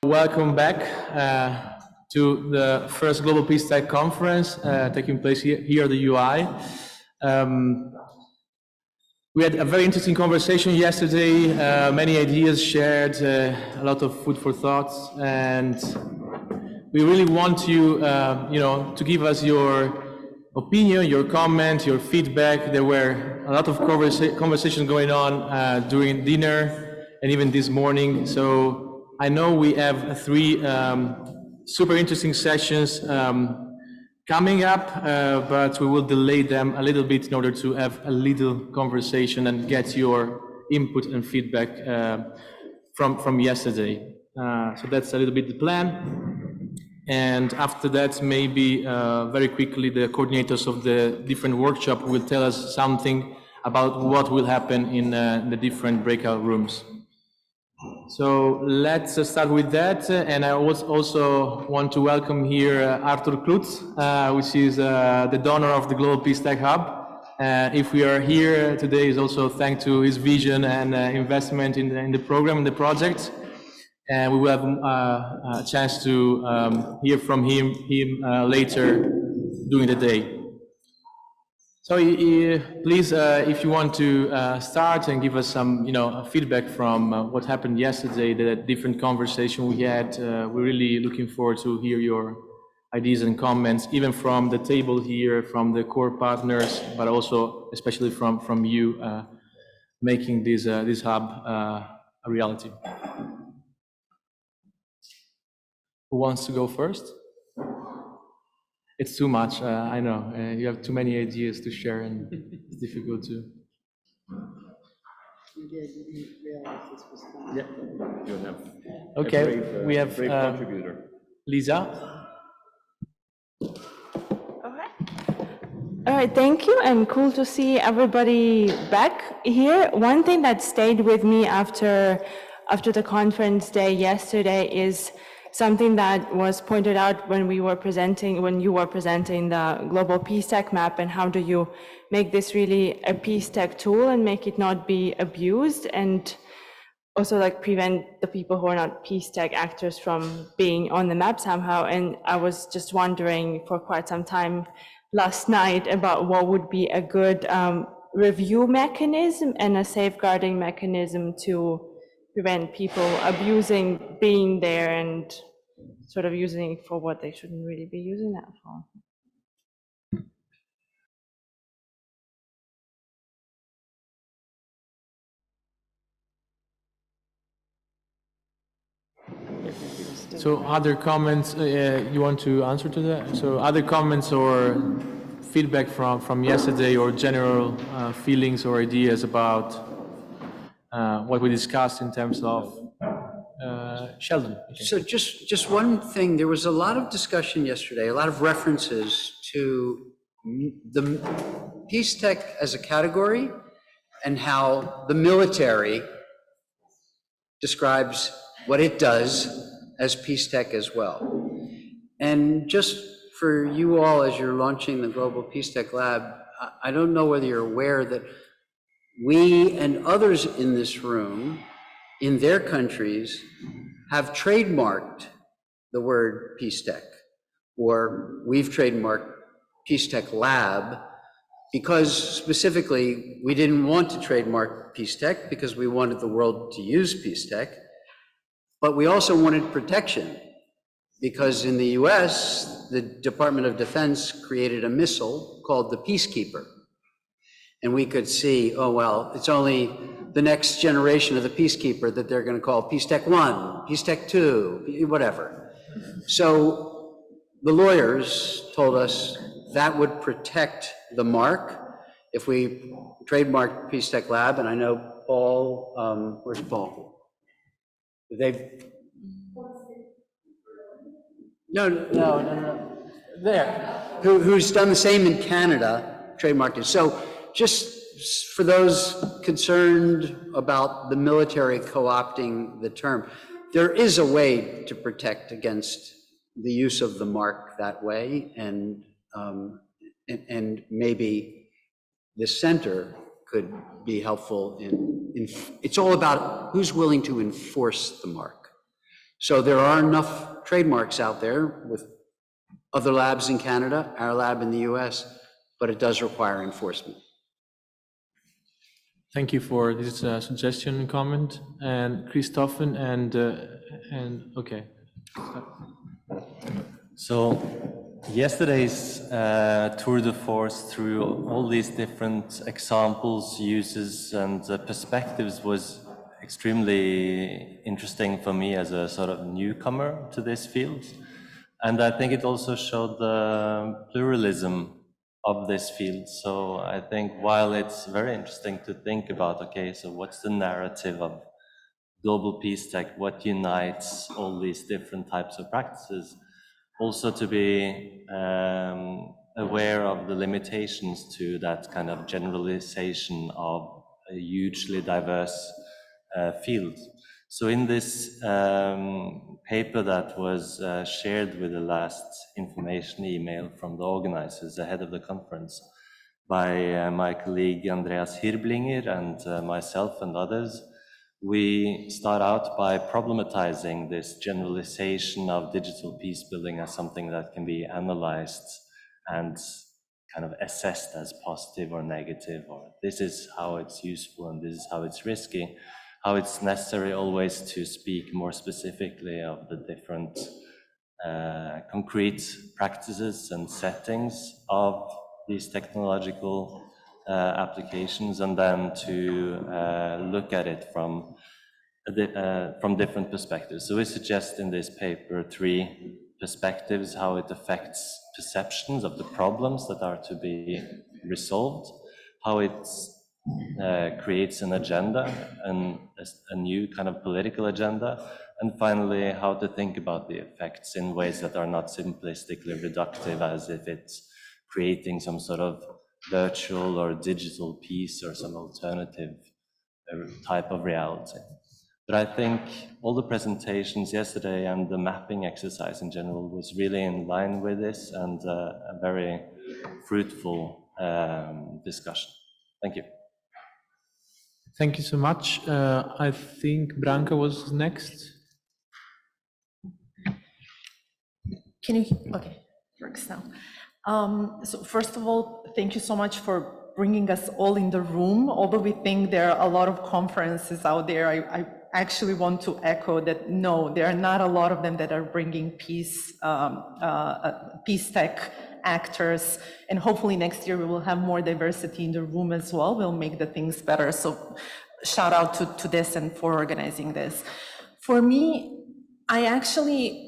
Welcome back to the first Global PeaceTech conference taking place here at the UI. We had a very interesting conversation yesterday, many ideas shared, a lot of food for thought, and we really want you, to give us your opinion, your comment, your feedback. There were a lot of conversations going on during dinner and even this morning. So I know we have three super interesting sessions coming up, but we will delay them a little bit in order to have a little conversation and get your input and feedback from yesterday. So that's a little bit the plan. And after that, maybe very quickly, the coordinators of the different workshops will tell us something about what will happen in the different breakout rooms. So let's start with that. And I also want to welcome here Arthur Klutz, which is the donor of the Global PeaceTech Hub. If we are here today, is also thanks to his vision and investment in the program, in the project. And we will have a chance to hear from him later during the day. So please, if you want to start and give us some, feedback from what happened yesterday, the different conversation we had. We're really looking forward to hear your ideas and comments, even from the table here, from the core partners, but also especially from you making this hub a reality. Who wants to go first? It's too much, I know. You have too many ideas to share and it's difficult to. Maybe I didn't realize this was coming. Yeah. You have okay, we have brave contributor. Lisa. All right, thank you, and cool to see everybody back here. One thing that stayed with me after the conference day yesterday is something that was pointed out when you were presenting the Global PeaceTech map, and how do you make this really a PeaceTech tool and make it not be abused, and also like prevent the people who are not PeaceTech actors from being on the map somehow. And I was just wondering for quite some time last night about what would be a good review mechanism and a safeguarding mechanism to prevent people abusing being there and sort of using it for what they shouldn't really be using that for. So other comments, you want to answer to that? So other comments or feedback from yesterday, or general feelings or ideas about what we discussed in terms of Sheldon. Okay. So just one thing, there was a lot of discussion yesterday, a lot of references to the PeaceTech as a category and how the military describes what it does as PeaceTech as well. And just for you all, as you're launching the Global PeaceTech Lab, I don't know whether you're aware that we and others in this room, in their countries, have trademarked the word PeaceTech, or we've trademarked PeaceTech Lab, because specifically we didn't want to trademark PeaceTech because we wanted the world to use PeaceTech, but we also wanted protection because in the US, the Department of Defense created a missile called the Peacekeeper. And we could see, oh, well, it's only the next generation of the Peacekeeper that they're going to call PeaceTech 1, PeaceTech 2, whatever. So the lawyers told us that would protect the mark if we trademarked PeaceTech Lab. And I know Paul, where's Paul? No. There. Who's done the same in Canada, trademarked it. So just for those concerned about the military co-opting the term, there is a way to protect against the use of the mark that way, and maybe the center could be helpful in it's all about who's willing to enforce the mark. So there are enough trademarks out there with other labs in Canada, our lab in the US, but it does require enforcement. Thank you for this suggestion and comment. And Christophen and okay. So yesterday's tour de force through all these different examples, uses, and perspectives was extremely interesting for me as a sort of newcomer to this field. And I think it also showed the pluralism of this field. So I think while it's very interesting to think about, okay, so what's the narrative of global peace tech, what unites all these different types of practices, also to be aware of the limitations to that kind of generalization of a hugely diverse field. So in this paper that was shared with the last information email from the organizers ahead of the conference by my colleague Andreas Hirblinger and myself and others, we start out by problematizing this generalization of digital peace building as something that can be analyzed and kind of assessed as positive or negative, or this is how it's useful and this is how it's risky, how it's necessary always to speak more specifically of the different concrete practices and settings of these technological applications, and then to look at it from different perspectives. So we suggest in this paper 3 perspectives, how it affects perceptions of the problems that are to be resolved, how it creates an agenda, and a new kind of political agenda, and finally, how to think about the effects in ways that are not simplistically reductive, as if it's creating some sort of virtual or digital peace or some alternative type of reality. But I think all the presentations yesterday and the mapping exercise in general was really in line with this, and a very fruitful discussion. Thank you. Thank you so much. I think Branka was next. Can you, okay, works now. So first of all, thank you so much for bringing us all in the room. Although we think there are a lot of conferences out there, I actually want to echo that no, there are not a lot of them that are bringing peace tech actors, and hopefully next year we will have more diversity in the room as well. We'll make the things better. So shout out to this and for organizing this. For me, I actually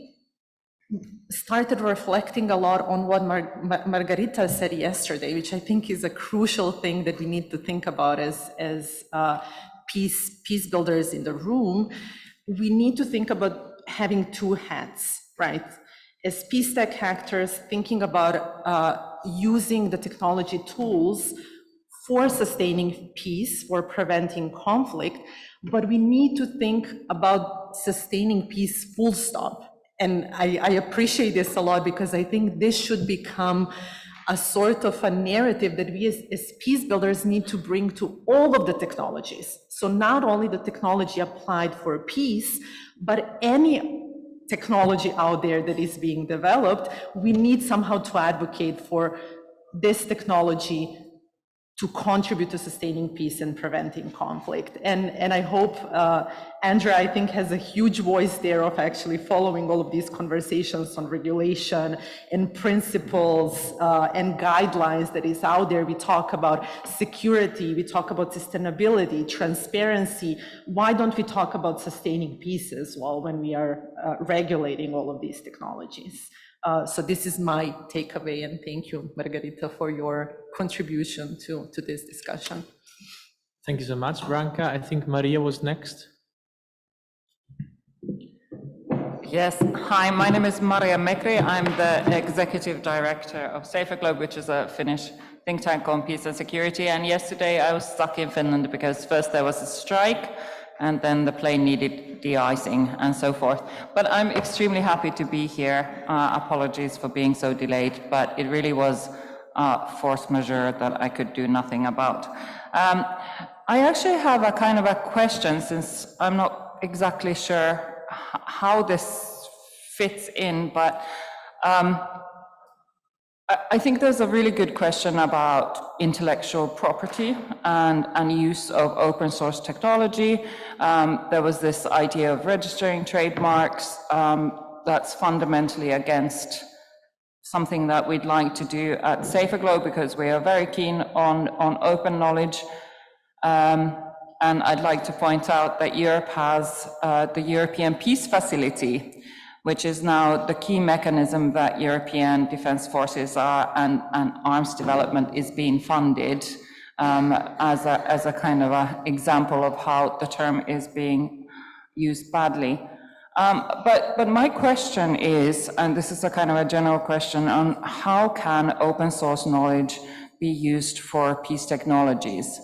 started reflecting a lot on what Margarita said yesterday, which I think is a crucial thing that we need to think about as peace builders in the room. We need to think about having 2 hats, right? As peace tech actors, thinking about using the technology tools for sustaining peace, for preventing conflict, but we need to think about sustaining peace full stop. And I appreciate this a lot, because I think this should become a sort of a narrative that we as peace builders need to bring to all of the technologies. So not only the technology applied for peace, but any technology out there that is being developed, we need somehow to advocate for this technology to contribute to sustaining peace and preventing conflict. And I hope Andrea, I think, has a huge voice there of actually following all of these conversations on regulation and principles and guidelines that is out there. We talk about security, we talk about sustainability, transparency. Why don't we talk about sustaining peace as well when we are regulating all of these technologies? So this is my takeaway, and thank you, Margarita, for your contribution to this discussion. Thank you so much, Branka. I think Maria was next. Yes, hi, my name is Maria Mekri. I'm the Executive Director of Safer Globe, which is a Finnish think tank on peace and security. And yesterday I was stuck in Finland because first there was a strike, and then the plane needed de-icing and so forth. But I'm extremely happy to be here. Apologies for being so delayed, but it really was force majeure that I could do nothing about. I actually have a kind of a question, since I'm not exactly sure how this fits in, but I think there's a really good question about intellectual property and use of open source technology. There was this idea of registering trademarks that's fundamentally against something that we'd like to do at SaferGlobe, because we are very keen on open knowledge. And I'd like to point out that Europe has the European Peace Facility, which is now the key mechanism that European defense forces are and arms development is being funded as a kind of a example of how the term is being used badly. But my question is, and this is a kind of a general question, on how can open source knowledge be used for peace technologies?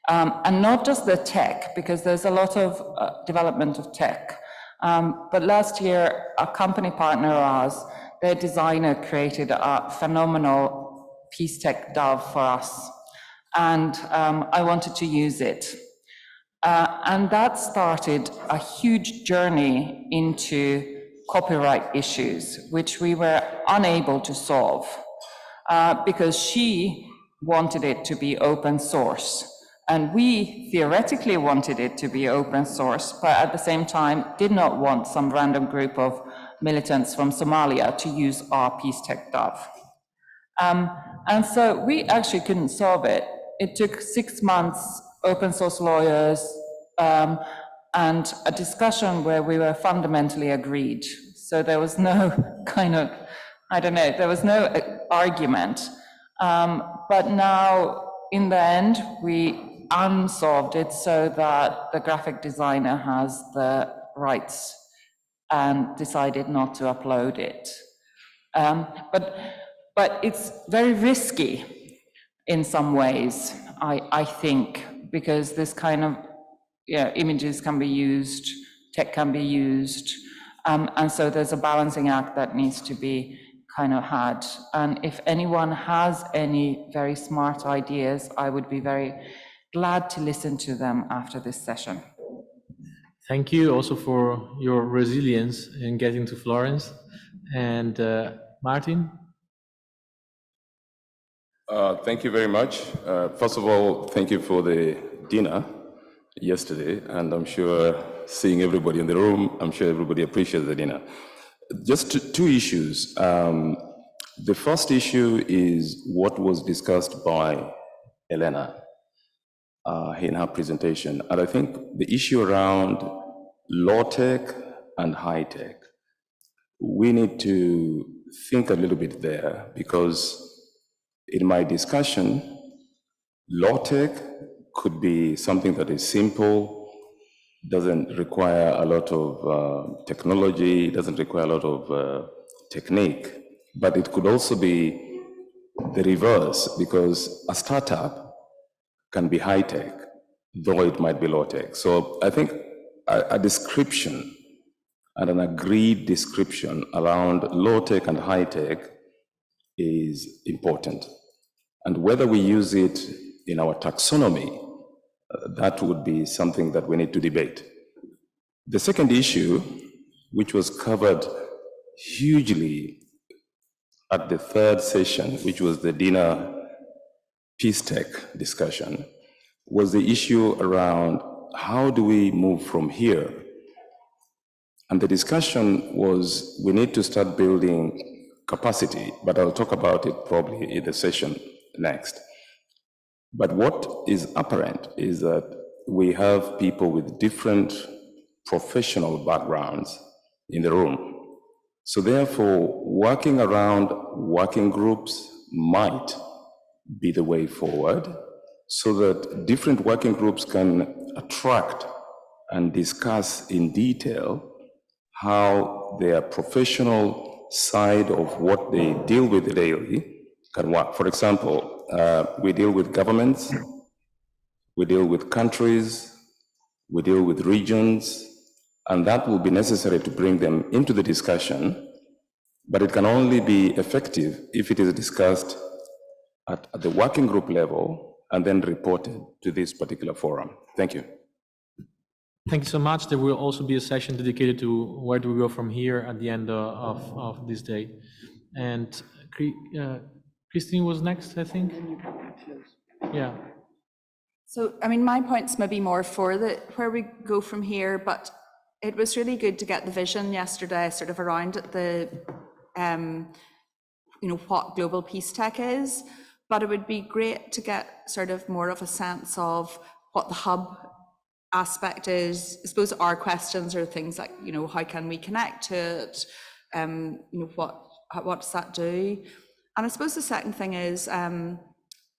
And not just the tech, because there's a lot of development of tech. But last year, a company partner of ours, their designer created a phenomenal PeaceTech dove for us. And I wanted to use it. And that started a huge journey into copyright issues, which we were unable to solve because she wanted it to be open source. And we theoretically wanted it to be open source, but at the same time did not want some random group of militants from Somalia to use our PeaceTech dove. And so we actually couldn't solve it. It took 6 months, open source lawyers, and a discussion where we were fundamentally agreed. So there was no kind of, I don't know, there was no argument. But now, in the end, we unsolved it so that the graphic designer has the rights and decided not to upload it. But it's very risky in some ways, I think, because this kind of images can be used, tech can be used, and so there's a balancing act that needs to be kind of had. And if anyone has any very smart ideas, I would be very glad to listen to them after this session. Thank you also for your resilience in getting to Florence. And Martin? Thank you very much. First of all, thank you for the dinner yesterday, and I'm sure seeing everybody in the room, I'm sure everybody appreciates the dinner. Just two issues. The first issue is what was discussed by Elena in her presentation. And I think the issue around low-tech and high-tech, we need to think a little bit there, because in my discussion, low-tech could be something that is simple, doesn't require a lot of technology, doesn't require a lot of technique, but it could also be the reverse, because a startup can be high-tech, though it might be low-tech. So I think a description and an agreed description around low-tech and high-tech is important. And whether we use it in our taxonomy, that would be something that we need to debate. The second issue, which was covered hugely at the third session, which was the dinner PeaceTech discussion, was the issue around how do we move from here? And the discussion was we need to start building capacity, but I'll talk about it probably in the session next. But what is apparent is that we have people with different professional backgrounds in the room. So therefore, working around working groups might be the way forward, so that different working groups can attract and discuss in detail how their professional side of what they deal with daily can work. For example, we deal with governments, we deal with countries, we deal with regions, and that will be necessary to bring them into the discussion, but it can only be effective if it is discussed at the working group level and then reported to this particular forum. Thank you. Thank you so much. There will also be a session dedicated to where do we go from here at the end of this day. And Christine was next, I think. Yeah. So, I mean, my point's maybe more for where we go from here, but it was really good to get the vision yesterday sort of around the, what global peace tech is, but it would be great to get sort of more of a sense of what the hub aspect is. I suppose our questions are things like, how can we connect to it? What does that do? And I suppose the second thing is,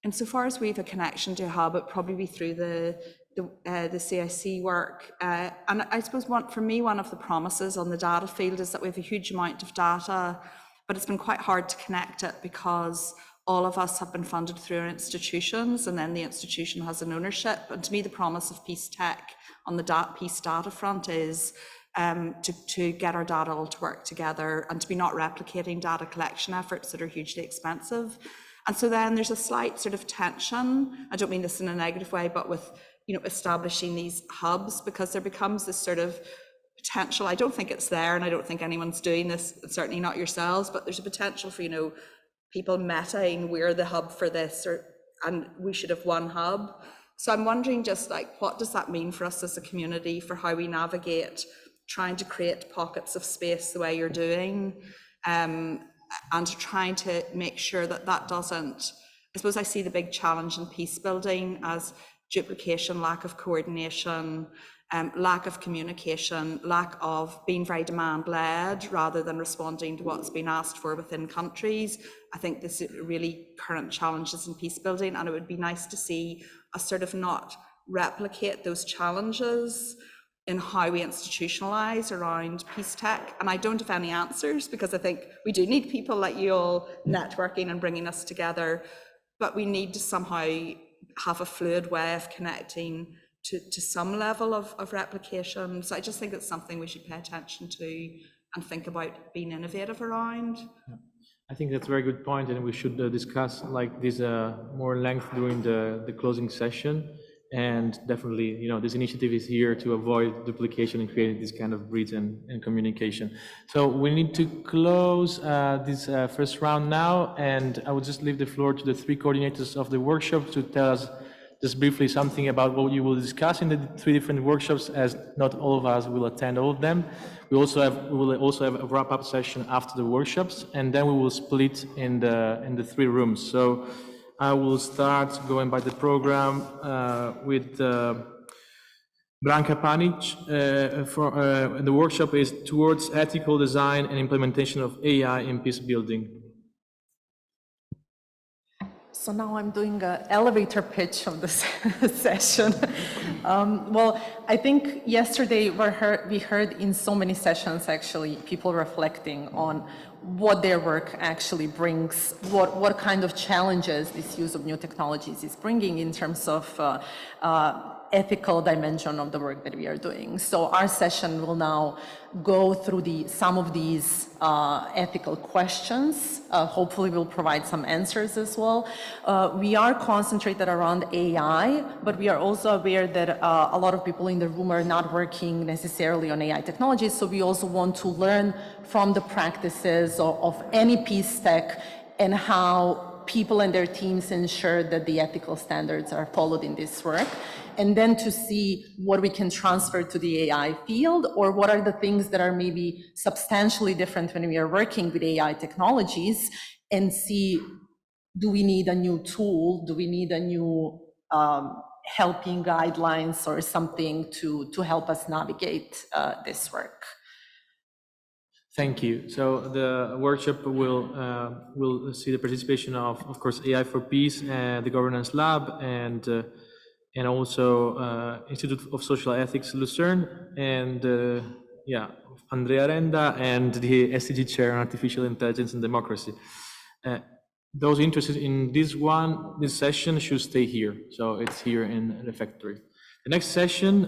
insofar as we have a connection to a hub, it'd probably be through the CIC work. And I suppose for me, one of the promises on the data field is that we have a huge amount of data, but it's been quite hard to connect it because all of us have been funded through our institutions, and then the institution has an ownership. And to me, the promise of PeaceTech on the peace data front is to get our data all to work together and to be not replicating data collection efforts that are hugely expensive. And so then there's a slight sort of tension, I don't mean this in a negative way, but with establishing these hubs, because there becomes this sort of potential, I don't think it's there, and I don't think anyone's doing this, certainly not yourselves, but there's a potential for, people metaing, we're the hub for this, and we should have one hub. So I'm wondering just like, what does that mean for us as a community, for how we navigate trying to create pockets of space the way you're doing, and to trying to make sure that that doesn't, I suppose I see the big challenge in peace building as duplication, lack of coordination, lack of communication, lack of being very demand-led rather than responding to what's been asked for within countries. I think this is really current challenges in peace building, and it would be nice to see us sort of not replicate those challenges in how we institutionalize around PeaceTech. And I don't have any answers, because I think we do need people like you all networking and bringing us together, but we need to somehow have a fluid way of connecting to some level of replication. So I just think it's something we should pay attention to and think about being innovative around. I think that's a very good point, and we should discuss like this more in length during the closing session. And definitely, this initiative is here to avoid duplication and creating this kind of bridge and communication. So we need to close this first round now, and I will just leave the floor to the three coordinators of the workshop to tell us just briefly something about what you will discuss in the three different workshops, as not all of us will attend all of them. We will also have a wrap-up session after the workshops, and then we will split in the three rooms. So I will start going by the program with Branka Panic. The workshop is Towards Ethical Design and Implementation of AI in Peace Building. So now I'm doing an elevator pitch of the session. Well, I think yesterday we heard in so many sessions, actually, people reflecting on what their work actually brings, what kind of challenges this use of new technologies is bringing in terms of ethical dimension of the work that we are doing. So our session will now go through some of these ethical questions. Hopefully we'll provide some answers as well. We are concentrated around AI, but we are also aware that a lot of people in the room are not working necessarily on AI technologies, so we also want to learn from the practices of any peace tech and how people and their teams ensure that the ethical standards are followed in this work, and then to see what we can transfer to the AI field, or what are the things that are maybe substantially different when we are working with AI technologies, and see, do we need a new tool? Do we need a new helping guidelines or something to help us navigate this work? Thank you. So the workshop will see the participation of course, AI for Peace, the Governance Lab, and also Institute of Social Ethics Lucerne, and Andrea Renda, and the SDG Chair on Artificial Intelligence and Democracy. Those interested in this session should stay here. So it's here in the factory. The next session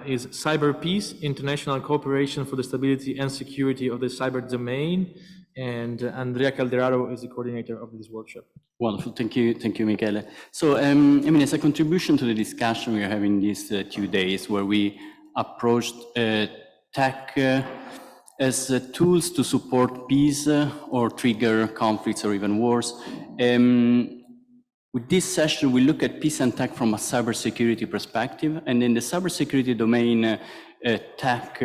is Cyber Peace, International Cooperation for the Stability and Security of the Cyber Domain. and Andrea Calderaro is the coordinator of this workshop. Wonderful, thank you, Michele. So, I mean, as a contribution to the discussion we are having these 2 days, where we approached tech as tools to support peace or trigger conflicts or even wars. With this session, we look at peace and tech from a cybersecurity perspective, and in the cybersecurity domain, tech,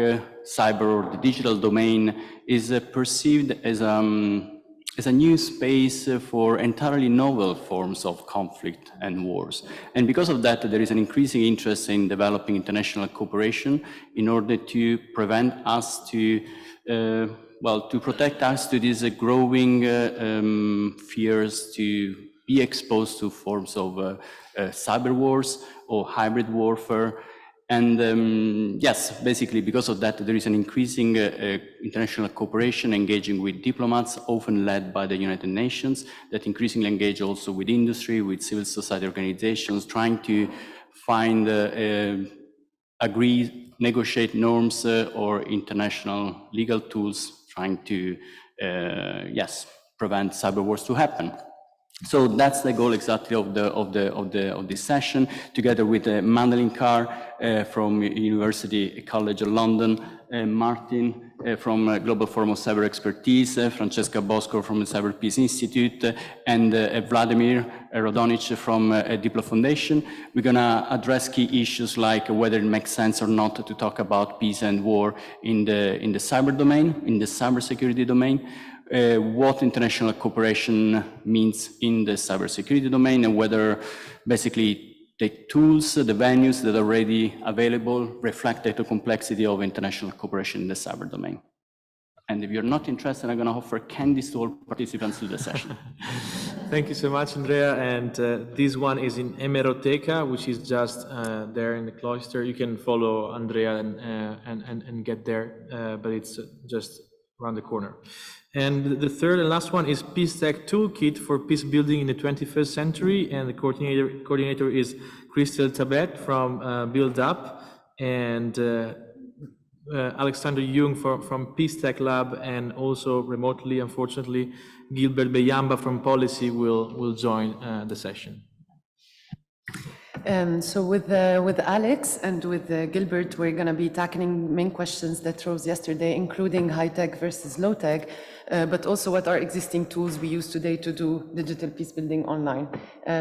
cyber or the digital domain is perceived as a new space for entirely novel forms of conflict and wars. And because of that, there is an increasing interest in developing international cooperation in order to prevent us to protect us to these growing fears to be exposed to forms of cyber wars or hybrid warfare. And yes, basically because of that, there is an increasing international cooperation engaging with diplomats, often led by the United Nations, that increasingly engage also with industry, with civil society organizations, trying to find, agree, negotiate norms or international legal tools, trying to, prevent cyber wars to happen. So that's the goal exactly of this session, together with Madeline Carr from University College of London, Martin from Global Forum of Cyber Expertise, Francesca Bosco from the Cyber Peace Institute, and Vladimir Rodonic from Diplo Foundation. We're going to address key issues like whether it makes sense or not to talk about peace and war in the cyber domain, in the cybersecurity domain. What international cooperation means in the cybersecurity domain, and whether basically the tools, the venues that are already available reflect the complexity of international cooperation in the cyber domain. And if you're not interested, I'm going to offer candies to all participants to the session. Thank you so much, Andrea. And this one is in Hemeroteca, which is just there in the cloister. You can follow Andrea and get there, but it's just around the corner. And the third and last one is PeaceTech Toolkit for Peace Building in the 21st Century, and the coordinator is Christel Tabet from Build Up, and Alexander Jung from PeaceTech Lab, and also remotely, unfortunately, Gilbert Beyamba from Policy will join the session. So with Alex and with Gilbert, we're going to be tackling main questions that rose yesterday, including high-tech versus low-tech, but also what are existing tools we use today to do digital peace building online.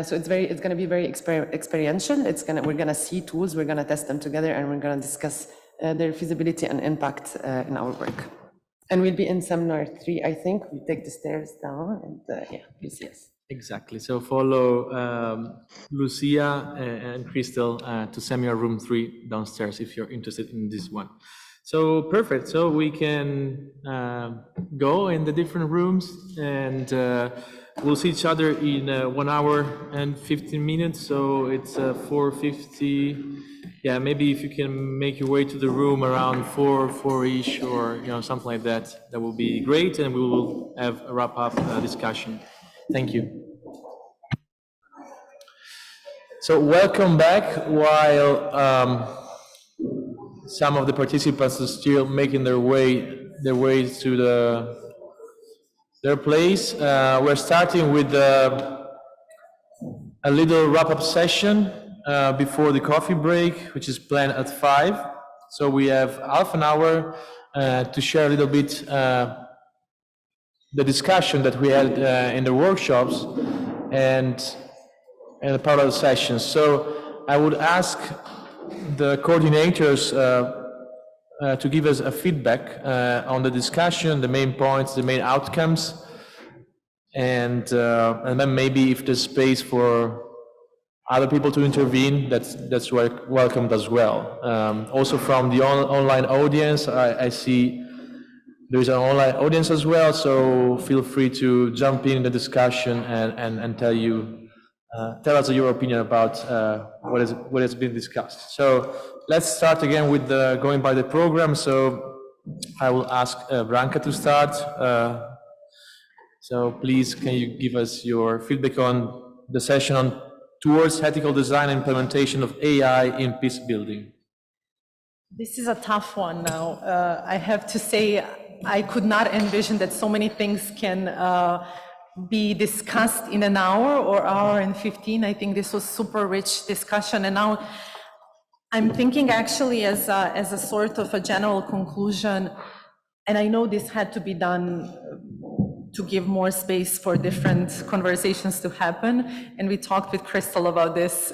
So it's going to be very experiential. We're going to see tools, we're going to test them together, and we're going to discuss their feasibility and impact in our work. And we'll be in seminar 3, I think. We take the stairs down, and please, yes. Exactly. So follow Lucia and Crystal to seminar room 3 downstairs if you're interested in this one. So perfect. So we can go in the different rooms, and we'll see each other in 1 hour and 15 minutes. So it's 4:50. Yeah, maybe if you can make your way to the room around 4-ish, or something like that, that will be great, and we will have a wrap-up discussion. Thank you. So welcome back. While some of the participants are still making their way to their place, we're starting with a little wrap-up session before the coffee break, which is planned at 5. So we have half an hour to share a little bit the discussion that we had in the workshops and the part of the sessions. So I would ask the coordinators to give us a feedback on the discussion, the main points, the main outcomes, and then maybe if there's space for other people to intervene, that's welcomed as well. Also from the online audience, I see there's an online audience as well, so feel free to jump in the discussion and tell us your opinion about what has been discussed. So let's start again with going by the program. So I will ask Branka to start. So please, can you give us your feedback on the session on towards ethical design and implementation of AI in peace building? This is a tough one now. I have to say, I could not envision that so many things can be discussed in an hour or hour and 15. I think this was super rich discussion. And now I'm thinking actually as a sort of a general conclusion, and I know this had to be done to give more space for different conversations to happen. And we talked with Crystal about this.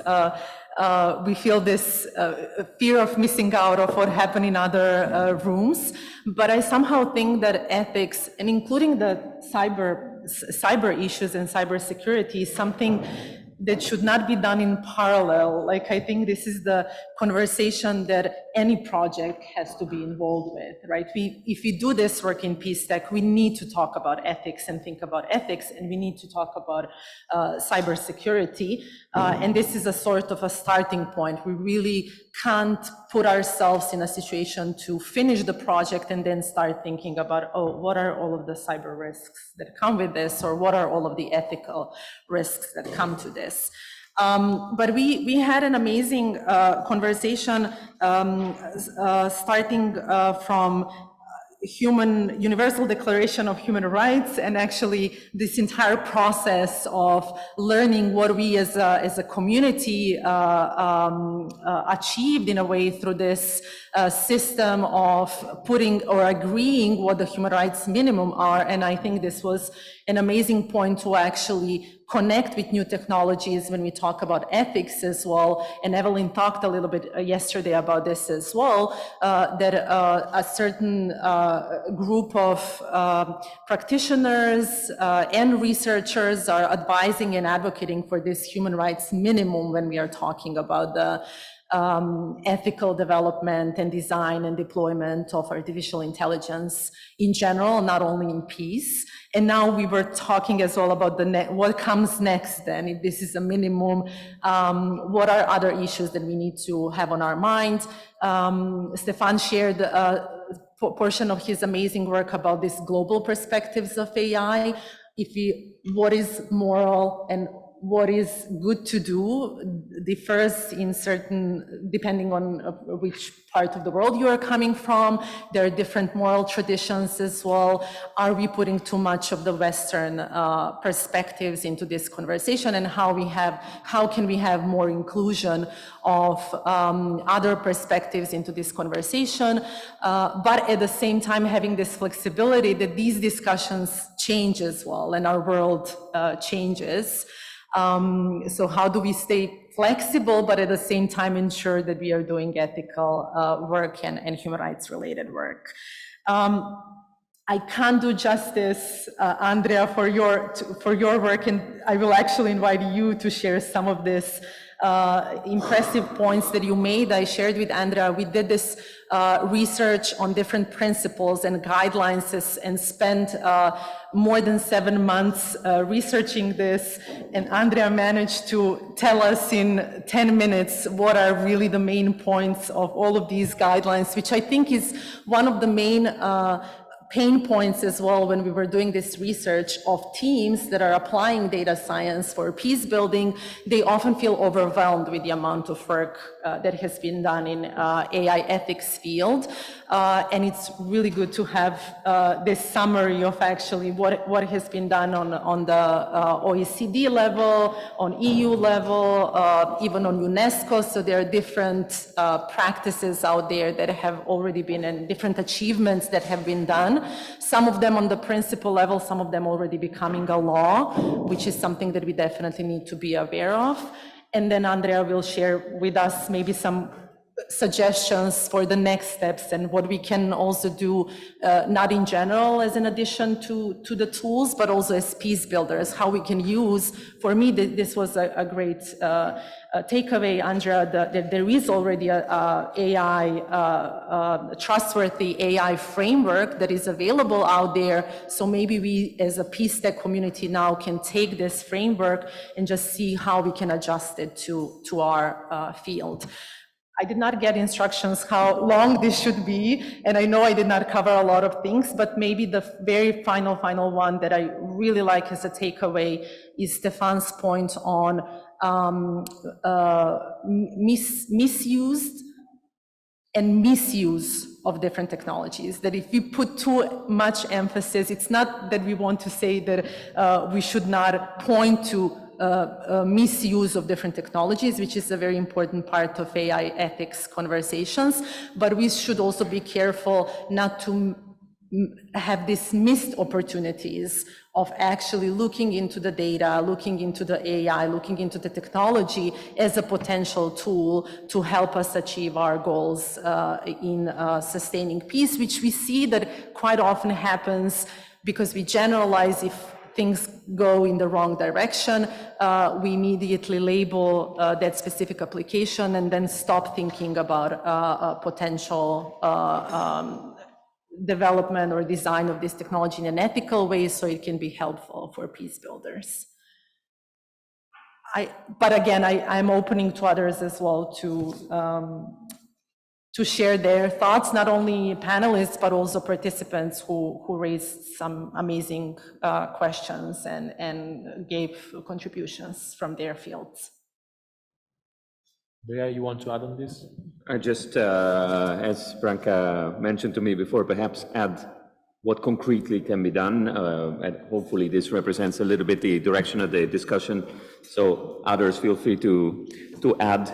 We feel this fear of missing out of what happened in other rooms. But I somehow think that ethics, and including the cyber issues and cybersecurity, is something that should not be done in parallel. Like, I think this is the conversation that any project has to be involved with, right? If we do this work in PeaceTech, we need to talk about ethics and think about ethics, and we need to talk about cybersecurity. And this is a sort of a starting point. We really can't put ourselves in a situation to finish the project and then start thinking about, oh, what are all of the cyber risks that come with this, or what are all of the ethical risks that come to this? But we had an amazing conversation starting from Universal Declaration of Human Rights, and actually this entire process of learning what we as a community achieved in a way through this system of putting or agreeing what the human rights minimum are. And I think this was an amazing point to actually connect with new technologies when we talk about ethics as well. And Evelyn talked a little bit yesterday about this as well, that a certain group of practitioners and researchers are advising and advocating for this human rights minimum when we are talking about the ethical development and design and deployment of artificial intelligence in general, not only in peace. And now we were talking as well about what comes next then, if this is a minimum, what are other issues that we need to have on our mind. Stefan shared a portion of his amazing work about these global perspectives of AI. What is moral and what is good to do differs in depending on which part of the world you are coming from. There are different moral traditions as well. Are we putting too much of the Western perspectives into this conversation, and how can we have more inclusion of other perspectives into this conversation, but at the same time having this flexibility that these discussions change as well and our world changes. So how do we stay flexible, but at the same time ensure that we are doing ethical work and human rights related work? I can't do justice, Andrea, for your work, and I will actually invite you to share some of this impressive points that you made. I shared with Andrea, we did this research on different principles and guidelines and spent more than 7 months researching this. And Andrea managed to tell us in 10 minutes what are really the main points of all of these guidelines, which I think is one of the main pain points as well when we were doing this research of teams that are applying data science for peace building. They often feel overwhelmed with the amount of work that has been done in AI ethics field. And it's really good to have this summary of actually what has been done on the OECD level, on EU level, even on UNESCO. So there are different practices out there that have already been, and different achievements that have been done. Some of them on the principle level, some of them already becoming a law, which is something that we definitely need to be aware of. And then Andrea will share with us maybe some suggestions for the next steps and what we can also do, not in general as an addition to the tools, but also as peace builders, how we can use. For me, this was a great takeaway, Andrea, that there is already a trustworthy AI framework that is available out there. So maybe we as a PeaceTech community now can take this framework and just see how we can adjust it to our field. I did not get instructions how long this should be, and I know I did not cover a lot of things, but maybe the very final one that I really like as a takeaway is Stefan's point on misused and misuse of different technologies. That if we put too much emphasis, it's not that we want to say that we should not point to misuse of different technologies, which is a very important part of AI ethics conversations, but we should also be careful not to have these missed opportunities of actually looking into the data, looking into the AI, looking into the technology as a potential tool to help us achieve our goals in sustaining peace, which we see that quite often happens because we generalize. If things go in the wrong direction, we immediately label that specific application and then stop thinking about potential development or design of this technology in an ethical way so it can be helpful for peace builders. But again, I'm opening to others as well to share their thoughts, not only panelists, but also participants who raised some amazing questions and gave contributions from their fields. Andrea, you want to add on this? I just, as Branka mentioned to me before, perhaps add what concretely can be done, and hopefully this represents a little bit the direction of the discussion, so others feel free to add.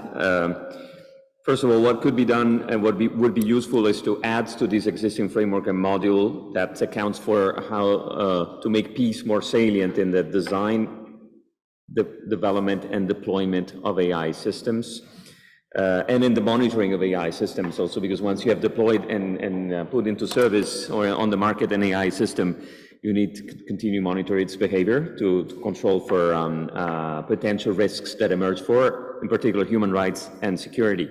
First of all, what could be done and what would be useful is to add to this existing framework a module that accounts for how to make peace more salient in the design, the development and deployment of AI systems, and in the monitoring of AI systems also, because once you have deployed and put into service or on the market an AI system, you need to continue to monitor its behavior to control for potential risks that emerge for, in particular, human rights and security.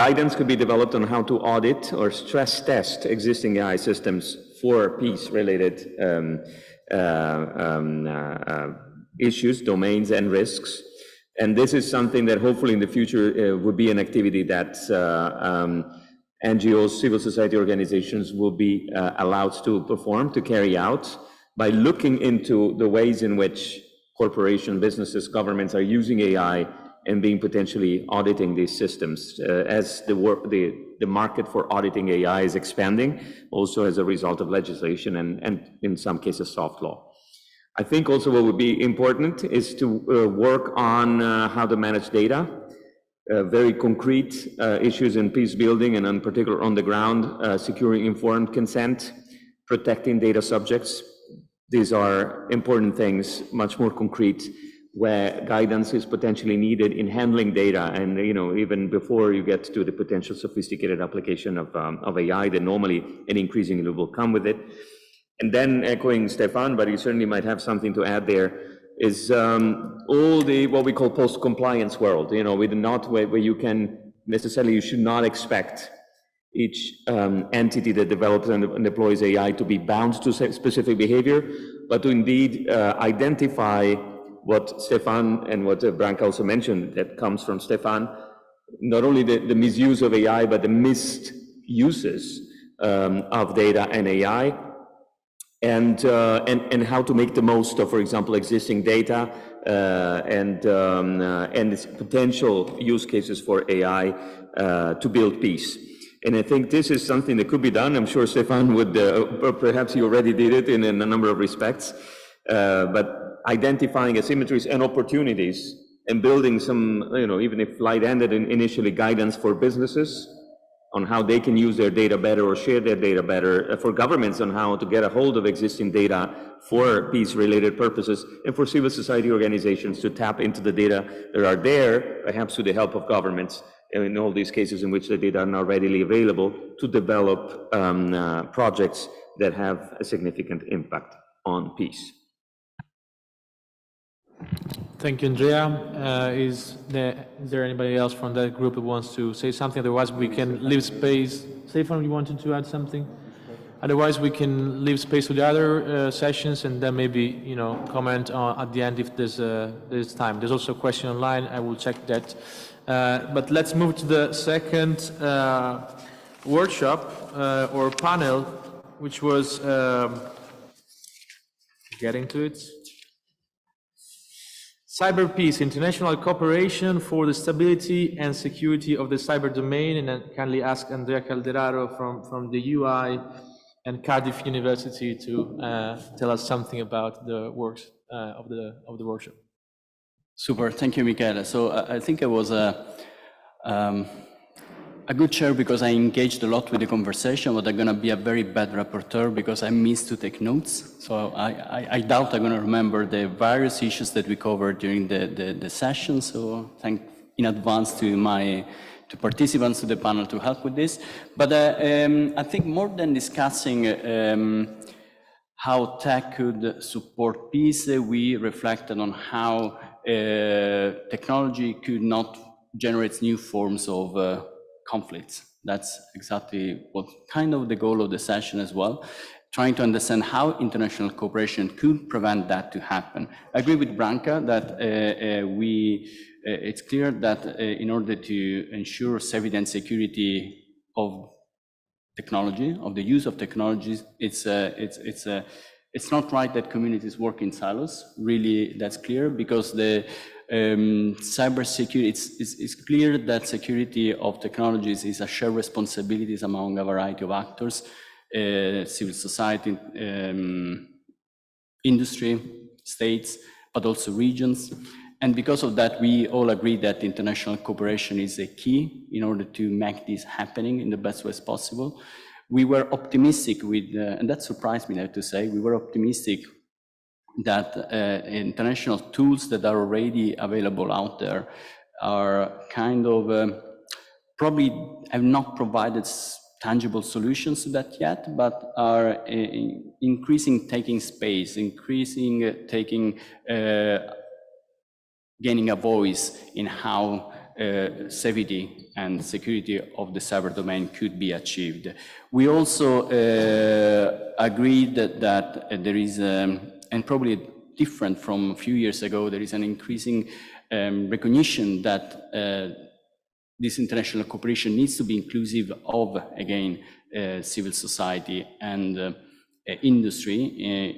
Guidance could be developed on how to audit or stress test existing AI systems for peace-related issues, domains, and risks. And this is something that hopefully in the future would be an activity that NGOs, civil society organizations will be allowed to perform, to carry out, by looking into the ways in which corporations, businesses, governments are using AI and being potentially auditing these systems as the market for auditing AI is expanding, also as a result of legislation and in some cases soft law. I think also what would be important is to work on how to manage data. Very concrete issues in peace building and in particular on the ground, securing informed consent, protecting data subjects. These are important things, much more concrete, where guidance is potentially needed in handling data and, even before you get to the potential sophisticated application of AI that normally and increasingly will come with it. And then echoing Stefan, but you certainly might have something to add there, is all the what we call post-compliance world, where you can necessarily, you should not expect each entity that develops and deploys AI to be bound to specific behavior, but to indeed identify what Stefan and what Branka also mentioned, that comes from Stefan, not only the misuse of AI, but the missed uses of data and AI, and how to make the most of, for example, existing data and its potential use cases for AI to build peace. And I think this is something that could be done. I'm sure Stefan would, perhaps he already did it in a number of respects, but identifying asymmetries and opportunities and building some, even if light-handed initially, guidance for businesses on how they can use their data better or share their data better, for governments on how to get a hold of existing data for peace-related purposes, and for civil society organizations to tap into the data that are there, perhaps with the help of governments, in all these cases in which the data are not readily available, to develop projects that have a significant impact on peace. Thank you, Andrea. Is there anybody else from that group who wants to say something? Otherwise, we can leave space. Stefan, you wanted to add something? Otherwise, we can leave space to the other sessions and then maybe, comment on at the end if there's time. There's also a question online. I will check that. But let's move to the second workshop or panel, which was getting to it. Cyber Peace, international cooperation for the stability and security of the cyber domain. And I kindly ask Andrea Calderaro from the UI and Cardiff University to tell us something about the works of the workshop. Super, thank you, Michele. So I think it was a good chair because I engaged a lot with the conversation, but I'm going to be a very bad rapporteur because I missed to take notes. So I doubt I'm going to remember the various issues that we covered during the session. So thank in advance to participants to the panel to help with this. But I think more than discussing how tech could support peace, we reflected on how technology could not generate new forms of conflicts. That's exactly what kind of the goal of the session as well, trying to understand how international cooperation could prevent that to happen. I agree with Branka that it's clear that in order to ensure safety and security of technology, of the use of technologies, it's not right that communities work in silos. Really, that's clear because the cybersecurity, it's clear that security of technologies is a shared responsibility among a variety of actors, civil society, industry, states, but also regions. And because of that, we all agree that international cooperation is a key in order to make this happening in the best ways possible. We were optimistic with, and that surprised me, I have to say, we were optimistic that international tools that are already available out there are kind of, probably have not provided tangible solutions to that yet, but are increasing taking space, gaining a voice in how safety and security of the cyber domain could be achieved. We also agreed that there is, and probably different from a few years ago, there is an increasing recognition that this international cooperation needs to be inclusive of, again, civil society and industry,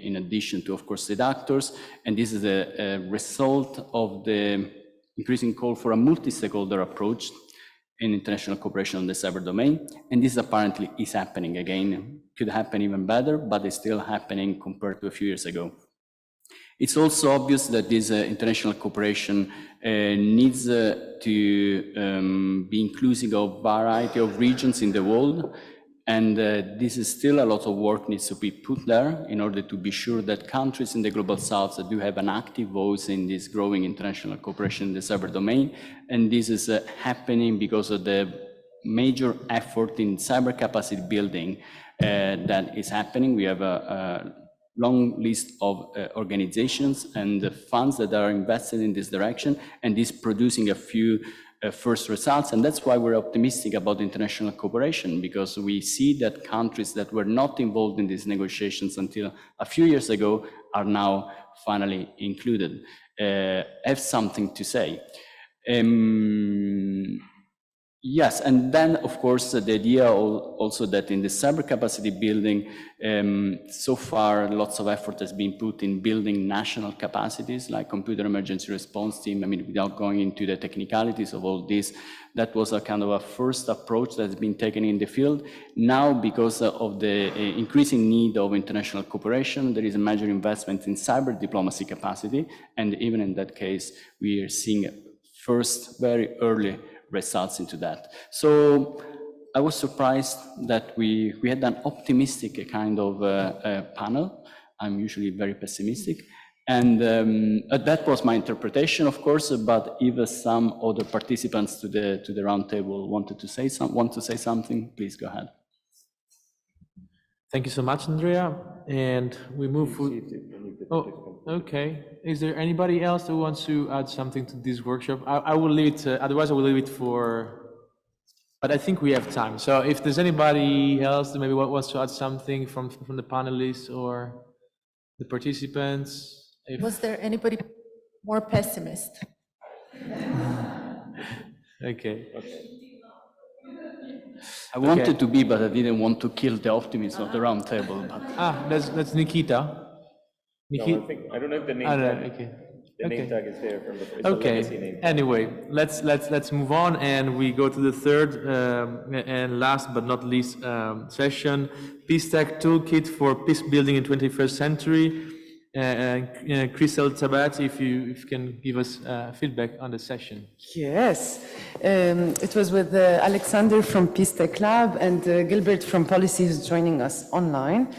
in addition to, of course, state actors. And this is a result of the increasing call for a multi-stakeholder approach in international cooperation on the cyber domain. And this apparently is happening again. Could happen even better, but it's still happening compared to a few years ago. It's also obvious that this international cooperation needs to be inclusive of a variety of regions in the world. And this is still a lot of work needs to be put there in order to be sure that countries in the global south that do have an active voice in this growing international cooperation in the cyber domain. And this is happening because of the major effort in cyber capacity building that is happening. We have a long list of organizations and funds that are invested in this direction, and this producing a few first results. And that's why we're optimistic about international cooperation, because we see that countries that were not involved in these negotiations until a few years ago are now finally included, have something to say. Yes, and then, of course, the idea also that in the cyber capacity building, so far, lots of effort has been put in building national capacities, like computer emergency response team. I mean, without going into the technicalities of all this, that was a kind of a first approach that has been taken in the field. Now, because of the increasing need of international cooperation, there is a major investment in cyber diplomacy capacity. And even in that case, we are seeing first very early results into that. So I was surprised that we had an optimistic kind of panel. I'm usually very pessimistic. And that was my interpretation, of course, but if some other participants to the roundtable want to say something, please go ahead. Thank you so much, Andrea. And we move forward. Oh, okay. Is there anybody else who wants to add something to this workshop? I will leave it, otherwise I will leave it for, but I think we have time. So if there's anybody else that maybe wants to add something from the panelists or the participants. Was there anybody more pessimist? Okay. I wanted to be, but I didn't want to kill the optimism of the round table. But... that's Nikita. No, I don't have the name. Okay. The name tag is there from the it's a legacy name Okay. tag. Anyway, let's move on, and we go to the third and last but not least session: PeaceTech Toolkit for Peace Building in 21st Century. Crystal Tabat, if you can give us feedback on the session. Yes, it was with Alexander from PeaceTech Lab and Gilbert from Policy who's joining us online.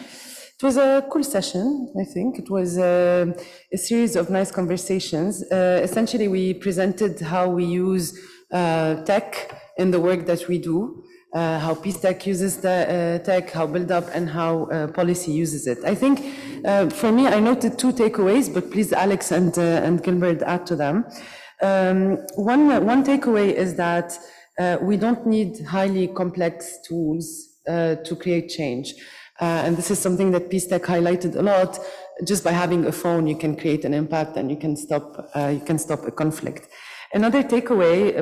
It was a cool session, I think. It was a series of nice conversations. Essentially, we presented how we use tech in the work that we do, how PeaceTech uses the tech, how Build Up, and how Policy uses it. I think, for me, I noted two takeaways, but please, Alex and Gilbert, add to them. One takeaway is that we don't need highly complex tools to create change. And this is something that PeaceTech highlighted a lot. Just by having a phone, you can create an impact and you can stop a conflict. Another takeaway,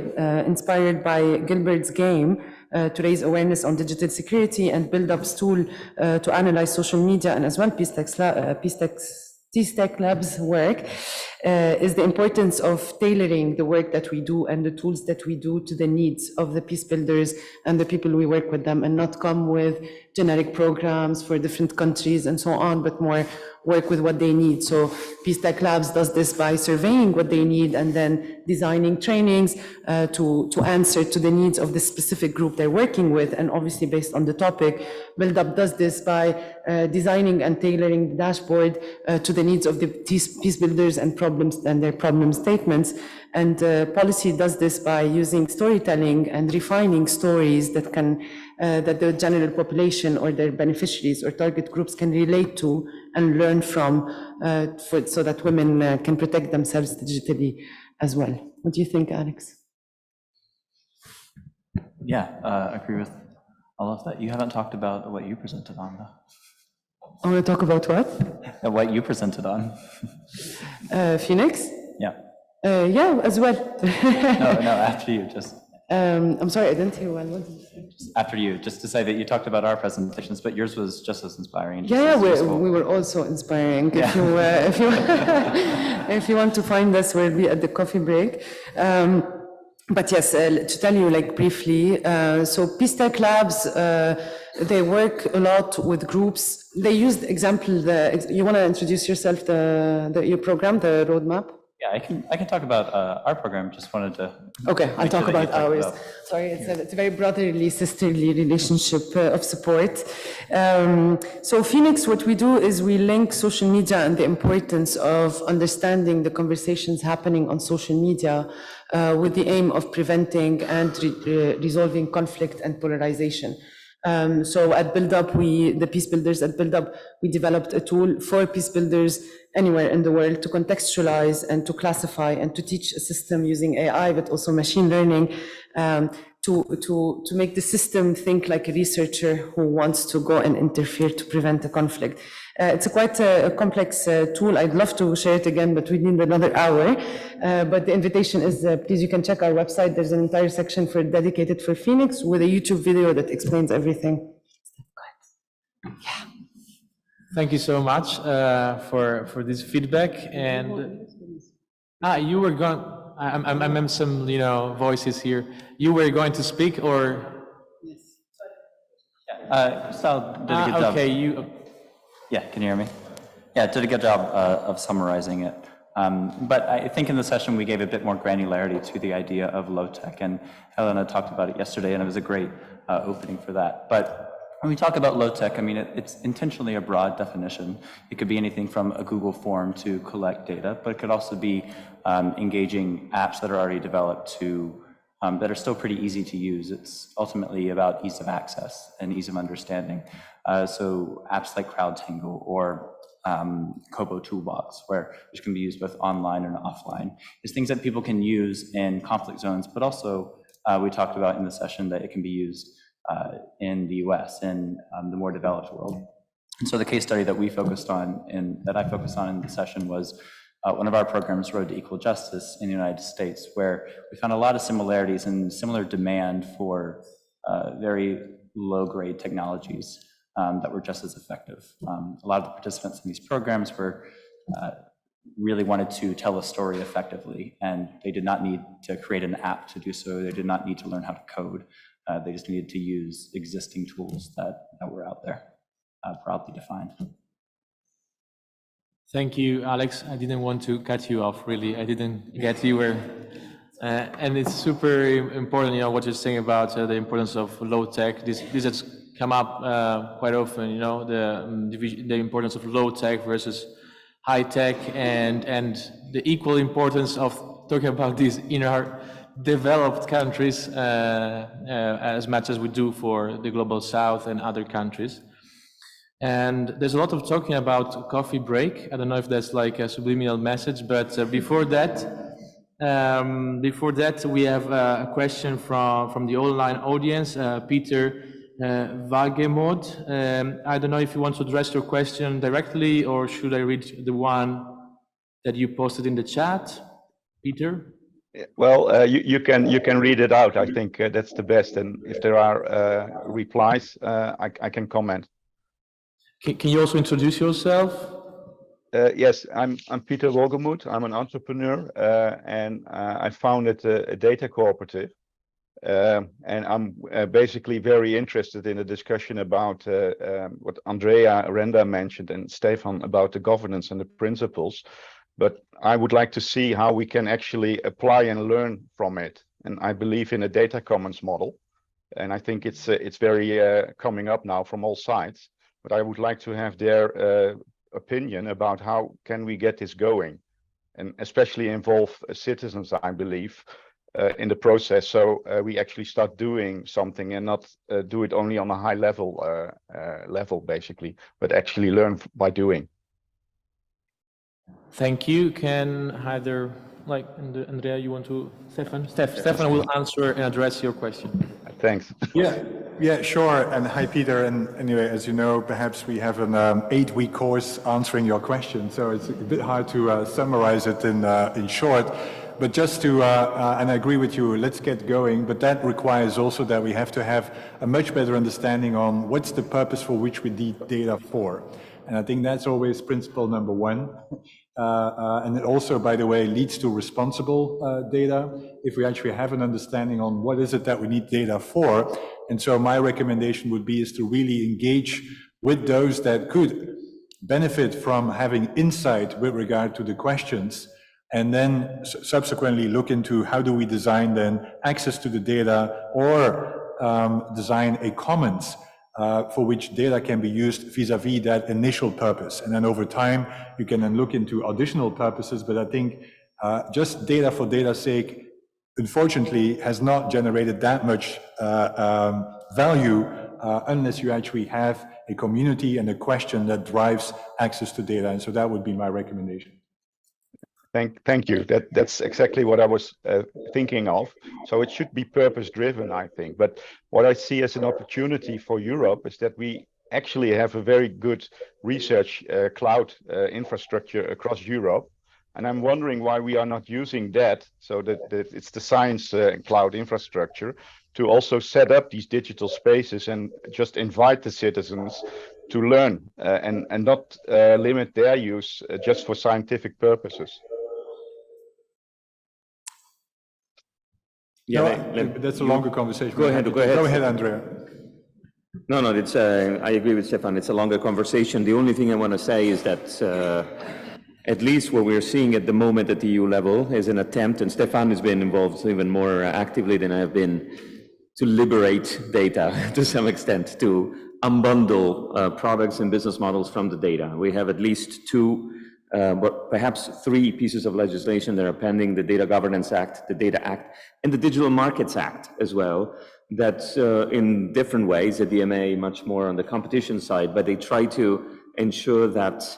inspired by Gilbert's game, to raise awareness on digital security and Build Up's tool to analyze social media, and as well PeaceTech Lab's work, is the importance of tailoring the work that we do and the tools that we do to the needs of the peace builders and the people we work with them, and not come with generic programs for different countries and so on, but more work with what they need. So PeaceTech Labs does this by surveying what they need and then designing trainings to answer to the needs of the specific group they're working with, and obviously based on the topic. Build Up does this by designing and tailoring the dashboard to the needs of the peace builders and their problem statements. And Policy does this by using storytelling and refining stories that that the general population or their beneficiaries or target groups can relate to and learn from, so that women can protect themselves digitally as well. What do you think, Alex? Yeah, agree with all of that. You haven't talked about what you presented on, though. I want to talk about what? What you presented on. Phoenix? Yeah. Yeah, as well. No, after you, just I'm sorry, I didn't hear well. What did you say? after you, just to say that you talked about our presentations, but yours was just as inspiring. And just Yeah, as useful. we were also inspiring. Yeah. If you want to find us, we'll be at the coffee break. But yes, to tell you like briefly, so PeaceTech Labs, they work a lot with groups. They use the example, you want to introduce yourself, your program, the roadmap? Yeah, I can talk about our program. Just wanted to. Okay, I'll make talk sure that you about ours. Sorry, it's a very brotherly, sisterly relationship of support. So Phoenix, what we do is we link social media and the importance of understanding the conversations happening on social media with the aim of preventing and resolving conflict and polarization. So at Build Up, the peace builders at Build Up, we developed a tool for peace builders anywhere in the world to contextualize and to classify and to teach a system using AI, but also machine learning, to make the system think like a researcher who wants to go and interfere to prevent a conflict. It's quite a complex tool. I'd love to share it again, but we need another hour. But the invitation is, please, you can check our website. There's an entire section dedicated for Phoenix with a YouTube video that explains everything. Yeah. Thank you so much for this feedback. And you were going. I'm some voices here. You were going to speak, or? Sal did a good job. Okay, Yeah, can you hear me? Yeah, did a good job of summarizing it. But I think in the session we gave a bit more granularity to the idea of low tech, and Helena talked about it yesterday, and it was a great opening for that. But when we talk about low tech, I mean, it's intentionally a broad definition. It could be anything from a Google form to collect data, but it could also be engaging apps that are already developed that are still pretty easy to use. It's ultimately about ease of access and ease of understanding. So apps like CrowdTangle or Kobo Toolbox, which can be used both online and offline, is things that people can use in conflict zones, but also we talked about in the session that it can be used in the US, in the more developed world. And so the case study that we focused on, and that I focused on in the session, was one of our programs, Road to Equal Justice in the United States, where we found a lot of similarities and similar demand for very low-grade technologies that were just as effective. A lot of the participants in these programs were really wanted to tell a story effectively, and they did not need to create an app to do so. They did not need to learn how to code. They just needed to use existing tools that were out there, broadly defined. Thank you, Alex. I didn't want to cut you off, really. I didn't get you where. And it's super important, what you're saying about the importance of low tech. This has come up quite often, the importance of low tech versus high tech, and the equal importance of talking about this in our developed countries as much as we do for the global south and other countries. And there's a lot of talking about coffee break. I don't know if that's like a subliminal message, but before that, we have a question from the online audience, Peter Wagemod. I don't know if you want to address your question directly, or should I read the one that you posted in the chat, Peter? Well, you can read it out. I think that's the best. And if there are replies, I can comment. Can you also introduce yourself? Yes, I'm Peter Wogemuth. I'm an entrepreneur, and I founded a data cooperative. And I'm basically very interested in a discussion about what Andrea Renda mentioned and Stefan about the governance and the principles. But I would like to see how we can actually apply and learn from it. And I believe in a data commons model. And I think it's very coming up now from all sides. But I would like to have their opinion about how can we get this going, and especially involve citizens, I believe, in the process, so we actually start doing something and not do it only on a high level basically, but actually learn by doing. Thank you. Can either Andrea, you want to, Stefan will answer and address your question. Thanks. Yeah, sure. And hi, Peter. And anyway, as you know, perhaps we have an 8-week course answering your question, so it's a bit hard to summarize it in short. But just to, and I agree with you, let's get going, but that requires also that we have to have a much better understanding on what's the purpose for which we need data for. And I think that's always principle number one. And it also, by the way, leads to responsible data, if we actually have an understanding on what is it that we need data for. And so my recommendation would be is to really engage with those that could benefit from having insight with regard to the questions, and then subsequently look into how do we design then access to the data, or design a commons for which data can be used vis-a-vis that initial purpose. And then over time, you can then look into additional purposes, but I think just data for data's sake, unfortunately, has not generated that much value unless you actually have a community and a question that drives access to data. And so that would be my recommendation. Thank you. That's exactly what I was thinking of. So it should be purpose-driven, I think. But what I see as an opportunity for Europe is that we actually have a very good research cloud infrastructure across Europe. And I'm wondering why we are not using that, so that it's the science cloud infrastructure, to also set up these digital spaces and just invite the citizens to learn and not limit their use just for scientific purposes. Yeah, no, that's a longer conversation. Go ahead, Andrea. No, it's, I agree with Stefan. It's a longer conversation. The only thing I want to say is that at least what we're seeing at the moment at the EU level is an attempt, and Stefan has been involved even more actively than I have been, to liberate data to some extent, to unbundle products and business models from the data. We have at least two, but perhaps three pieces of legislation that are pending: the Data Governance Act, the Data Act, and the Digital Markets Act as well, that in different ways, the DMA much more on the competition side, but they try to ensure that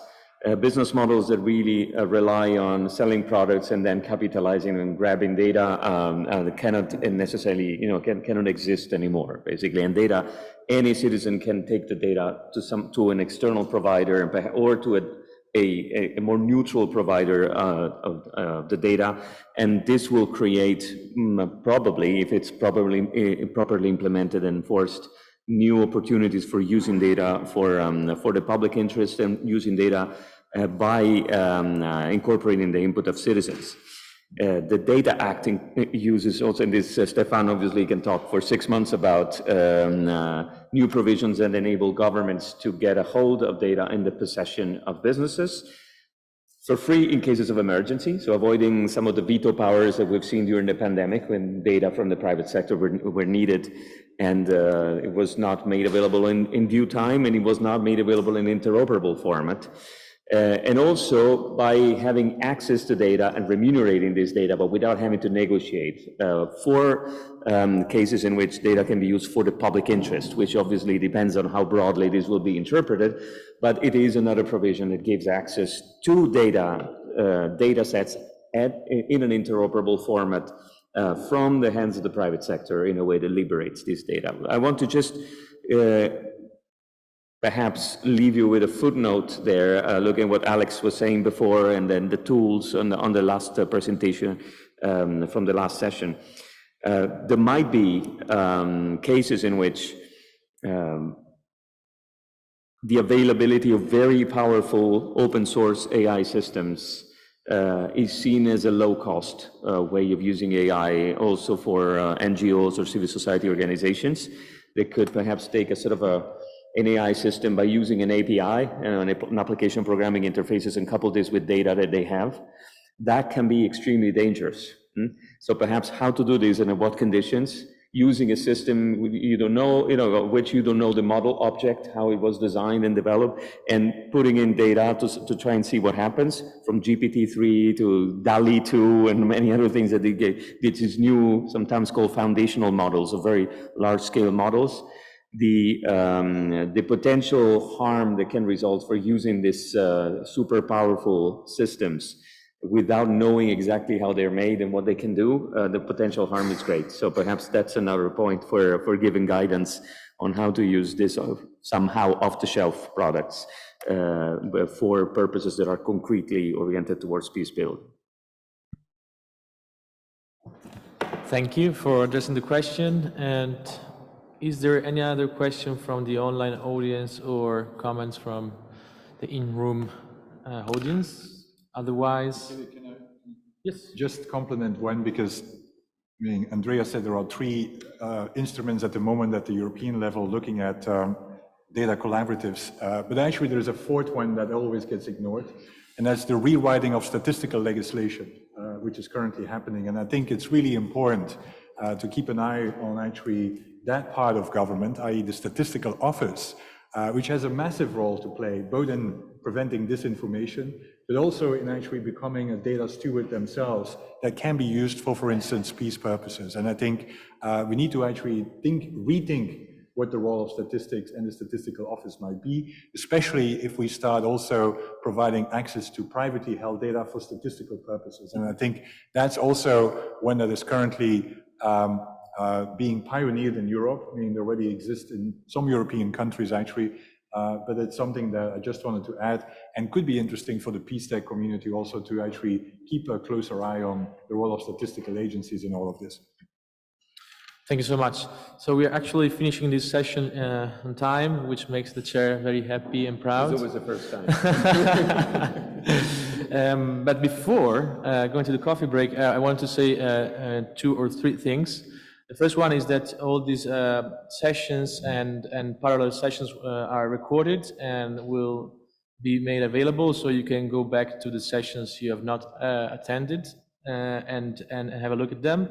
business models that really rely on selling products and then capitalizing and grabbing data cannot necessarily, cannot exist anymore, basically. And data, any citizen can take the data to an external provider or to a more neutral provider of the data, and this will create probably, if it's properly implemented and enforced, new opportunities for using data for the public interest and using data by incorporating the input of citizens. The Data Act uses also, in this, Stefan obviously can talk for 6 months about new provisions that enable governments to get a hold of data in the possession of businesses for free in cases of emergency, so avoiding some of the veto powers that we've seen during the pandemic when data from the private sector were needed, and it was not made available in due time, and it was not made available in interoperable format. And also by having access to data and remunerating this data, but without having to negotiate for cases in which data can be used for the public interest, which obviously depends on how broadly this will be interpreted, but it is another provision that gives access to data sets in an interoperable format from the hands of the private sector in a way that liberates this data. I want to just perhaps leave you with a footnote there, looking at what Alex was saying before, and then the tools on the last presentation from the last session. There might be cases in which the availability of very powerful open source AI systems is seen as a low-cost way of using AI also for NGOs or civil society organizations. They could perhaps take a sort of an AI system by using an API and an application programming interfaces and couple this with data that they have. That can be extremely dangerous. So perhaps how to do this and in what conditions, using a system you don't know, which you don't know the model object, how it was designed and developed, and putting in data to try and see what happens, from GPT-3 to DALI 2 and many other things that they get, these new, sometimes called foundational models, or very large-scale models. The potential harm that can result for using this super powerful systems without knowing exactly how they're made and what they can do, the potential harm is great. So perhaps that's another point for giving guidance on how to use this somehow off-the-shelf products for purposes that are concretely oriented towards peace building. Thank you for addressing the question. And is there any other question from the online audience or comments from the in-room audience? Otherwise, yes. Just compliment one, because Andrea said there are 3 instruments at the moment at the European level looking at data collaboratives, but actually there's a 4th one that always gets ignored, and that's the rewriting of statistical legislation, which is currently happening. And I think it's really important to keep an eye on actually that part of government, i.e. the statistical office, which has a massive role to play, both in preventing disinformation, but also in actually becoming a data steward themselves that can be used for instance, peace purposes. And I think we need to actually rethink what the role of statistics and the statistical office might be, especially if we start also providing access to privately held data for statistical purposes. And I think that's also one that is currently being pioneered in Europe. They already exist in some European countries actually, but it's something that I just wanted to add and could be interesting for the PeaceTech community also to actually keep a closer eye on the role of statistical agencies in all of this. Thank you so much. So we are actually finishing this session on time, which makes the chair very happy and proud. It's always the first time. But before going to the coffee break, I want to say 2 or 3 things. The first one is that all these sessions and parallel sessions are recorded and will be made available, so you can go back to the sessions you have not attended and have a look at them.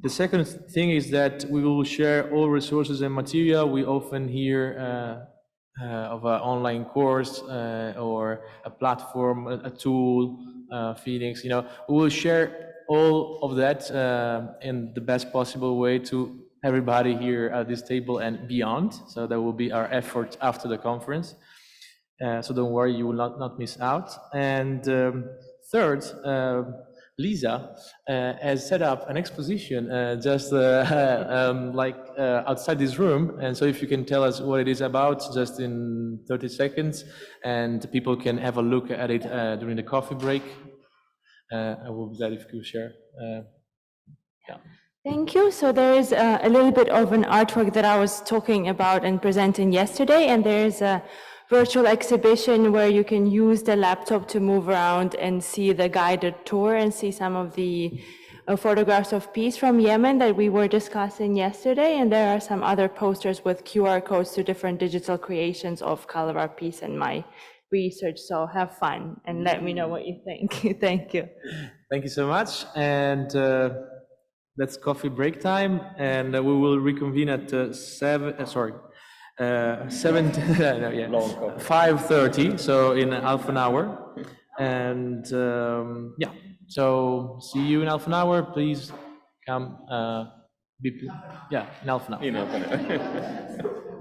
The second thing is that we will share all resources and material. We often hear of an online course or a platform, a tool, Phoenix. We will share all of that in the best possible way to everybody here at this table and beyond. So that will be our effort after the conference. So don't worry, you will not miss out. And third, Lisa has set up an exposition just outside this room. And so if you can tell us what it is about just in 30 seconds, and people can have a look at it during the coffee break. I will be glad if you could share. Yeah. Thank you. So there is a little bit of an artwork that I was talking about and presenting yesterday, and there is a virtual exhibition where you can use the laptop to move around and see the guided tour and see some of the photographs of peace from Yemen that we were discussing yesterday. And there are some other posters with QR codes to different digital creations of Calabar Peace and my research. So have fun and let me know what you think. Thank you. Thank you so much. And that's coffee break time. And we will reconvene at 5:30, so in half an hour. And yeah, so see you in half an hour. Please come. In half an hour.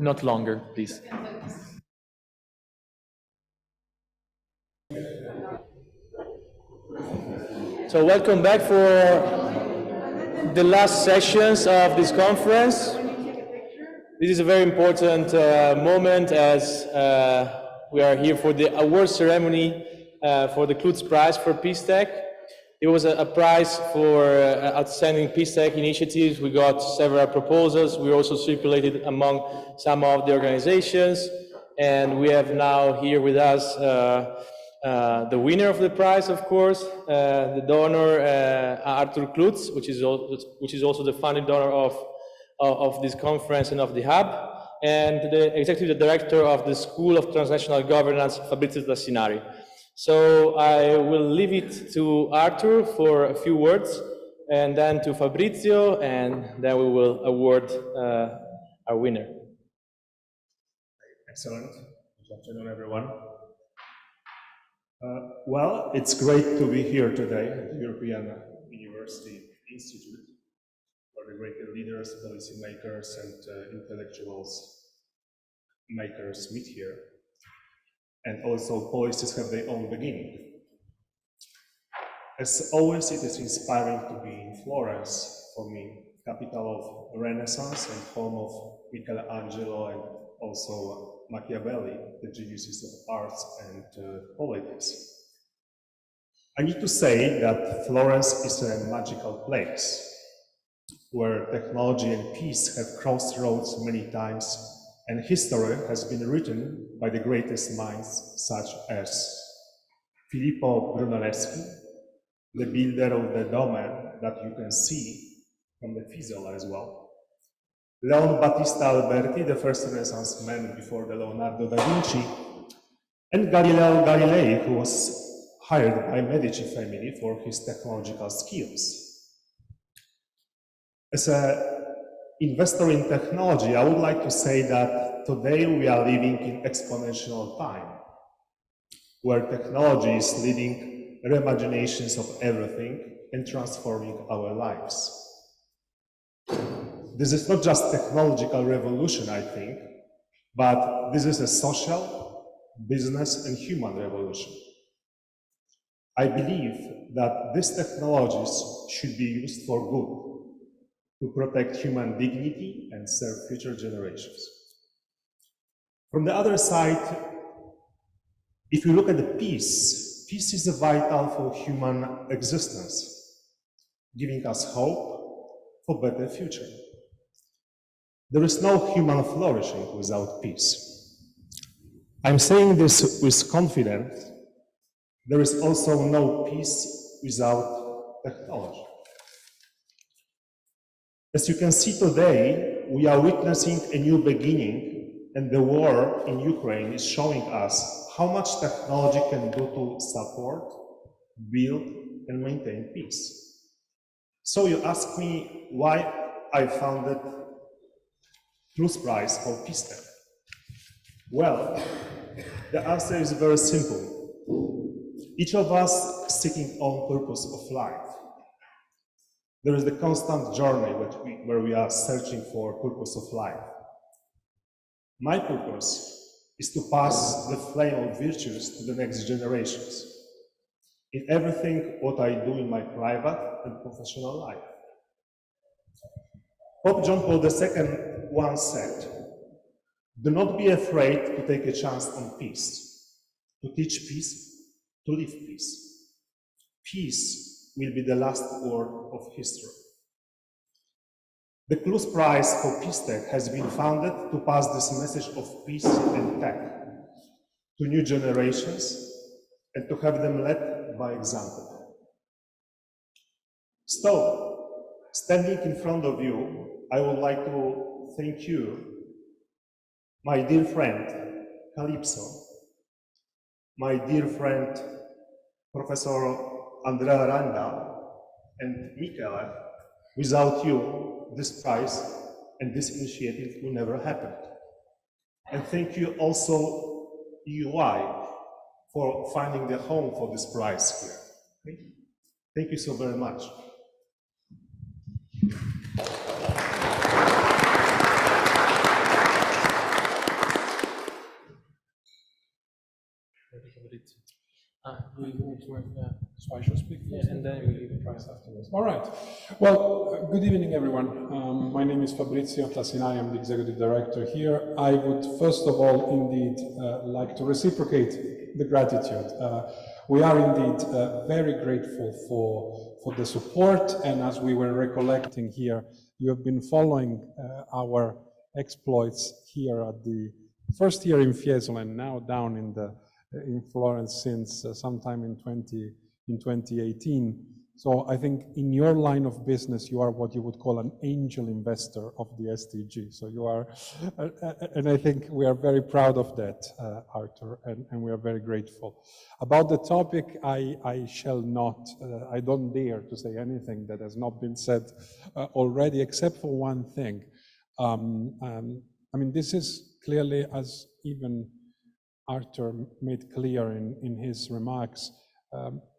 Not longer, please. So welcome back for the last sessions of this conference. This is a very important moment as we are here for the award ceremony for the Klutz Prize for PeaceTech. It was a prize for outstanding PeaceTech initiatives. We got several proposals. We also circulated among some of the organizations. And we have now here with us the winner of the prize, of course, the donor Arthur Klutz, which is also the founding donor of this conference and of the hub, and the executive director of the School of Transnational Governance, Fabrizio Tassinari. So I will leave it to Arthur for a few words, and then to Fabrizio, and then we will award our winner. Excellent. Good afternoon, everyone. Well, it's great to be here today at the European University Institute, where the great leaders, policymakers, and intellectuals makers meet here. And also policies have their own beginning. As always, it is inspiring to be in Florence, for me, capital of Renaissance and home of Michelangelo and also Machiavelli, the geniuses of arts and politics. I need to say that Florence is a magical place where technology and peace have crossed roads many times, and history has been written by the greatest minds such as Filippo Brunelleschi, the builder of the Dome that you can see from the Fiesole as well, Leon Battista Alberti, the first Renaissance man before the Leonardo da Vinci, and Galileo Galilei, who was hired by Medici family for his technological skills. As an investor in technology, I would like to say that today we are living in exponential time, where technology is leading reimaginations of everything and transforming our lives. This is not just technological revolution, I think, but this is a social, business, and human revolution. I believe that these technologies should be used for good, to protect human dignity and serve future generations. From the other side, if you look at the peace is vital for human existence, giving us hope for a better future. There is no human flourishing without peace. I'm saying this with confidence. There is also no peace without technology. As you can see today, we are witnessing a new beginning, and the war in Ukraine is showing us how much technology can do to support, build, and maintain peace. So you ask me why I founded Klutz Prize for PeaceTech. Well, the answer is very simple. Each of us seeking own purpose of life. There is the constant journey where we are searching for purpose of life. My purpose is to pass the flame of virtues to the next generations in everything what I do in my private and professional life. Pope John Paul II once said, "Do not be afraid to take a chance on peace, to teach peace, to live peace. Peace will be the last word of history." The Clues Prize for PeaceTech has been founded to pass this message of peace and tech to new generations and to have them led by example. So, standing in front of you, I would like to thank you, my dear friend Calypso, my dear friend Professor Andrea Aranda and Michele. Without you, this prize and this initiative would never happen. And thank you also UI for finding the home for this prize here. Okay? Thank you so very much. We need to so I shall speak first, and then we give the prize afterwards. All right. Well, good evening, everyone. My name is Fabrizio Tassinari. I'm the executive director here. I would first of all indeed like to reciprocate the gratitude. We are indeed very grateful for the support, and as we were recollecting here, you have been following our exploits here at the first year in Fiesole and now down in Florence since sometime in 2018. So I think in your line of business, you are what you would call an angel investor of the SDG. So you are, and I think we are very proud of that, Arthur, and we are very grateful. About the topic, I shall not, I don't dare to say anything that has not been said already, except for one thing. I mean, this is clearly, as even Arthur made clear in his remarks,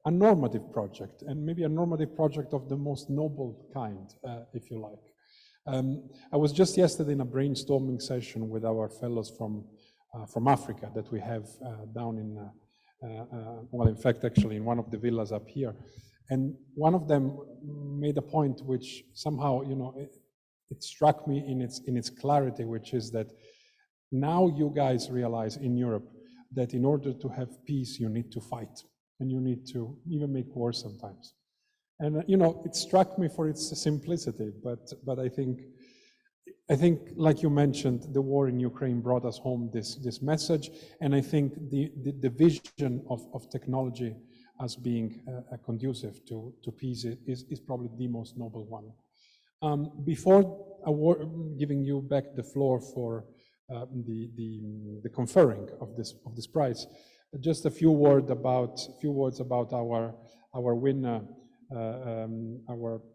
a normative project, and maybe a normative project of the most noble kind, if you like. I was just yesterday in a brainstorming session with our fellows from Africa that we have down in, well, in fact, actually in one of the villas up here. And one of them made a point which somehow, you know, it struck me in its clarity, which is that now you guys realize in Europe that in order to have peace, you need to fight, and you need to even make war sometimes. And you know, it struck me for its simplicity, but I think, like you mentioned, the war in Ukraine brought us home this message, and I think the vision of technology as being conducive to peace is probably the most noble one. Before giving you back the floor for the conferring of this prize, just a few words about our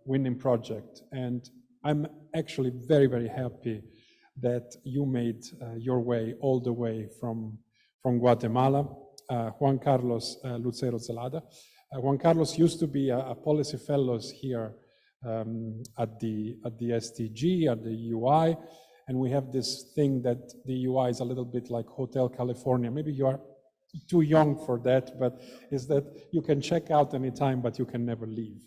winning project. And I'm actually very, very happy that you made your way all the way from Guatemala. Juan Carlos Lucero Zelada. Juan Carlos used to be a policy fellows here at the SDG, at the UI. And we have this thing that the UI is a little bit like Hotel California. Maybe you are too young for that, but is that you can check out anytime, but you can never leave.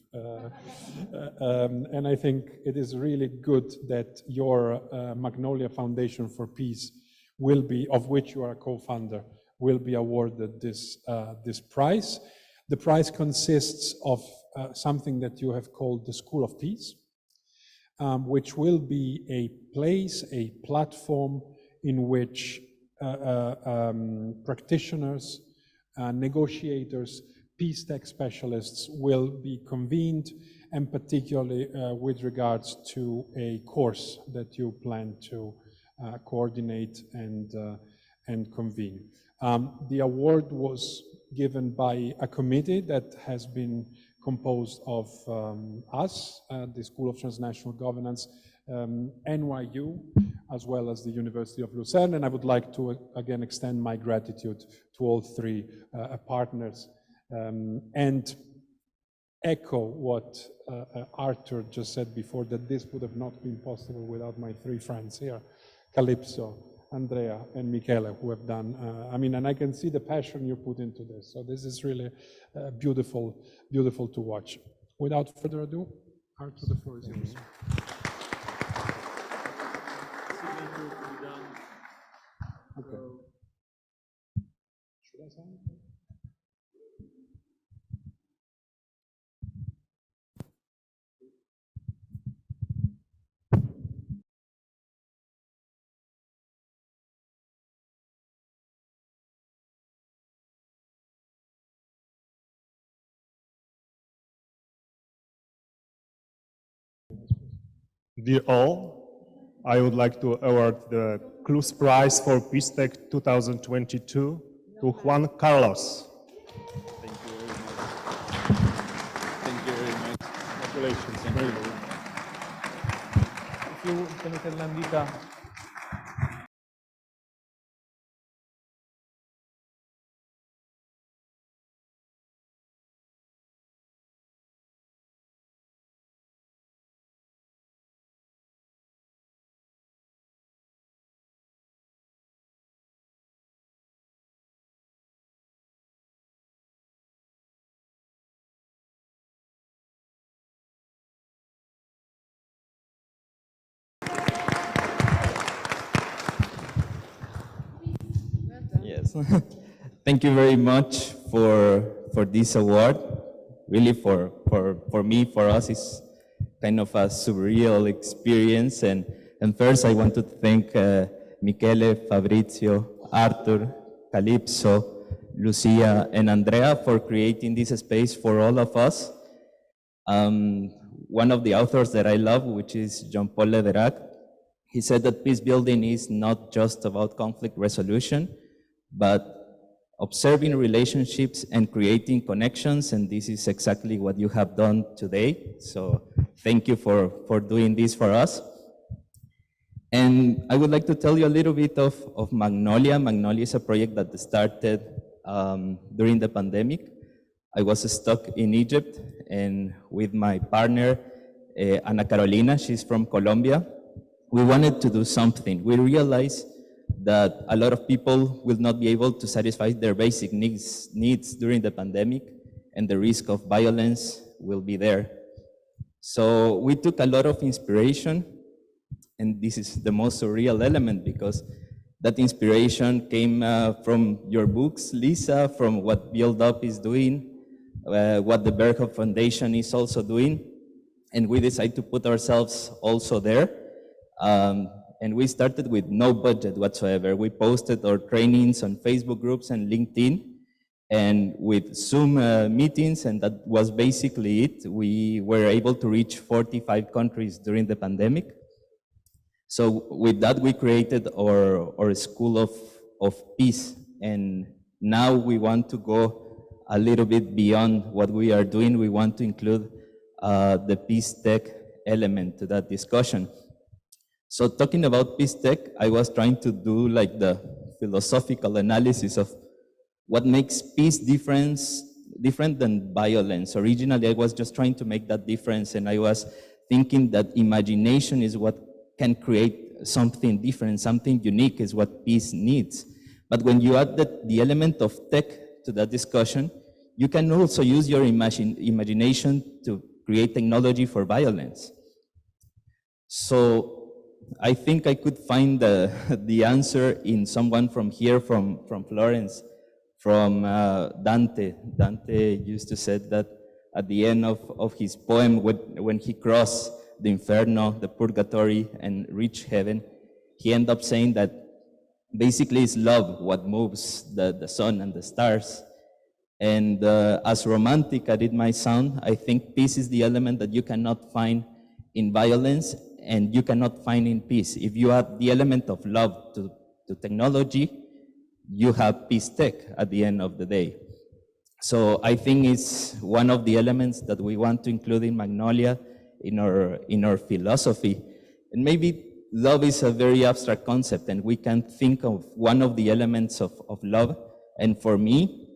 And I think it is really good that your Magnolia Foundation for Peace will be, of which you are a co-founder, will be awarded this prize. The prize consists of something that you have called the School of Peace, which will be a place, a platform in which practitioners, negotiators, PeaceTech specialists will be convened, and particularly with regards to a course that you plan to coordinate and convene. The award was given by a committee that has been composed of us, the School of Transnational Governance, NYU, as well as the University of Lucerne. And I would like to again extend my gratitude to all three partners and echo what Arthur just said before, that this would have not been possible without my three friends here, Calypso, Andrea, and Michele, who have done, I mean, and I can see the passion you put into this. So this is really beautiful, beautiful to watch. Without further ado, Arthur, the floor is yours. Okay. Should I sign? Dear all, I would like to award the Clues Prize for PeaceTech 2022 to Juan Carlos. Thank you very much. Congratulations. Thank you. If you can meter la dita. Yes. Thank you very much for this award. Really for me, for us, it's kind of a surreal experience. And first I want to thank Michele, Fabrizio, Arthur, Calypso, Lucia, and Andrea for creating this space for all of us. One of the authors that I love, which is Jean-Paul Lederac, he said that peace building is not just about conflict resolution, but observing relationships and creating connections, and this is exactly what you have done today. So thank you for doing this for us. And I would like to tell you a little bit of Magnolia. Magnolia is a project that started during the pandemic. I was stuck in Egypt, and with my partner, Ana Carolina, she's from Colombia, we wanted to do something. We realized that a lot of people will not be able to satisfy their basic needs during the pandemic, and the risk of violence will be there. So we took a lot of inspiration, and this is the most surreal element because that inspiration came from your books, Lisa, from what Build Up is doing, what the Berghoff Foundation is also doing, and we decided to put ourselves also there. And we started with no budget whatsoever. We posted our trainings on Facebook groups and LinkedIn, and with Zoom meetings, and that was basically it. We were able to reach 45 countries during the pandemic. So with that, we created our School of Peace, and now we want to go a little bit beyond what we are doing. We want to include the PeaceTech element to that discussion. So talking about PeaceTech, I was trying to do like the philosophical analysis of what makes peace different than violence. Originally, I was just trying to make that difference, and I was thinking that imagination is what can create something different, something unique is what peace needs. But when you add the element of tech to that discussion, you can also use your imagination to create technology for violence. So I think I could find the answer in someone from here, from Florence, from Dante. Dante used to say that at the end of his poem, when he crossed the Inferno, the Purgatory, and reached heaven, he ended up saying that basically it's love what moves the sun and the stars. And as romantic as it might sound, I think peace is the element that you cannot find in violence and you cannot find in peace. If you add the element of love to technology, you have PeaceTech at the end of the day. So I think it's one of the elements that we want to include in Magnolia in our philosophy. And maybe love is a very abstract concept, and we can think of one of the elements of love. And for me,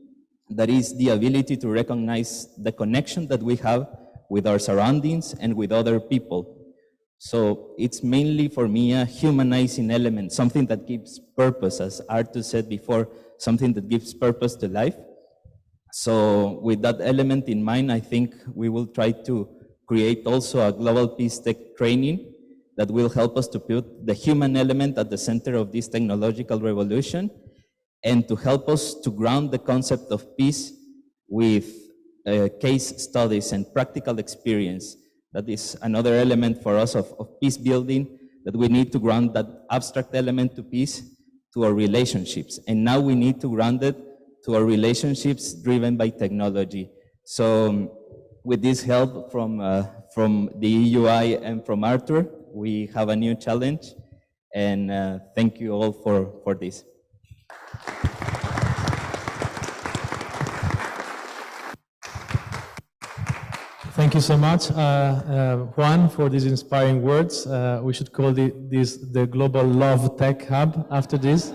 that is the ability to recognize the connection that we have with our surroundings and with other people. So it's mainly for me a humanizing element, something that gives purpose, as Arthur said before, something that gives purpose to life. So with that element in mind, I think we will try to create also a global PeaceTech training that will help us to put the human element at the center of this technological revolution, and to help us to ground the concept of peace with case studies and practical experience. That is another element for us of peace building, that we need to ground that abstract element to peace to our relationships. And now we need to ground it to our relationships driven by technology. So with this help from the EUI and from Arthur, we have a new challenge, and thank you all for this. Thank you so much, Juan, for these inspiring words. We should call this the Global Love Tech Hub after this.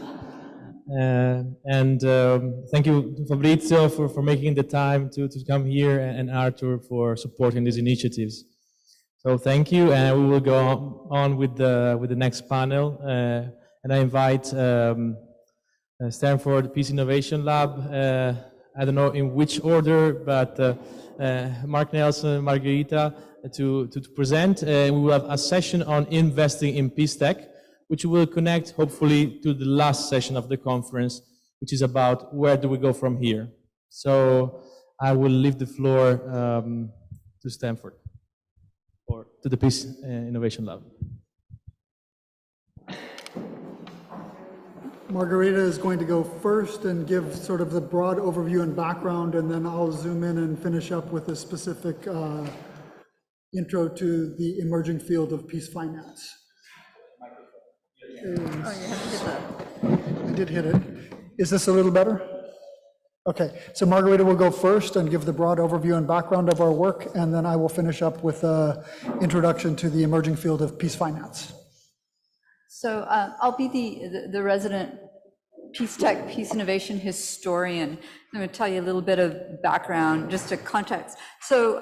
And thank you, Fabrizio, for making the time to come here, and Arthur for supporting these initiatives. So thank you, and we will go on with the next panel. And I invite Stanford Peace Innovation Lab. I don't know in which order, but Mark Nelson, Margarita, to present. We will have a session on investing in PeaceTech, which will connect hopefully to the last session of the conference, which is about where do we go from here. So I will leave the floor to Stanford, or to the Peace Innovation Lab. Margarita is going to go first and give sort of the broad overview and background, and then I'll zoom in and finish up with a specific intro to the emerging field of peace finance. I did hit it. Is this a little better? Okay, so Margarita will go first and give the broad overview and background of our work, and then I will finish up with an introduction to the emerging field of peace finance. So I'll be the resident PeaceTech, Peace Innovation historian. I'm going to tell you a little bit of background, just a context. So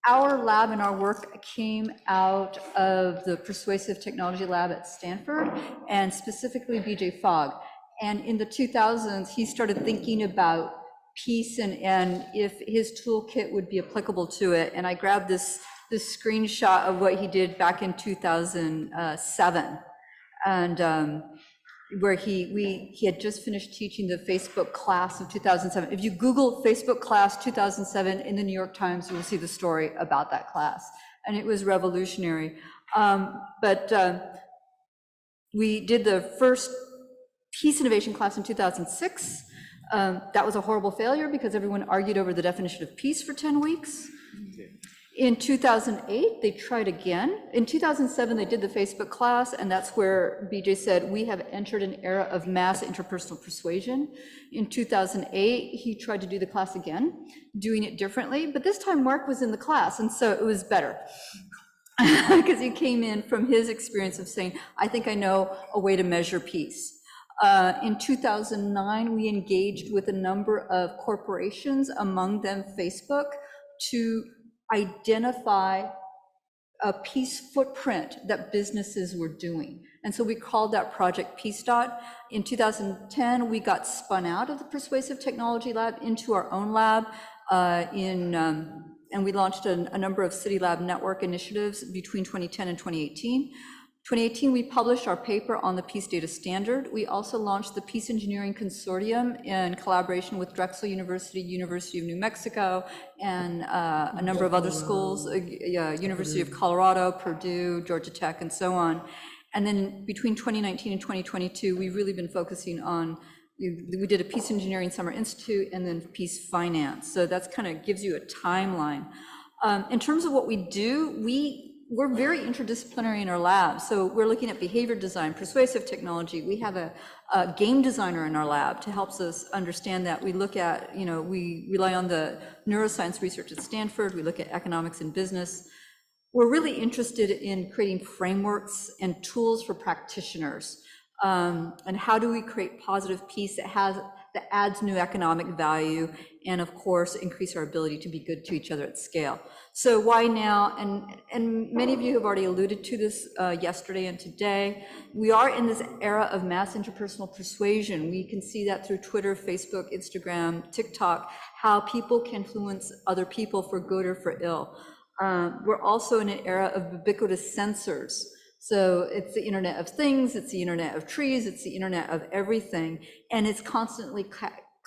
our lab and our work came out of the Persuasive Technology Lab at Stanford, and specifically BJ Fogg. And in the 2000s, he started thinking about peace and if his toolkit would be applicable to it. And I grabbed this screenshot of what he did back in 2007, and where he had just finished teaching the Facebook class of 2007. If you Google Facebook class 2007 in the New York Times, you will see the story about that class, and it was revolutionary. We did the first Peace Innovation class in 2006. That was a horrible failure because everyone argued over the definition of peace for 10 weeks. In 2008, they tried again. In 2007, they did the Facebook class, and that's where BJ said, we have entered an era of mass interpersonal persuasion. In 2008, he tried to do the class again, doing it differently, but this time Mark was in the class, and so it was better. Because he came in from his experience of saying, I think I know a way to measure peace. In 2009, we engaged with a number of corporations, among them Facebook, to identify a peace footprint that businesses were doing. And so we called that project PeaceDot. In 2010, we got spun out of the Persuasive Technology Lab into our own lab, and we launched a number of City Lab network initiatives between 2010 and 2018. 2018, we published our paper on the Peace Data Standard. We also launched the Peace Engineering Consortium in collaboration with Drexel University, University of New Mexico, and a number of other schools, University of Colorado, Purdue, Georgia Tech, and so on. And then between 2019 and 2022, we've really been focusing on, we did a Peace Engineering Summer Institute and then Peace Finance. So that's kind of gives you a timeline. In terms of what we do, we're very interdisciplinary in our lab. So we're looking at behavior design, persuasive technology. We have a game designer in our lab to help us understand that. We look at, we rely on the neuroscience research at Stanford. We look at economics and business. We're really interested in creating frameworks and tools for practitioners. And how do we create positive peace that adds new economic value, and of course, increase our ability to be good to each other at scale. So why now? And many of you have already alluded to this yesterday and today. We are in this era of mass interpersonal persuasion. We can see that through Twitter, Facebook, Instagram, TikTok, how people can influence other people for good or for ill. We're also in an era of ubiquitous sensors. So it's the Internet of Things, it's the Internet of Trees, it's the Internet of everything, and it's constantly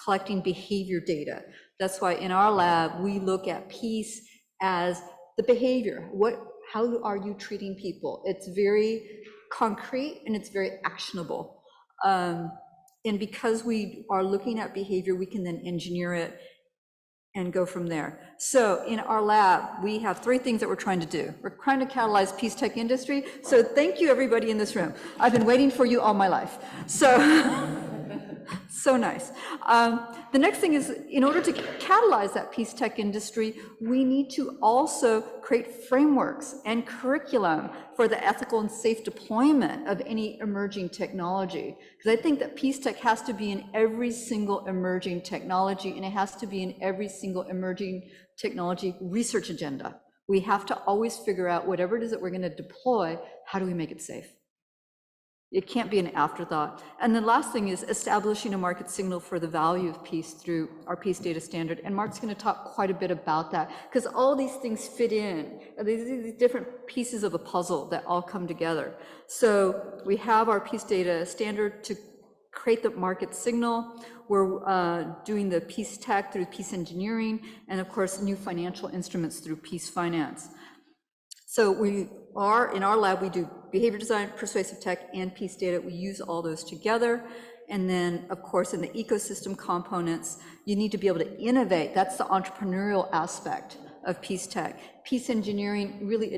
collecting behavior data. That's why in our lab, we look at peace as the behavior. How are you treating people? It's very concrete and it's very actionable. And because we are looking at behavior, we can then engineer it and go from there. So in our lab, we have 3 things that we're trying to do. We're trying to catalyze PeaceTech industry. So thank you, everybody in this room. I've been waiting for you all my life. So, so nice. The next thing is, in order to catalyze that PeaceTech industry, we need to also create frameworks and curriculum for the ethical and safe deployment of any emerging technology. Because I think that PeaceTech has to be in every single emerging technology, and it has to be in every single emerging technology research agenda. We have to always figure out whatever it is that we're going to deploy, how do we make it safe? It can't be an afterthought. And the last thing is establishing a market signal for the value of peace through our peace data standard. And Mark's going to talk quite a bit about that, because all these things fit in. These different pieces of a puzzle that all come together. So we have our peace data standard to create the market signal. We're doing the peace tech through peace engineering, and of course, new financial instruments through peace finance. So we are, in our lab, we do behavior design, persuasive tech, and peace data. We use all those together. And then, of course, in the ecosystem components, you need to be able to innovate. That's the entrepreneurial aspect of peace tech. Peace engineering really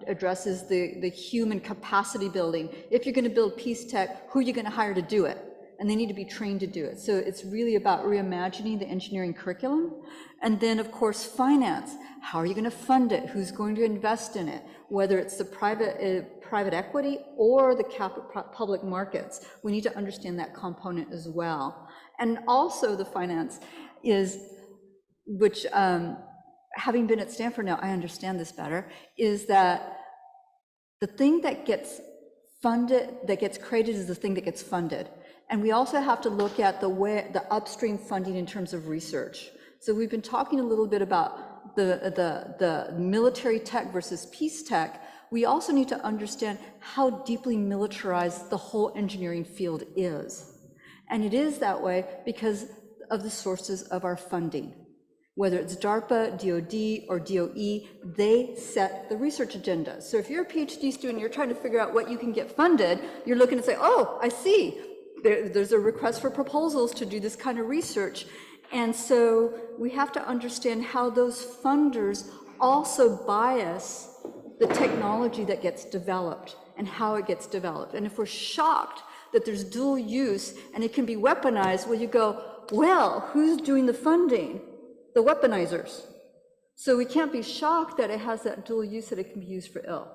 addresses the human capacity building. If you're going to build peace tech, who are you going to hire to do it? And they need to be trained to do it. So it's really about reimagining the engineering curriculum. And then, of course, finance. How are you going to fund it? Who's going to invest in it? Whether it's the private equity or the public markets. We need to understand that component as well. And also the finance is, which having been at Stanford now, I understand this better, is that the thing that gets funded, that gets created, is the thing that gets funded. And we also have to look at the upstream funding in terms of research. So we've been talking a little bit about the military tech versus peace tech. We also need to understand how deeply militarized the whole engineering field is. And it is that way because of the sources of our funding. Whether it's DARPA, DOD, or DOE, they set the research agenda. So if you're a PhD student, you're trying to figure out what you can get funded, you're looking to say, oh, I see. There's a request for proposals to do this kind of research. And so we have to understand how those funders also bias the technology that gets developed and how it gets developed. And if we're shocked that there's dual use and it can be weaponized, well, you go, well, who's doing the funding? The weaponizers. So we can't be shocked that it has that dual use, that it can be used for ill.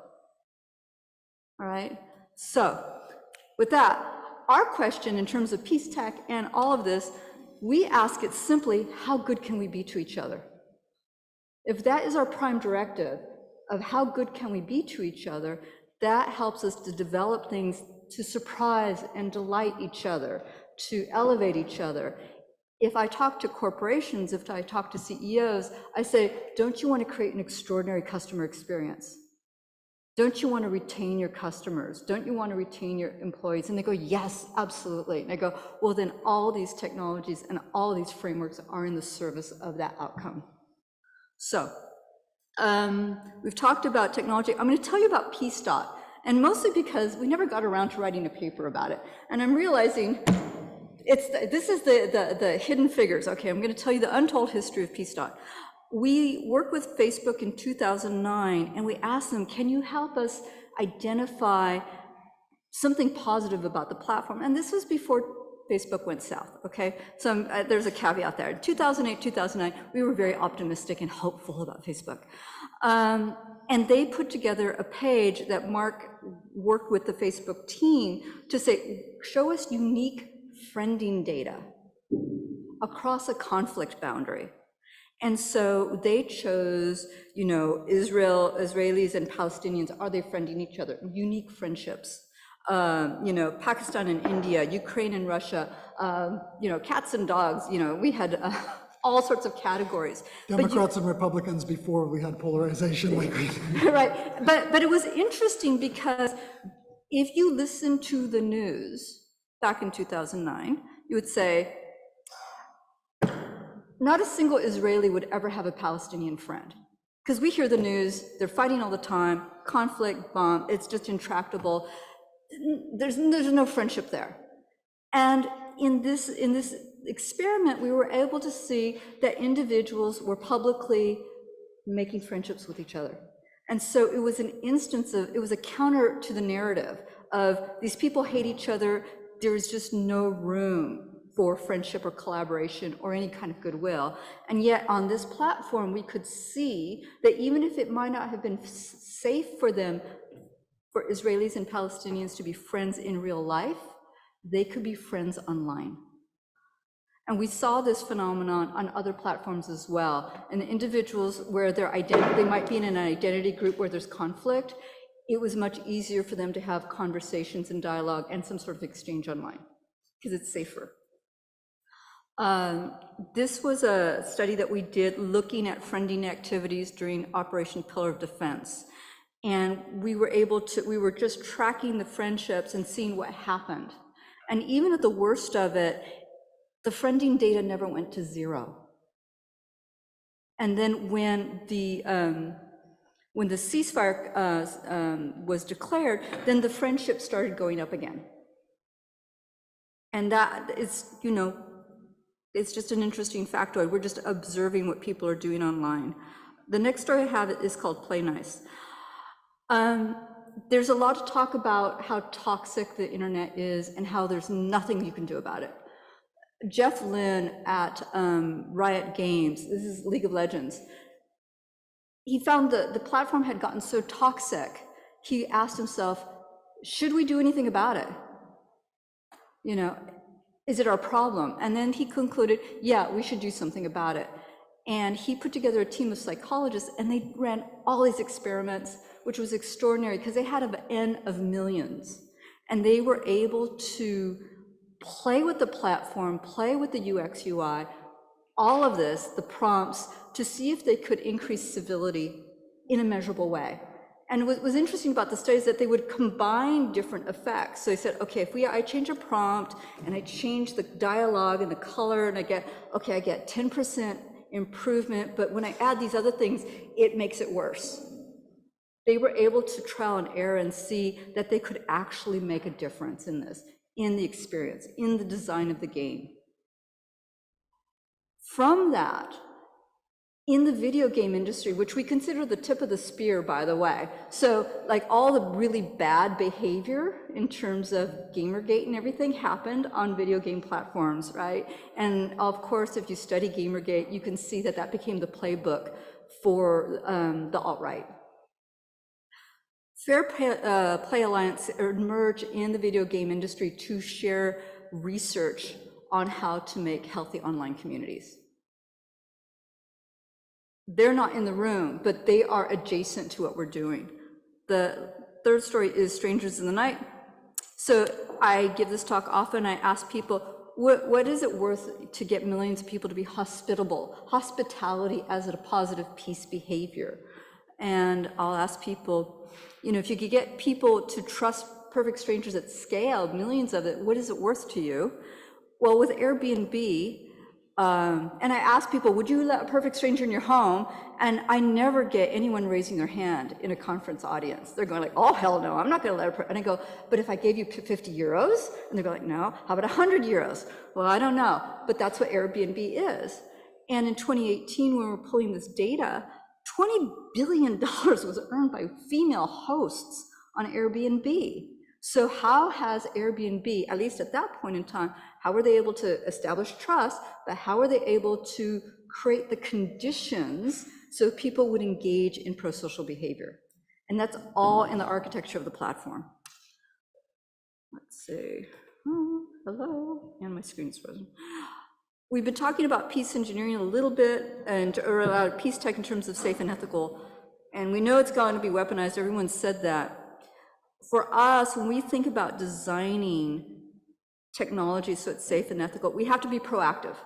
All right? So with that, our question in terms of peace tech and all of this, we ask it simply, how good can we be to each other? If that is our prime directive of how good can we be to each other, that helps us to develop things to surprise and delight each other, to elevate each other. If I talk to corporations, if I talk to CEOs, I say, don't you want to create an extraordinary customer experience? Don't you want to retain your customers? Don't you want to retain your employees? And they go, yes, absolutely. And I go, well, then all these technologies and all these frameworks are in the service of that outcome. So we've talked about technology. I'm going to tell you about PeaceDot, and mostly because we never got around to writing a paper about it. And I'm realizing this is the hidden figures. Okay, I'm going to tell you the untold history of PeaceDot. We worked with Facebook in 2009, and we asked them, can you help us identify something positive about the platform? And this was before Facebook went south, okay? So there's a caveat there. In 2008, 2009, we were very optimistic and hopeful about Facebook. And they put together a page that Mark worked with the Facebook team to say, show us unique friending data across a conflict boundary. And so they chose, you know, Israelis and Palestinians, are they friending each other? Unique friendships. You know, Pakistan and India, Ukraine and Russia, you know, cats and dogs, you know, we had all sorts of categories. Democrats and Republicans before we had polarization like this. Right, but it was interesting because if you listen to the news back in 2009, you would say, not a single Israeli would ever have a Palestinian friend. Because we hear the news, they're fighting all the time, conflict, bomb, it's just intractable. There's no friendship there. And in this experiment, we were able to see that individuals were publicly making friendships with each other. And so it was an instance of, it was a counter to the narrative of these people hate each other, there's just no room for friendship or collaboration or any kind of goodwill. And yet on this platform, we could see that even if it might not have been safe for them, for Israelis and Palestinians to be friends in real life, they could be friends online. And we saw this phenomenon on other platforms as well. And individuals where their identity, they might be in an identity group where there's conflict, it was much easier for them to have conversations and dialogue and some sort of exchange online, because it's safer. This was a study that we did looking at friending activities during Operation Pillar of Defense. And we were just tracking the friendships and seeing what happened. And even at the worst of it, the friending data never went to zero. And then when the ceasefire was declared, then the friendship started going up again. And that is, you know, it's just an interesting factoid. We're just observing what people are doing online. The next story I have is called Play Nice. There's a lot to talk about how toxic the internet is and how there's nothing you can do about it. Jeff Lynne at Riot Games, this is League of Legends, he found that the platform had gotten so toxic, he asked himself, should we do anything about it? You know, is it our problem? And then he concluded, yeah, we should do something about it. And he put together a team of psychologists and they ran all these experiments, which was extraordinary because they had an N of millions. And they were able to play with the platform, play with the UX, UI, all of this, the prompts, to see if they could increase civility in a measurable way. And what was interesting about the study is that they would combine different effects. So they said, okay, if I change a prompt and I change the dialogue and the color and I get 10% improvement, but when I add these other things, it makes it worse. They were able to trial and error and see that they could actually make a difference in this, in the experience, in the design of the game. From that, in the video game industry, which we consider the tip of the spear, by the way, so like all the really bad behavior in terms of Gamergate and everything happened on video game platforms, right? And of course, if you study Gamergate, you can see that that became the playbook for the alt-right. Fair Play Alliance emerged in the video game industry to share research on how to make healthy online communities. They're not in the room, but they are adjacent to what we're doing. The third story is Strangers in the Night. So I give this talk often. I ask people, what is it worth to get millions of people to be hospitable? Hospitality as a positive peace behavior. And I'll ask people, you know, if you could get people to trust perfect strangers at scale, millions of it, what is it worth to you? Well, with Airbnb, and I ask people, would you let a perfect stranger in your home? And I never get anyone raising their hand in a conference audience. They're going like, oh, hell no, I'm not going to let and I go, but if I gave you 50 euros? And they're going like, no, how about 100 euros? Well, I don't know, but that's what Airbnb is. And in 2018, when we were pulling this data, $20 billion was earned by female hosts on Airbnb. So how has Airbnb, at least at that point in time, how were they able to establish trust, but how are they able to create the conditions so people would engage in pro-social behavior? And that's all in the architecture of the platform. Let's see, hello, and my screen is frozen. We've been talking about peace engineering a little bit, and about PeaceTech in terms of safe and ethical, and we know it's going to be weaponized, everyone said that. For us, when we think about designing technology so it's safe and ethical, we have to be proactive.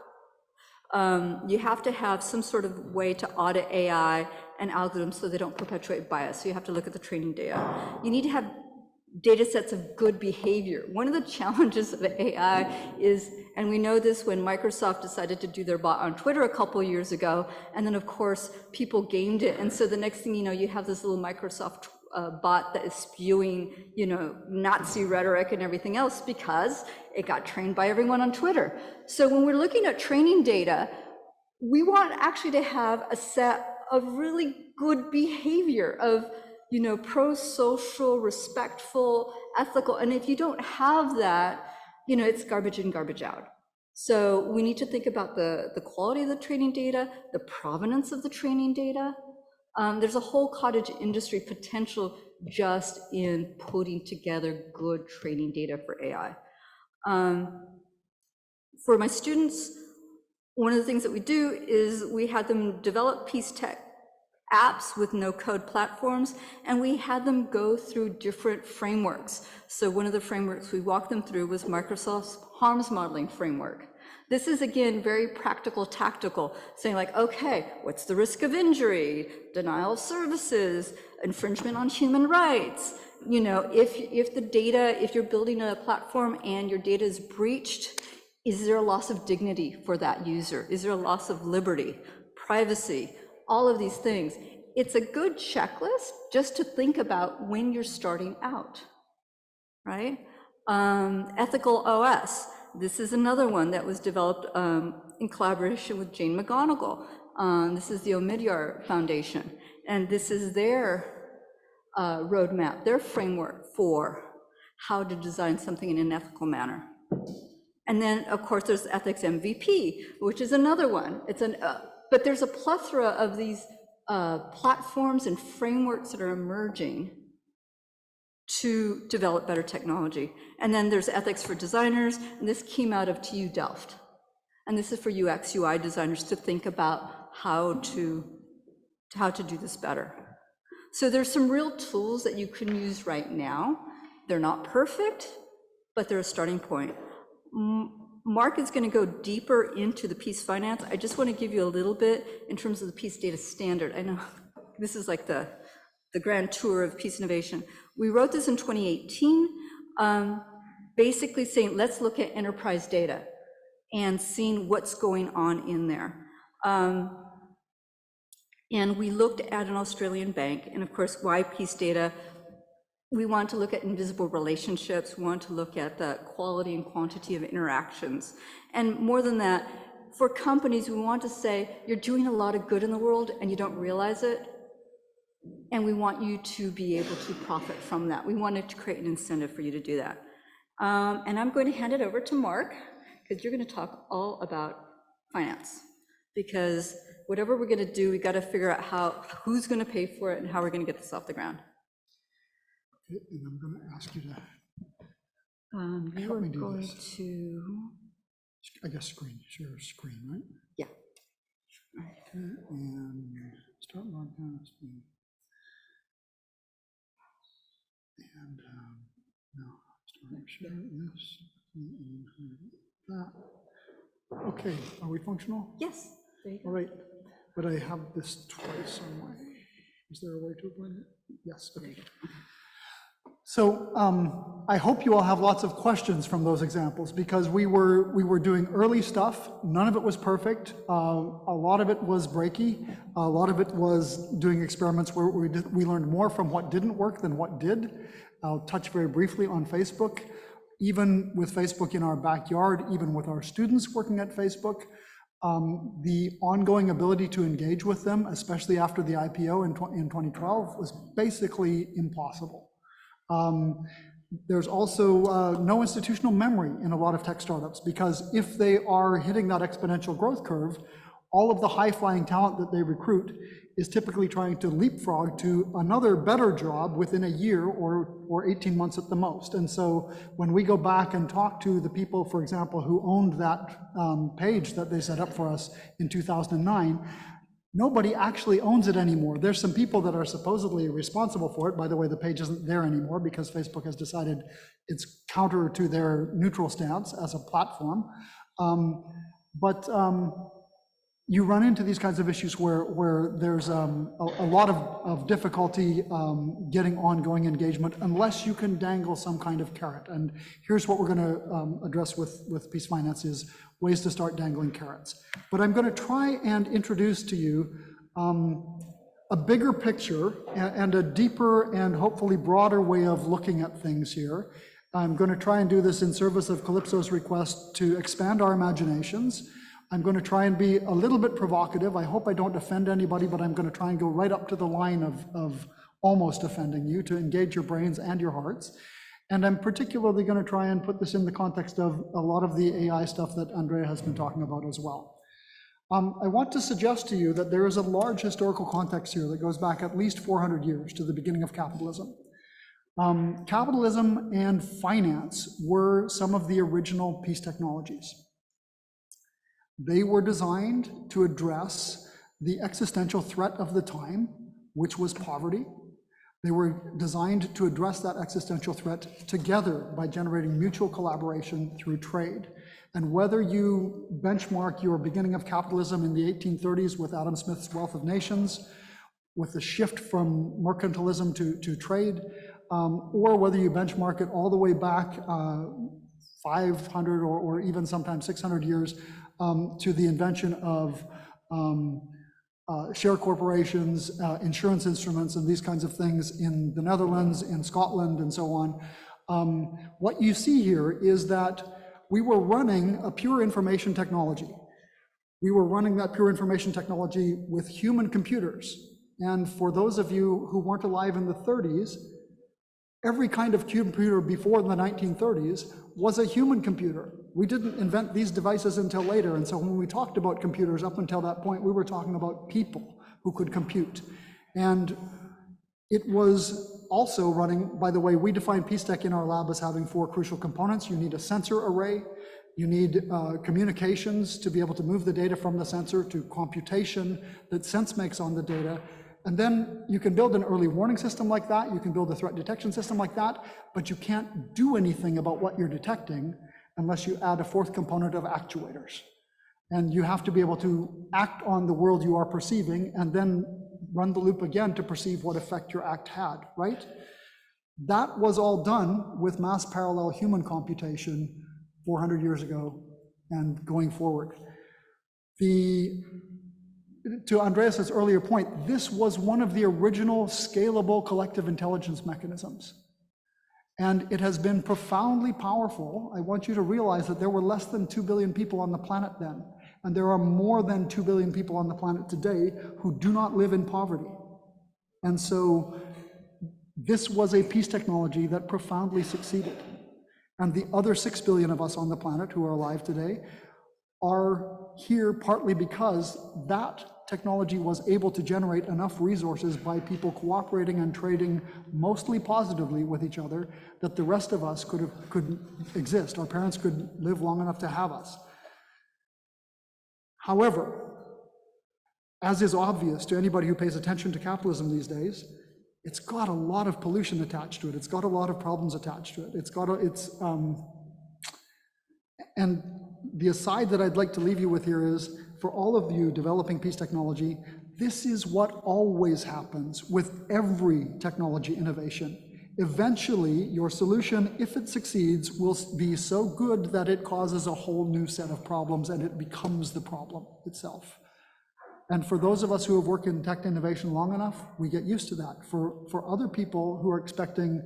You have to have some sort of way to audit AI and algorithms so they don't perpetuate bias. So you have to look at the training data. You need to have data sets of good behavior. One of the challenges of AI is, and we know this when Microsoft decided to do their bot on Twitter a couple of years ago, and then of course people gamed it, and so the next thing you know, you have this little Microsoft bot that is spewing, Nazi rhetoric and everything else because it got trained by everyone on Twitter. So when we're looking at training data, we want actually to have a set of really good behavior of, pro-social, respectful, ethical. And if you don't have that, it's garbage in, garbage out. So we need to think about the quality of the training data, the provenance of the training data. There's a whole cottage industry potential just in putting together good training data for AI. For my students, one of the things that we do is we had them develop PeaceTech apps with no-code platforms, and we had them go through different frameworks. So one of the frameworks we walked them through was Microsoft's harms modeling framework. This is, again, very practical, tactical, saying like, okay, what's the risk of injury, denial of services, infringement on human rights? If the data, if you're building a platform and your data is breached, is there a loss of dignity for that user? Is there a loss of liberty, privacy, all of these things? It's a good checklist just to think about when you're starting out, right? Ethical OS. This is another one that was developed in collaboration with Jane McGonigal. This is the Omidyar Foundation, and this is their roadmap, their framework for how to design something in an ethical manner. And then, of course, there's Ethics MVP, which is another one. But there's a plethora of these platforms and frameworks that are emerging to develop better technology. And then there's ethics for designers, and this came out of TU Delft. And this is for UX, UI designers to think about how to do this better. So there's some real tools that you can use right now. They're not perfect, but they're a starting point. Mark is going to go deeper into the Peace Finance. I just want to give you a little bit in terms of the Peace Data Standard. I know this is like the grand tour of peace innovation. We wrote this in 2018, basically saying, let's look at enterprise data and seeing what's going on in there. And we looked at an Australian bank, and of course, why peace data? We want to look at invisible relationships. We want to look at the quality and quantity of interactions. And more than that, for companies, we want to say, you're doing a lot of good in the world and you don't realize it. And we want you to be able to profit from that. We wanted to create an incentive for you to do that. And I'm going to hand it over to Mark, because you're going to talk all about finance. Because whatever we're going to do, we got to figure out who's going to pay for it and how we're going to get this off the ground. And I'm going to ask you to help me do this. I guess share screen, right? Yeah. Okay, and start broadcast. And no, start share this. That. Okay, are we functional? Yes. There you go. All right, but I have this twice on my. Is there a way to avoid it? Yes. Okay. So I hope you all have lots of questions from those examples, because we were doing early stuff. None of it was perfect. A lot of it was breaky. A lot of it was doing experiments where we learned more from what didn't work than what did. I'll touch very briefly on Facebook. Even with Facebook in our backyard, even with our students working at Facebook, the ongoing ability to engage with them, especially after the IPO in 2012, was basically impossible. There's also no institutional memory in a lot of tech startups, because if they are hitting that exponential growth curve, all of the high-flying talent that they recruit is typically trying to leapfrog to another better job within a year or 18 months at the most. And so when we go back and talk to the people, for example, who owned that page that they set up for us in 2009, nobody actually owns it anymore. There's some people that are supposedly responsible for it. By the way, the page isn't there anymore because Facebook has decided it's counter to their neutral stance as a platform. You run into these kinds of issues where there's a lot of difficulty getting ongoing engagement unless you can dangle some kind of carrot. And here's what we're going to address with Peace Finance is ways to start dangling carrots. But I'm going to try and introduce to you a bigger picture and a deeper and hopefully broader way of looking at things here. I'm going to try and do this in service of Calypso's request to expand our imaginations. I'm going to try and be a little bit provocative. I hope I don't offend anybody, but I'm going to try and go right up to the line of almost offending you to engage your brains and your hearts. And I'm particularly going to try and put this in the context of a lot of the AI stuff that Andrea has been talking about as well. I want to suggest to you that there is a large historical context here that goes back at least 400 years to the beginning of capitalism. Capitalism and finance were some of the original peace technologies. They were designed to address the existential threat of the time, which was poverty. They were designed to address that existential threat together by generating mutual collaboration through trade. And whether you benchmark your beginning of capitalism in the 1830s with Adam Smith's Wealth of Nations, with the shift from mercantilism to trade, or whether you benchmark it all the way back 500 or even sometimes 600 years to the invention of share corporations, insurance instruments, and these kinds of things in the Netherlands, in Scotland, and so on. What you see here is that we were running a pure information technology. We were running that pure information technology with human computers. And for those of you who weren't alive in the 30s, every kind of computer before the 1930s was a human computer. We didn't invent these devices until later. And so when we talked about computers up until that point, we were talking about people who could compute. And it was also running, by the way, we define PeaceTech in our lab as having 4 crucial components. You need a sensor array, you need communications to be able to move the data from the sensor to computation that sense makes on the data. And then you can build an early warning system like that, you can build a threat detection system like that, but you can't do anything about what you're detecting unless you add a 4th component of actuators. And you have to be able to act on the world you are perceiving and then run the loop again to perceive what effect your act had, right? That was all done with mass parallel human computation 400 years ago and going forward. To Andreas's earlier point, this was one of the original scalable collective intelligence mechanisms. And it has been profoundly powerful. I want you to realize that there were less than 2 billion people on the planet then. And there are more than 2 billion people on the planet today who do not live in poverty. And so this was a peace technology that profoundly succeeded. And the other 6 billion of us on the planet who are alive today are here partly because that technology was able to generate enough resources by people cooperating and trading mostly positively with each other that the rest of us could exist. Our parents could live long enough to have us. However, as is obvious to anybody who pays attention to capitalism these days, it's got a lot of pollution attached to it. It's got a lot of problems attached to it. And the aside that I'd like to leave you with here is, for all of you developing peace technology, this is what always happens with every technology innovation. Eventually, your solution, if it succeeds, will be so good that it causes a whole new set of problems and it becomes the problem itself. And for those of us who have worked in tech innovation long enough, we get used to that. For other people who are expecting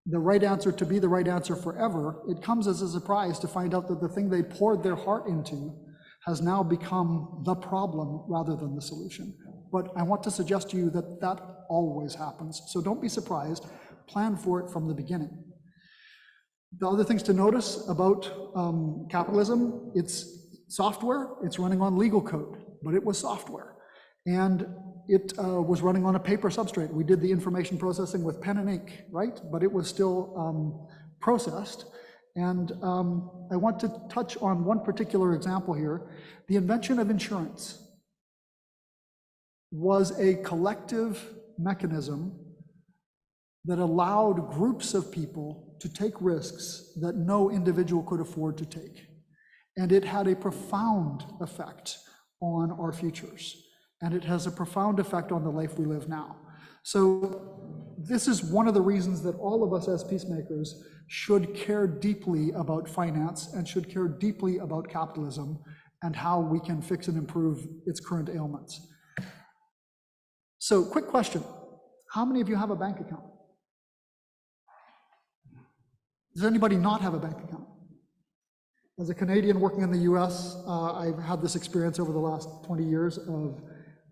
the right answer to be the right answer forever, it comes as a surprise to find out that the thing they poured their heart into has now become the problem rather than the solution. But I want to suggest to you that that always happens. So don't be surprised, plan for it from the beginning. The other things to notice about capitalism, it's software, it's running on legal code, but it was software. And it was running on a paper substrate. We did the information processing with pen and ink, right? But it was still processed. And I want to touch on one particular example here. The invention of insurance was a collective mechanism that allowed groups of people to take risks that no individual could afford to take. And it had a profound effect on our futures. And it has a profound effect on the life we live now. So this is one of the reasons that all of us as peacemakers should care deeply about finance and should care deeply about capitalism and how we can fix and improve its current ailments. So quick question, how many of you have a bank account? Does anybody not have a bank account? As a Canadian working in the US, I've had this experience over the last 20 years of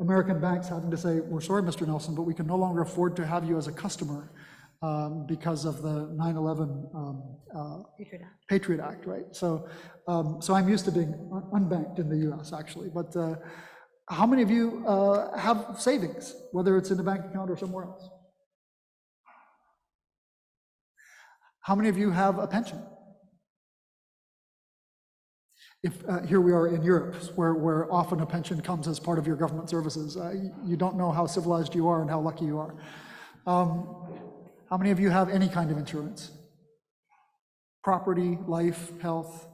American banks having to say, we're sorry, Mr. Nelson, but we can no longer afford to have you as a customer because of the 9/11 Patriot Act, right? So, so I'm used to being unbanked in the US actually, but how many of you have savings, whether it's in a bank account or somewhere else? How many of you have a pension? If here we are in Europe, where often a pension comes as part of your government services, you don't know how civilized you are and how lucky you are. How many of you have any kind of insurance? Property, life, health,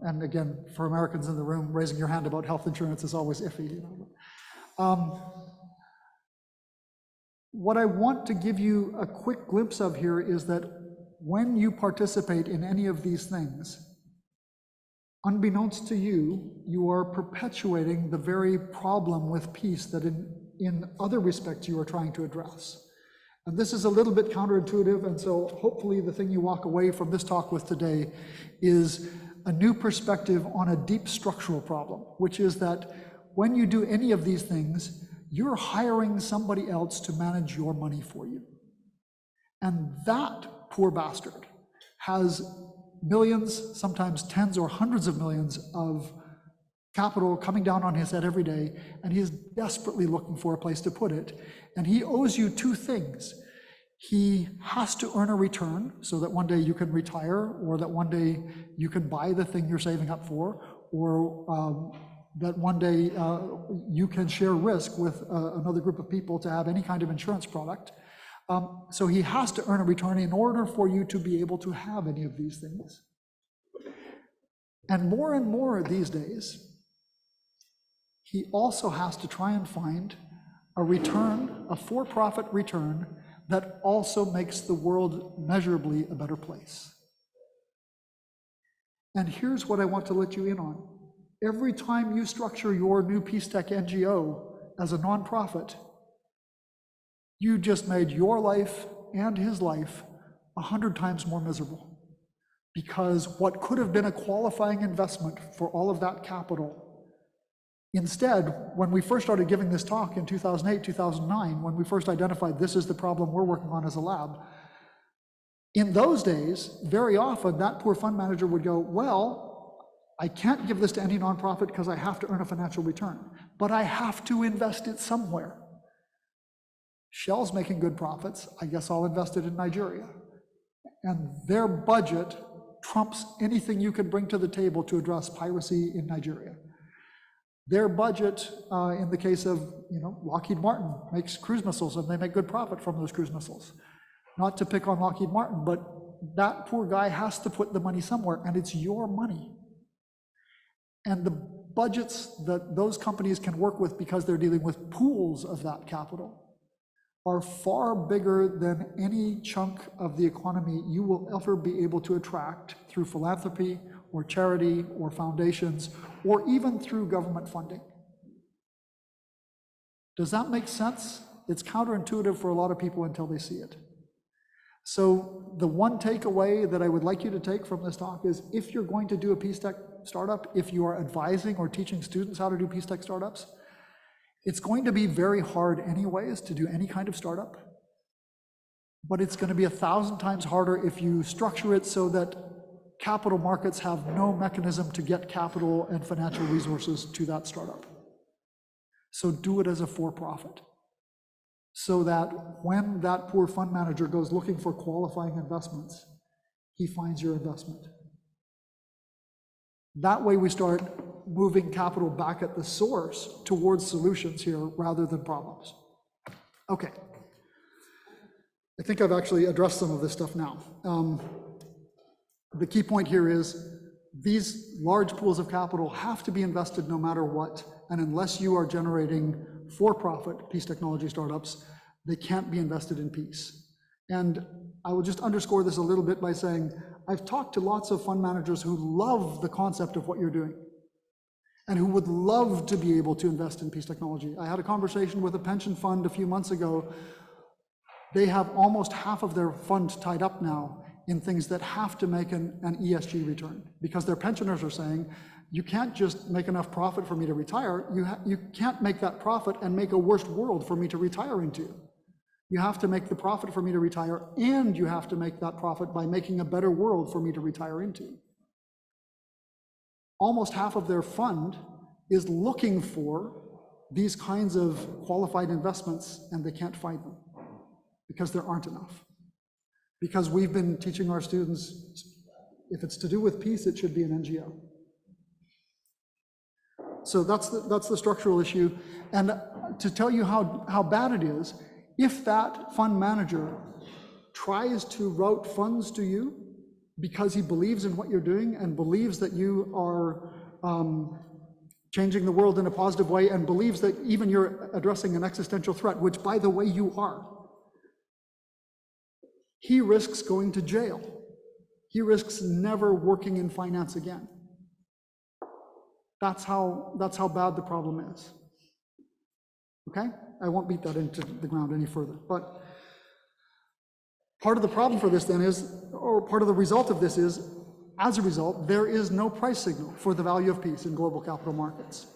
and again, for Americans in the room, raising your hand about health insurance is always iffy. You know? What I want to give you a quick glimpse of here is that when you participate in any of these things, unbeknownst to you, you are perpetuating the very problem with peace that in other respects you are trying to address. And this is a little bit counterintuitive, and so hopefully the thing you walk away from this talk with today is a new perspective on a deep structural problem, which is that when you do any of these things, you're hiring somebody else to manage your money for you. And that poor bastard has millions, sometimes tens or hundreds of millions of capital coming down on his head every day, and he is desperately looking for a place to put it. And he owes you two things. He has to earn a return so that one day you can retire, or that one day you can buy the thing you're saving up for, or that one day you can share risk with another group of people to have any kind of insurance product. So he has to earn a return in order for you to be able to have any of these things. And more these days, he also has to try and find a return, a for-profit return, that also makes the world measurably a better place. And here's what I want to let you in on. Every time you structure your new PeaceTech NGO as a nonprofit, you just made your life and his life 100 times more miserable. Because what could have been a qualifying investment for all of that capital, instead, when we first started giving this talk in 2008, 2009, when we first identified this is the problem we're working on as a lab, in those days, very often that poor fund manager would go, well, I can't give this to any nonprofit because I have to earn a financial return, but I have to invest it somewhere. Shell's making good profits, I guess I'll invest it in Nigeria. And their budget trumps anything you could bring to the table to address piracy in Nigeria. Their budget, in the case of Lockheed Martin, makes cruise missiles, and they make good profit from those cruise missiles. Not to pick on Lockheed Martin, but that poor guy has to put the money somewhere, and it's your money. And the budgets that those companies can work with, because they're dealing with pools of that capital, are far bigger than any chunk of the economy you will ever be able to attract through philanthropy or charity or foundations, or even through government funding. Does that make sense? It's counterintuitive for a lot of people until they see it. So the one takeaway that I would like you to take from this talk is, if you're going to do a PeaceTech startup, if you are advising or teaching students how to do PeaceTech startups, it's going to be very hard anyways to do any kind of startup, but it's going to be 1,000 times harder if you structure it so that capital markets have no mechanism to get capital and financial resources to that startup. So do it as a for-profit, so that when that poor fund manager goes looking for qualifying investments, he finds your investment. That way we start moving capital back at the source towards solutions here rather than problems. Okay. I think I've actually addressed some of this stuff now. The key point here is these large pools of capital have to be invested no matter what, and unless you are generating for-profit peace technology startups, they can't be invested in peace. And I will just underscore this a little bit by saying, I've talked to lots of fund managers who love the concept of what you're doing. and who would love to be able to invest in peace technology. I had a conversation with a pension fund a few months ago. They have almost half of their fund tied up now in things that have to make an ESG return, because their pensioners are saying, you can't just make enough profit for me to retire. You can't make that profit and make a worse world for me to retire into. You have to make the profit for me to retire, and you have to make that profit by making a better world for me to retire into. Almost half of their fund is looking for these kinds of qualified investments, and they can't find them because there aren't enough. Because we've been teaching our students, if it's to do with peace, it should be an NGO. So that's the structural issue. And to tell you how bad it is, if that fund manager tries to route funds to you because he believes in what you're doing and believes that you are changing the world in a positive way and believes that even you're addressing an existential threat, which by the way you are, he risks going to jail. He risks never working in finance again. That's how bad the problem is. Okay? I won't beat that into the ground any further. But part of the problem for this then is, or part of the result of this is, as a result, there is no price signal for the value of peace in global capital markets.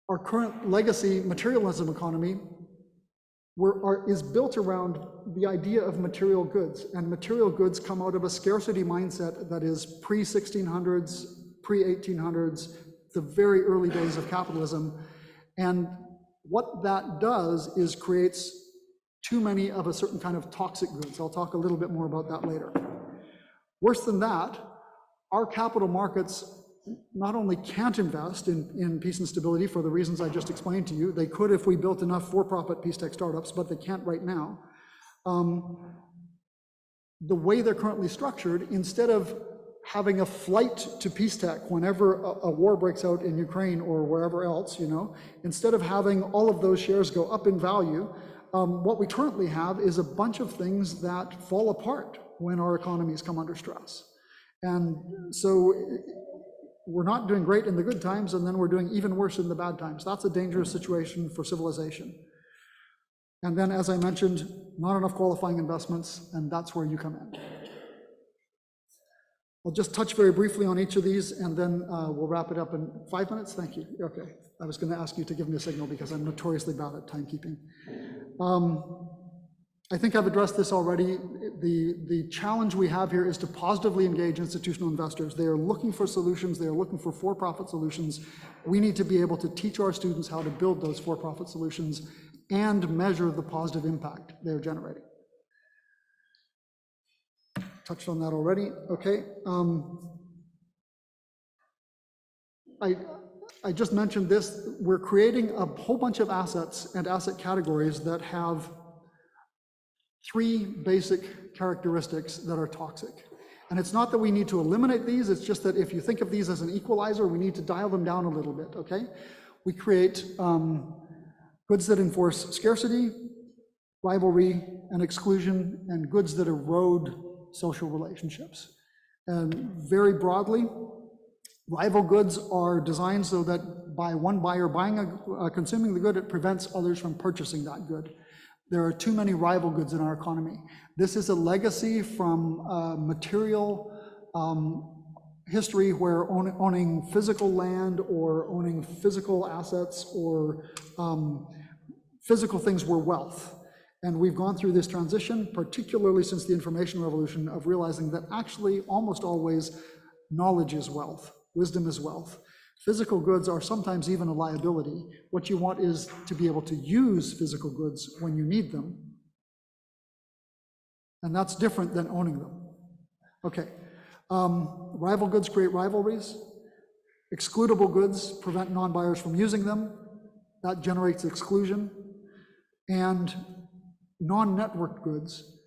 Our current legacy materialism economy is built around the idea of material goods, and material goods come out of a scarcity mindset that is pre-1600s, pre-1800s, the very early days of capitalism. And what that does is creates too many of a certain kind of toxic goods. I'll talk a little bit more about that later. Worse than that, our capital markets not only can't invest in peace and stability for the reasons I just explained to you. They could if we built enough for-profit peace tech startups, but they can't right now. The way they're currently structured, instead of having a flight to peace tech whenever a war breaks out in Ukraine or wherever else, instead of having all of those shares go up in value, what we currently have is a bunch of things that fall apart when our economies come under stress. And so we're not doing great in the good times, and then we're doing even worse in the bad times. That's a dangerous situation for civilization. And then, as I mentioned, not enough qualifying investments, and that's where you come in. I'll just touch very briefly on each of these, and then we'll wrap it up in 5 minutes. Thank you. Okay. I was going to ask you to give me a signal because I'm notoriously bad at timekeeping. I think I've addressed this already. The challenge we have here is to positively engage institutional investors. They are looking for solutions. They are looking for for-profit solutions. We need to be able to teach our students how to build those for-profit solutions and measure the positive impact they're generating. Touched on that already. Okay. I just mentioned this. We're creating a whole bunch of assets and asset categories that have 3 basic characteristics that are toxic. And it's not that we need to eliminate these, it's just that if you think of these as an equalizer, we need to dial them down a little bit, okay? We create goods that enforce scarcity, rivalry, and exclusion, and goods that erode social relationships. And very broadly, rival goods are designed so that by one buyer consuming the good, it prevents others from purchasing that good. There are too many rival goods in our economy. This is a legacy from material history where owning physical land or owning physical assets or physical things were wealth. And we've gone through this transition, particularly since the information revolution, of realizing that actually almost always knowledge is wealth, wisdom is wealth. Physical goods are sometimes even a liability. What you want is to be able to use physical goods when you need them. And that's different than owning them. Okay, rival goods create rivalries. Excludable goods prevent non-buyers from using them. That generates exclusion. And non-networked goods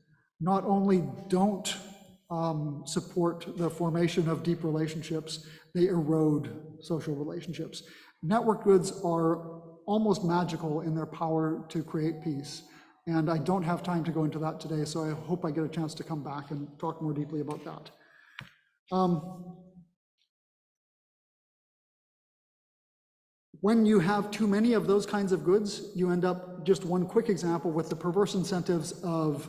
not only don't support the formation of deep relationships, they erode social relationships. Network goods are almost magical in their power to create peace. And I don't have time to go into that today, so I hope I get a chance to come back and talk more deeply about that. When you have too many of those kinds of goods, you end up, just one quick example, with the perverse incentives of,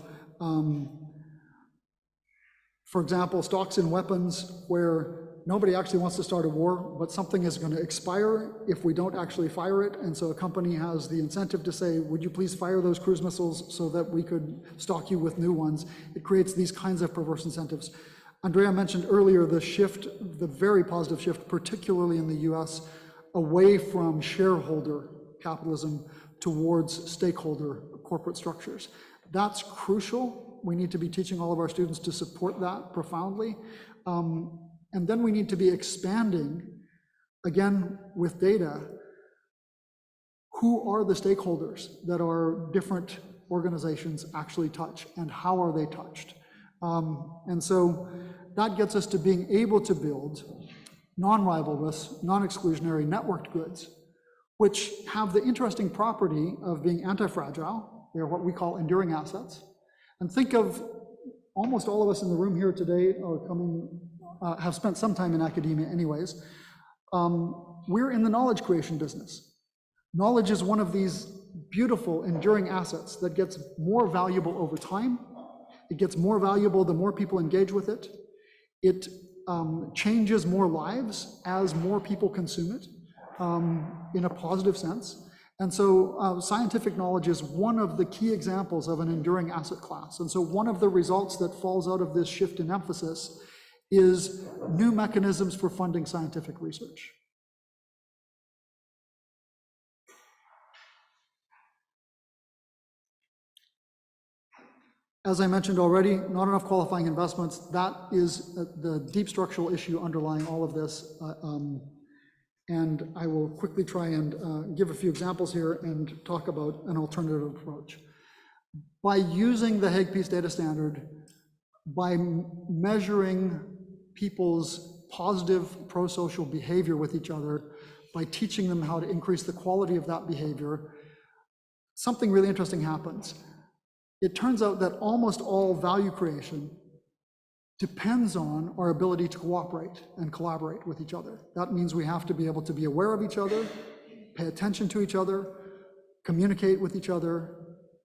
for example, stocks in weapons, where nobody actually wants to start a war, but something is going to expire if we don't actually fire it. And so a company has the incentive to say, would you please fire those cruise missiles so that we could stock you with new ones? It creates these kinds of perverse incentives. Andrea mentioned earlier the shift, the very positive shift, particularly in the US, away from shareholder capitalism towards stakeholder corporate structures. That's crucial. We need to be teaching all of our students to support that profoundly. And then we need to be expanding, again, with data, who are the stakeholders that our different organizations actually touch, and how are they touched? And so that gets us to being able to build non-rivalrous, non-exclusionary networked goods, which have the interesting property of being anti-fragile. They're what we call enduring assets. And think of, almost all of us in the room here today are have spent some time in academia anyways. We're in the knowledge creation business. Knowledge is one of these beautiful, enduring assets that gets more valuable over time. It gets more valuable the more people engage with it. It changes more lives as more people consume it in a positive sense. And so scientific knowledge is one of the key examples of an enduring asset class. And so one of the results that falls out of this shift in emphasis is new mechanisms for funding scientific research. As I mentioned already, not enough qualifying investments. That is the deep structural issue underlying all of this. And I will quickly try and give a few examples here and talk about an alternative approach. By using the Hague Peace Data Standard, by measuring people's positive pro-social behavior with each other, by teaching them how to increase the quality of that behavior, something really interesting happens. It turns out that almost all value creation depends on our ability to cooperate and collaborate with each other. That means we have to be able to be aware of each other, pay attention to each other, communicate with each other,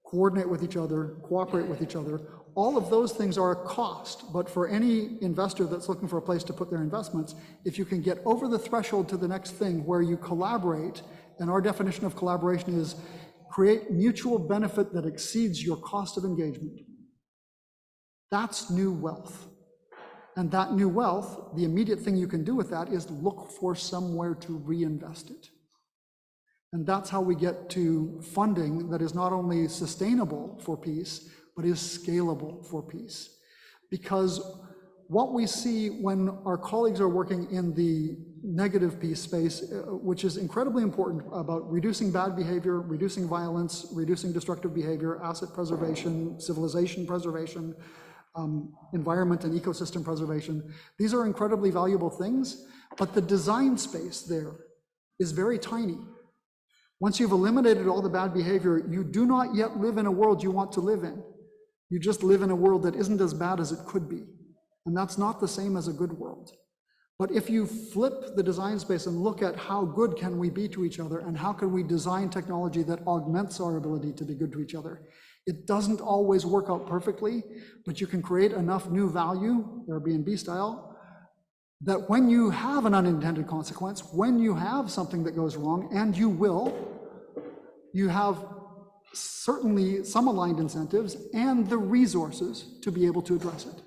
coordinate with each other, cooperate with each other. All of those things are a cost, but for any investor that's looking for a place to put their investments, if you can get over the threshold to the next thing where you collaborate, and our definition of collaboration is create mutual benefit that exceeds your cost of engagement, that's new wealth. And that new wealth, the immediate thing you can do with that is look for somewhere to reinvest it. And that's how we get to funding that is not only sustainable for peace, but is scalable for peace. Because what we see when our colleagues are working in the negative peace space, which is incredibly important about reducing bad behavior, reducing violence, reducing destructive behavior, asset preservation, civilization preservation, environment and ecosystem preservation. These are incredibly valuable things, but the design space there is very tiny. Once you've eliminated all the bad behavior, you do not yet live in a world you want to live in. You just live in a world that isn't as bad as it could be. And that's not the same as a good world. But if you flip the design space and look at how good can we be to each other and how can we design technology that augments our ability to be good to each other, it doesn't always work out perfectly, but you can create enough new value, Airbnb style, that when you have an unintended consequence, when you have something that goes wrong, and you will, you have certainly some aligned incentives and the resources to be able to address it.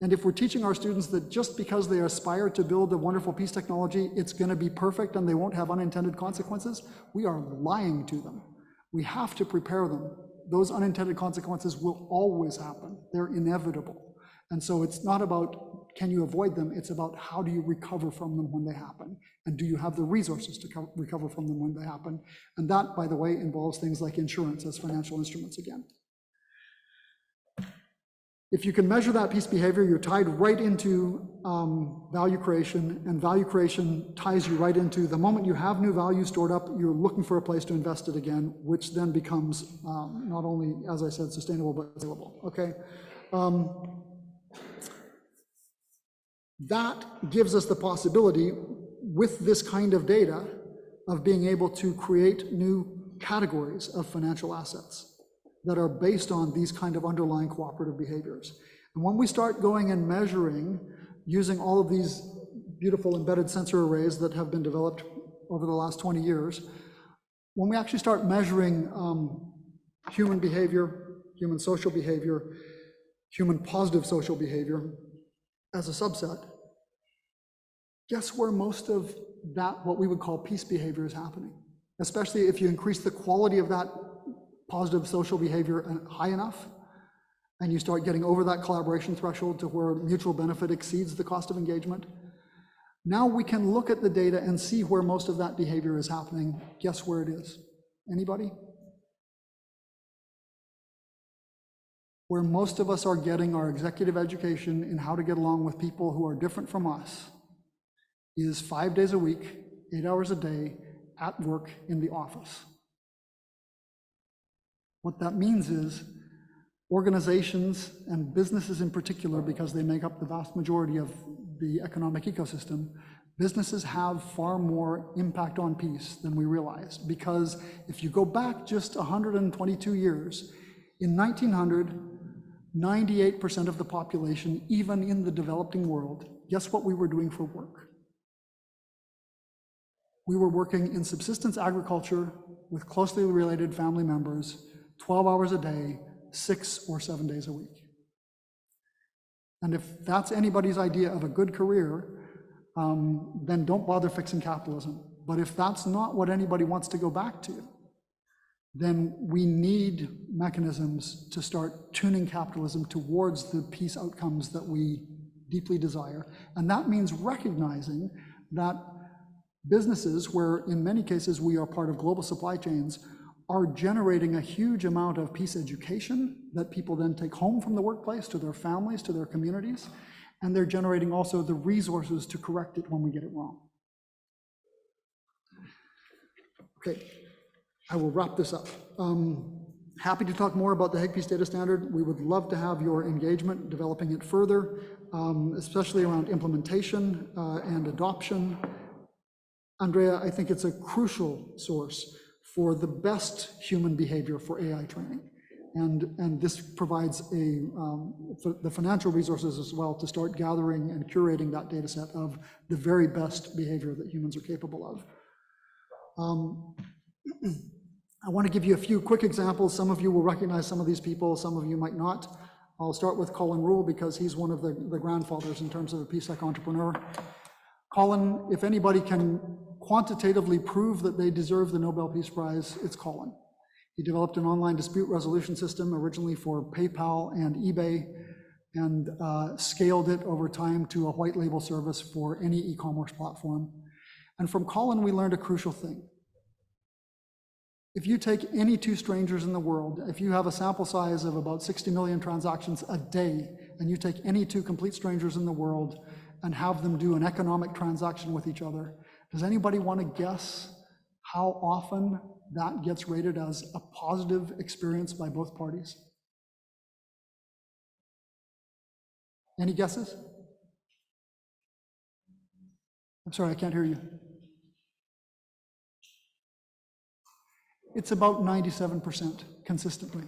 And if we're teaching our students that just because they aspire to build a wonderful peace technology, it's going to be perfect and they won't have unintended consequences, we are lying to them. We have to prepare them. Those unintended consequences will always happen. They're inevitable. And so it's not about can you avoid them, it's about how do you recover from them when they happen? And do you have the resources to recover from them when they happen? And that, by the way, involves things like insurance as financial instruments again. If you can measure that peace behavior, you're tied right into value creation, and value creation ties you right into the moment you have new value stored up, you're looking for a place to invest it again, which then becomes not only, as I said, sustainable, but scalable, okay? That gives us the possibility, with this kind of data, of being able to create new categories of financial assets that are based on these kind of underlying cooperative behaviors. And when we start going and measuring using all of these beautiful embedded sensor arrays that have been developed over the last 20 years, when we actually start measuring human behavior, human social behavior, human positive social behavior as a subset, guess where most of that, what we would call peace behavior, is happening? Especially if you increase the quality of that positive social behavior high enough, and you start getting over that collaboration threshold to where mutual benefit exceeds the cost of engagement. Now we can look at the data and see where most of that behavior is happening. Guess where it is? Anybody? Where most of us are getting our executive education in how to get along with people who are different from us is 5 days a week, 8 hours a day, at work in the office. What that means is organizations and businesses in particular, because they make up the vast majority of the economic ecosystem, businesses have far more impact on peace than we realize. Because if you go back just 122 years, in 1900, 98% of the population, even in the developing world, guess what we were doing for work? We were working in subsistence agriculture with closely related family members, 12 hours a day, 6 or 7 days a week. And if that's anybody's idea of a good career, then don't bother fixing capitalism. But if that's not what anybody wants to go back to, then we need mechanisms to start tuning capitalism towards the peace outcomes that we deeply desire. And that means recognizing that businesses, where in many cases we are part of global supply chains, are generating a huge amount of peace education that people then take home from the workplace to their families, to their communities, and they're generating also the resources to correct it when we get it wrong. Okay, I will wrap this up. Happy to talk more about the Hague Peace Data Standard. We would love to have your engagement developing it further, especially around implementation and adoption. Andrea, I think it's a crucial source for the best human behavior for AI training. And this provides the financial resources as well to start gathering and curating that data set of the very best behavior that humans are capable of. I want to give you a few quick examples. Some of you will recognize some of these people, some of you might not. I'll start with Colin Rule because he's one of the grandfathers in terms of a PeaceTech entrepreneur. Colin, if anybody can quantitatively prove that they deserve the Nobel Peace Prize, it's Colin. He developed an online dispute resolution system originally for PayPal and eBay, and scaled it over time to a white label service for any e-commerce platform. And from Colin, we learned a crucial thing. If you take any two strangers in the world, if you have a sample size of about 60 million transactions a day, and you take any two complete strangers in the world and have them do an economic transaction with each other, does anybody want to guess how often that gets rated as a positive experience by both parties? Any guesses? I'm sorry, I can't hear you. It's about 97% consistently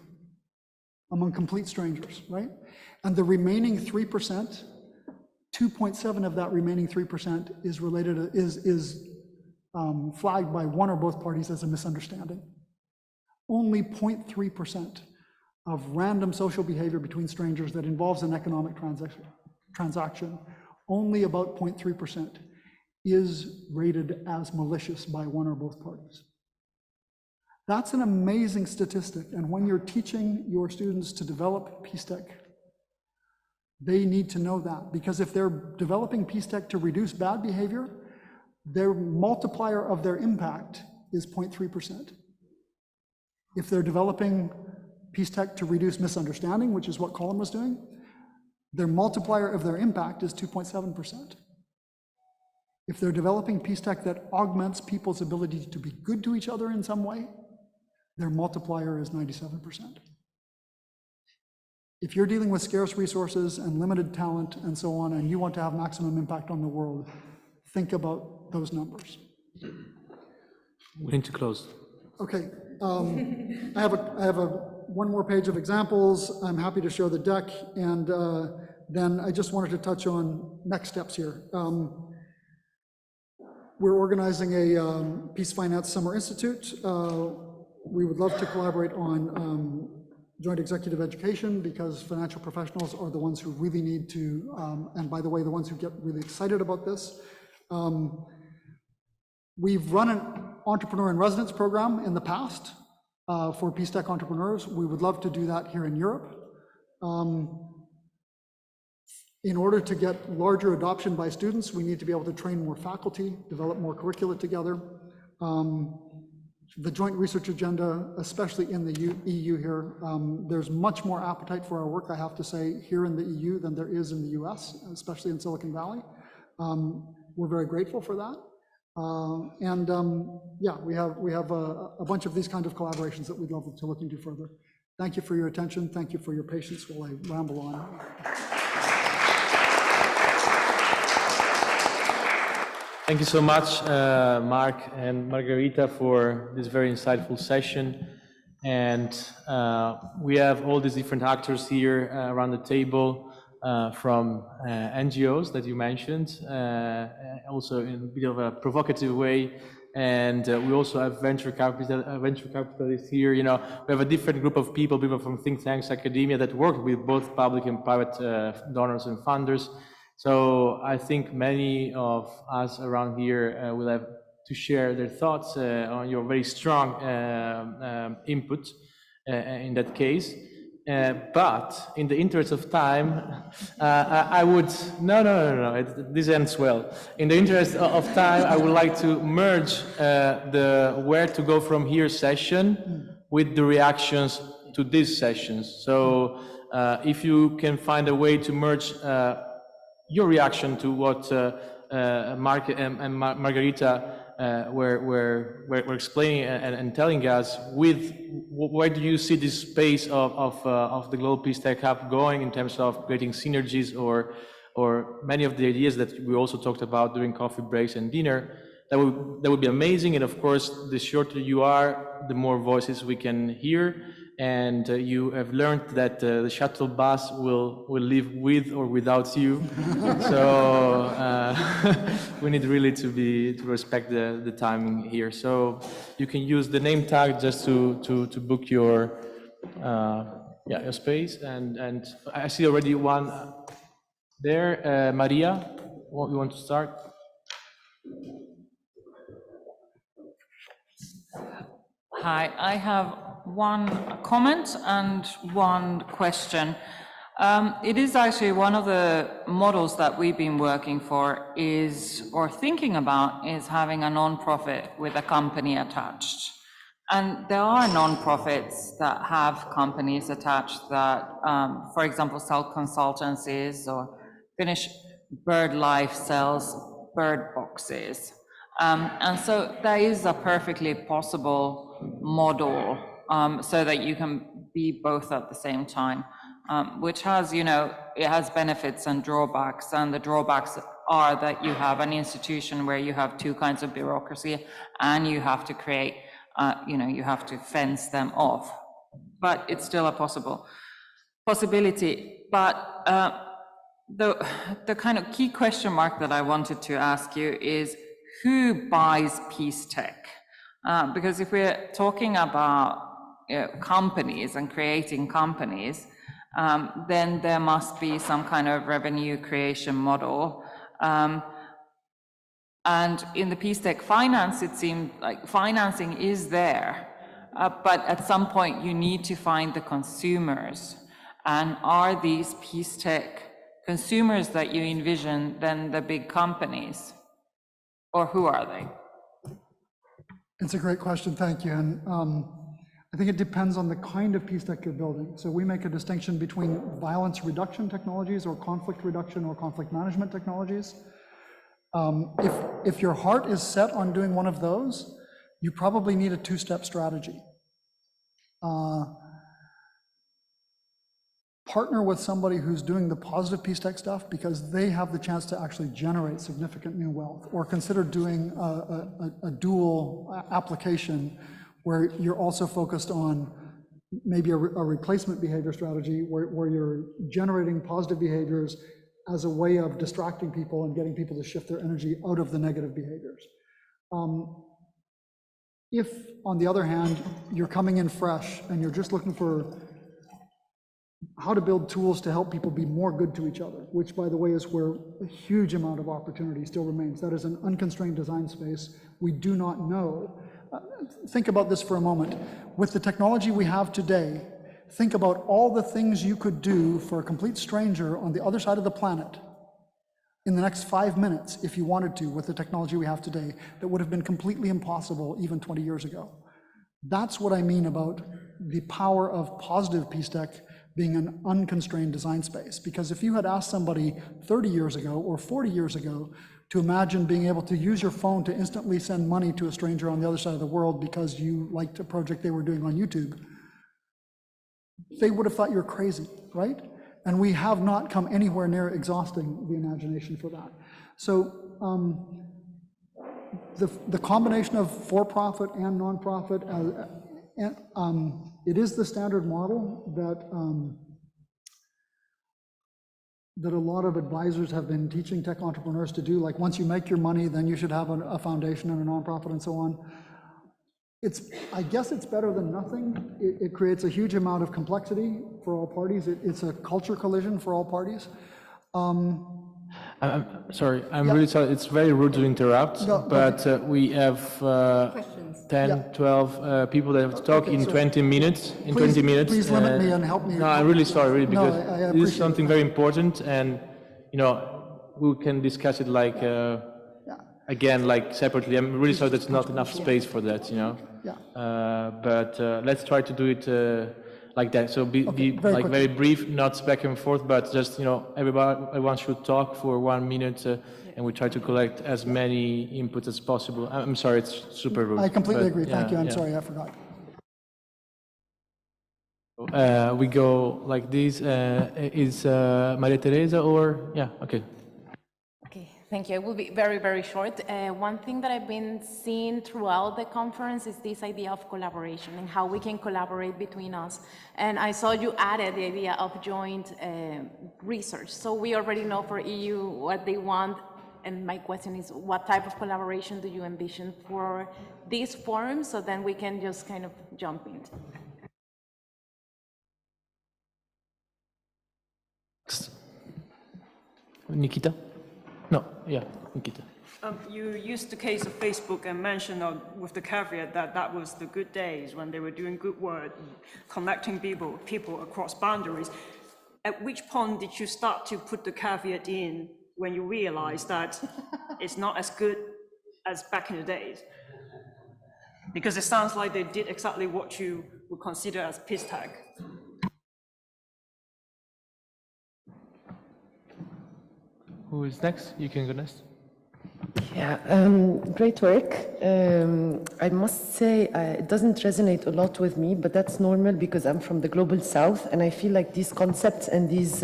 among complete strangers, right? And the remaining 3%, 2.7 of that remaining 3% is related, is flagged by one or both parties as a misunderstanding. Only 0.3% of random social behavior between strangers that involves an economic transaction, only about 0.3% is rated as malicious by one or both parties. That's an amazing statistic, and when you're teaching your students to develop PeaceTech, they need to know that, because if they're developing PeaceTech to reduce bad behavior, their multiplier of their impact is 0.3%. If they're developing PeaceTech to reduce misunderstanding, which is what Colin was doing, their multiplier of their impact is 2.7%. If they're developing PeaceTech that augments people's ability to be good to each other in some way, their multiplier is 97%. If you're dealing with scarce resources and limited talent and so on, and you want to have maximum impact on the world, think about those numbers. We need to close. Okay, I have one more page of examples. I'm happy to show the deck, and then I just wanted to touch on next steps here. We're organizing a Peace Finance Summer Institute. We would love to collaborate on joint executive education, because financial professionals are the ones who really need to, and by the way, the ones who get really excited about this. We've run an entrepreneur in residence program in the past for PeaceTech entrepreneurs. We would love to do that here in Europe. In order to get larger adoption by students, we need to be able to train more faculty, develop more curricula together. The joint research agenda, especially in the EU here, there's much more appetite for our work, I have to say, here in the EU than there is in the US, especially in Silicon Valley. We're very grateful for that. Yeah, we have a bunch of these kind of collaborations that we'd love to look into further. Thank you for your attention. Thank you for your patience while I ramble on. Thank you so much, Mark and Margarita, for this very insightful session. And we have all these different actors here around the table, from NGOs that you mentioned, also in a bit of a provocative way. And we also have venture capitalists here. You know, we have a different group of people from think tanks, academia, that work with both public and private donors and funders. So I think many of us around here will have to share their thoughts on your very strong input in that case. But in the interest of time, I would, this ends well. In the interest of time, I would like to merge the where to go from here session with the reactions to these sessions. So if you can find a way to merge your reaction to what Mark and Margarita were explaining and telling us, with where do you see this space of the Global PeaceTech Hub going in terms of creating synergies, or many of the ideas that we also talked about during coffee breaks and dinner? That would be amazing. And of course, the shorter you are, the more voices we can hear. And you have learned that the shuttle bus will live with or without you. So we need really to respect the timing here. So you can use the name tag just to book your space. And I see already one there. Maria, you want to start? Hi, I have one comment and one question. It is actually one of the models that we've been working for thinking about is having a non-profit with a company attached. And there are non-profits that have companies attached that, for example, sell consultancies, or Finnish BirdLife sells bird boxes. And so that is a perfectly possible model, so that you can be both at the same time, which has, it has benefits and drawbacks. And the drawbacks are that you have an institution where you have two kinds of bureaucracy, and you have to create, you have to fence them off. But it's still a possibility. But the kind of key question mark that I wanted to ask you is, who buys PeaceTech? Because if we're talking about companies and creating companies, then there must be some kind of revenue creation model. And in the PeaceTech finance, it seemed like financing is there, but at some point you need to find the consumers. And are these PeaceTech consumers that you envision then the big companies? Or who are they? It's a great question, thank you. And I think it depends on the kind of PeaceTech you're building. So we make a distinction between violence reduction technologies, or conflict reduction or conflict management technologies. If your heart is set on doing one of those, you probably need a two-step strategy. partner with somebody who's doing the positive PeaceTech stuff because they have the chance to actually generate significant new wealth, or consider doing a dual application where you're also focused on maybe a replacement behavior strategy where you're generating positive behaviors as a way of distracting people and getting people to shift their energy out of the negative behaviors. If, on the other hand, you're coming in fresh and you're just looking for how to build tools to help people be more good to each other, which, by the way, is where a huge amount of opportunity still remains. That is an unconstrained design space. We do not know. Think about this for a moment. With the technology we have today, think about all the things you could do for a complete stranger on the other side of the planet in the next 5 minutes, if you wanted to, with the technology we have today, that would have been completely impossible even 20 years ago. That's what I mean about the power of positive PeaceTech being an unconstrained design space. Because if you had asked somebody 30 years ago or 40 years ago to imagine being able to use your phone to instantly send money to a stranger on the other side of the world because you liked a project they were doing on YouTube, they would have thought you're crazy, right? And we have not come anywhere near exhausting the imagination for that. So the combination of for-profit and non-profit, it is the standard model that a lot of advisors have been teaching tech entrepreneurs to do. Like, once you make your money, then you should have a foundation and a nonprofit and so on. I guess it's better than nothing. It creates a huge amount of complexity for all parties. It's a culture collision for all parties. I'm sorry, I'm really sorry. It's very rude to interrupt, but we have 10, 12 people that have to talk in 20 minutes. In 20 minutes. Please limit me and help me. No, I'm really sorry, really, because I this is something very important, and we can discuss it like again, like separately. I'm really sorry there's not enough space for that, but let's try to do it like that. So be like very brief, not back and forth, but just everyone should talk for 1 minute, and we try to collect as many inputs as possible. I'm sorry, it's super rude. I completely agree. Thank you. I'm sorry, I forgot. We go like this. Is Maria Teresa or okay. Thank you. It will be very, very short. One thing that I've been seeing throughout the conference is this idea of collaboration and how we can collaborate between us. And I saw you added the idea of joint research. So we already know for EU what they want. And my question is, what type of collaboration do you envision for this forum? So then we can just kind of jump in. Nikita? No, Nikita. You used the case of Facebook and mentioned with the caveat that that was the good days when they were doing good work, connecting people across boundaries. At which point did you start to put the caveat in when you realized that it's not as good as back in the days? Because it sounds like they did exactly what you would consider as PeaceTech. Who is next? You can go next. Yeah, great work. I must say it doesn't resonate a lot with me, but that's normal because I'm from the global south, and I feel like these concepts and these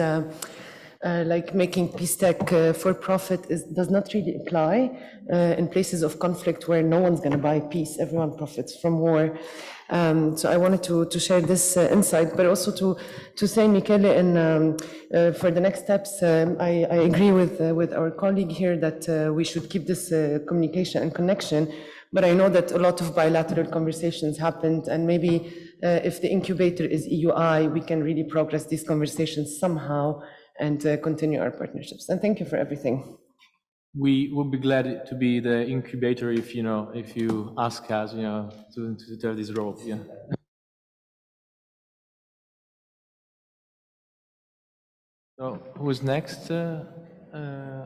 like making PeaceTech for profit does not really apply in places of conflict where no one's going to buy peace. Everyone profits from war. So I wanted to share this insight, but also to say, Michele, and for the next steps, I agree with our colleague here that we should keep this communication and connection. But I know that a lot of bilateral conversations happened, and maybe if the incubator is EUI, we can really progress these conversations somehow and continue our partnerships. And thank you for everything. We would be glad to be the incubator if you ask us, to tell this role. Yeah. So who's next?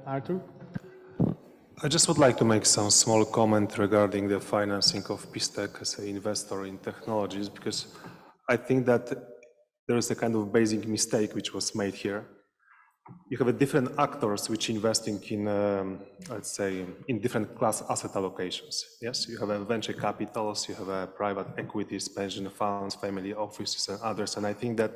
Arthur? I just would like to make some small comment regarding the financing of PeaceTech as an investor in technologies, because I think that there is a kind of basic mistake which was made here. You have different actors which investing in, let's say, in different class asset allocations. Yes, you have venture capitals, you have private equities, pension funds, family offices, and others. And I think that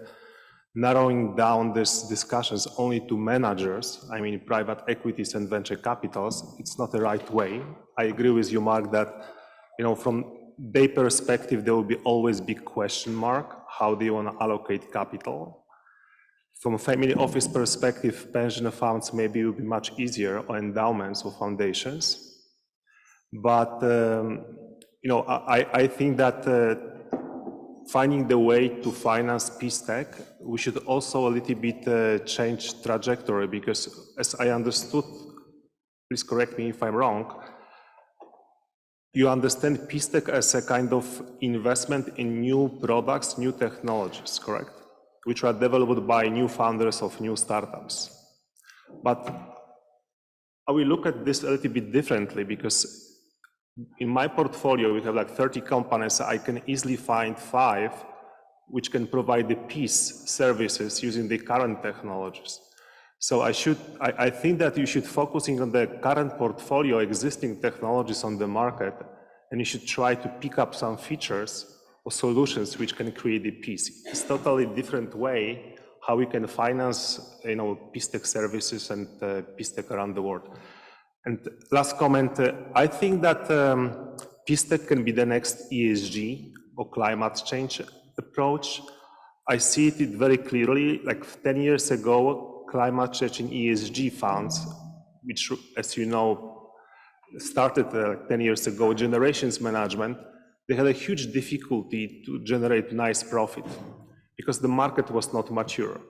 narrowing down these discussions only to managers, I mean private equities and venture capitals, it's not the right way. I agree with you, Mark, that from their perspective, there will be always big question mark, how they want to allocate capital. From a family office perspective, pension funds maybe will be much easier, or endowments or foundations. But I think that finding the way to finance PeaceTech, we should also a little bit change trajectory, because as I understood, please correct me if I'm wrong, you understand PeaceTech as a kind of investment in new products, new technologies, correct? Which are developed by new founders of new startups. But I will look at this a little bit differently, because in my portfolio, we have like 30 companies. I can easily find 5 which can provide the peace services using the current technologies. So I think that you should focusing on the current portfolio, existing technologies on the market, and you should try to pick up some features or solutions which can create the peace. It's a totally different way how we can finance, PeaceTech services and PeaceTech around the world. And last comment, I think that PeaceTech can be the next ESG or climate change approach. I see it very clearly. Like 10 years ago, climate change and ESG funds, which, as you know, started 10 years ago, generations management, they had a huge difficulty to generate nice profit because the market was not mature.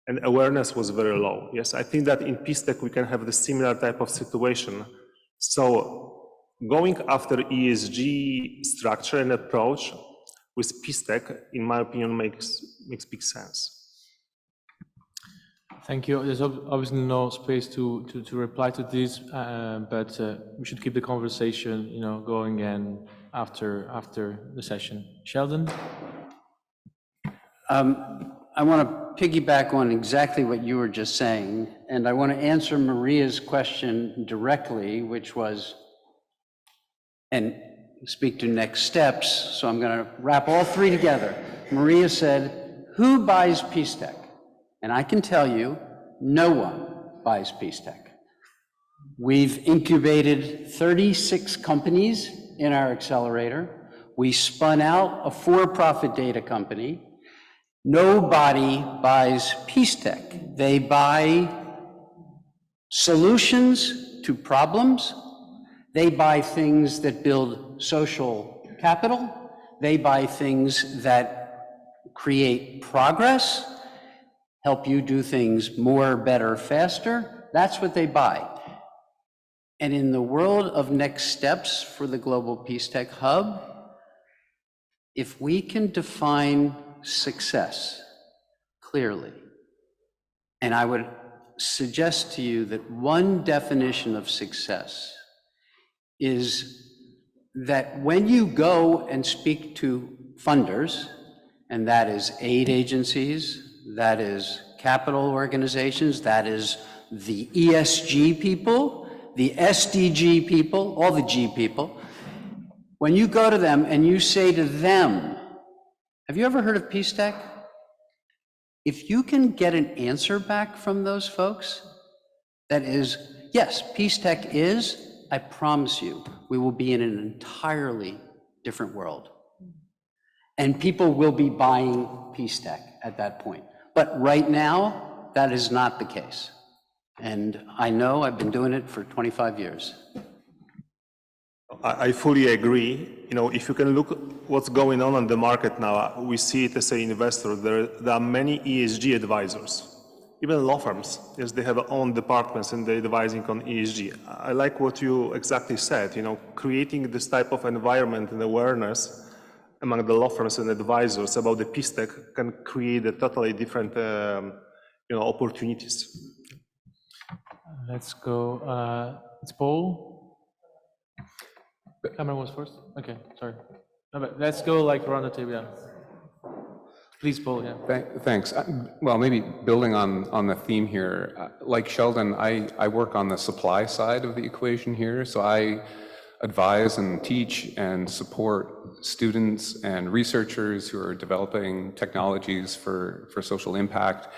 And awareness was very low. Yes, I think that in PeaceTech we can have the similar type of situation. So going after ESG structure and approach with PeaceTech, in my opinion, makes big sense. Thank you. There's obviously no space to reply to this, but we should keep the conversation, going and after the session. Sheldon? I want to piggyback on exactly what you were just saying, and I want to answer Maria's question directly, which was, and speak to next steps, so I'm going to wrap all 3 together. Maria said, who buys PeaceTech? And I can tell you, no one buys PeaceTech. We've incubated 36 companies in our accelerator. We spun out a for-profit data company. Nobody buys PeaceTech. They buy solutions to problems. They buy things that build social capital. They buy things that create progress, help you do things more, better, faster. That's what they buy. And in the world of next steps for the Global PeaceTech Hub, if we can define success clearly, and I would suggest to you that one definition of success is that when you go and speak to funders, and that is aid agencies, that is capital organizations, that is the ESG people, the SDG people, all the G people, when you go to them and you say to them, have you ever heard of PeaceTech? If you can get an answer back from those folks, that is, yes, PeaceTech is, I promise you, we will be in an entirely different world. And people will be buying PeaceTech at that point. But right now, that is not the case. And I know I've been doing it for 25 years. I fully agree. If you can look what's going on the market now, we see it as an investor. There are many ESG advisors, even law firms. Yes, they have their own departments and they're advising on ESG. I like what you exactly said. Creating this type of environment and awareness among the law firms and advisors about the PeaceTech can create a totally different, opportunities. Let's go. It's Paul. Cameron was first? Okay, sorry. No, but let's go around the table, yeah. Please, Paul, yeah. Thanks. Well, maybe building on the theme here, like Sheldon, I work on the supply side of the equation here. So I advise and teach and support students and researchers who are developing technologies for social impact.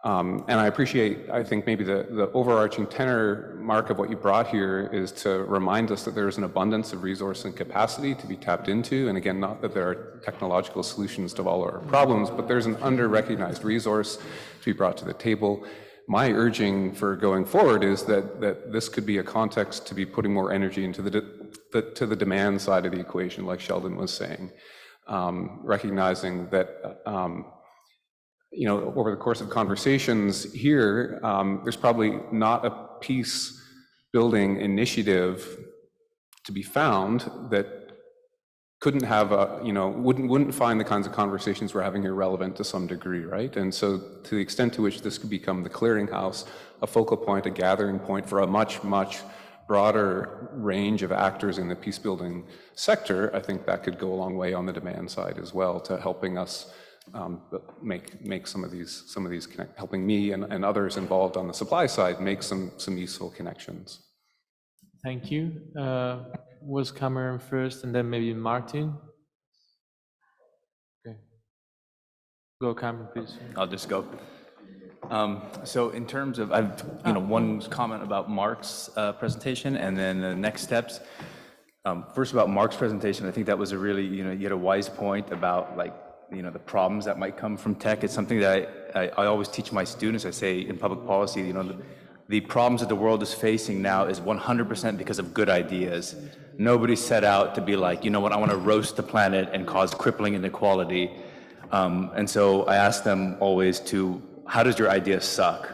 And I appreciate, I think maybe the overarching tenor, Mark, of what you brought here is to remind us that there's an abundance of resource and capacity to be tapped into. And again, not that there are technological solutions to all our problems, but there's an under-recognized resource to be brought to the table. My urging for going forward is that this could be a context to be putting more energy into to the demand side of the equation, like Sheldon was saying, recognizing that over the course of conversations here, there's probably not a peace building initiative to be found that couldn't have wouldn't find the kinds of conversations we're having here relevant to some degree, right? And so to the extent to which this could become the clearinghouse, a focal point, a gathering point for a much, much broader range of actors in the peace building sector, I think that could go a long way on the demand side as well to helping us make some of these helping me and others involved on the supply side make some useful connections. Thank you. Was Cameron first, and then maybe Martin? Okay. Go, Cameron, please. I'll just go. So in terms of, one comment about Mark's presentation, and then the next steps. First about Mark's presentation, I think that was a really, you had a wise point about the problems that might come from tech. It's something that I always teach my students. I say in public policy, the problems that the world is facing now is 100% because of good ideas. Nobody set out to be like, I want to roast the planet and cause crippling inequality. And so I ask them always how does your idea suck?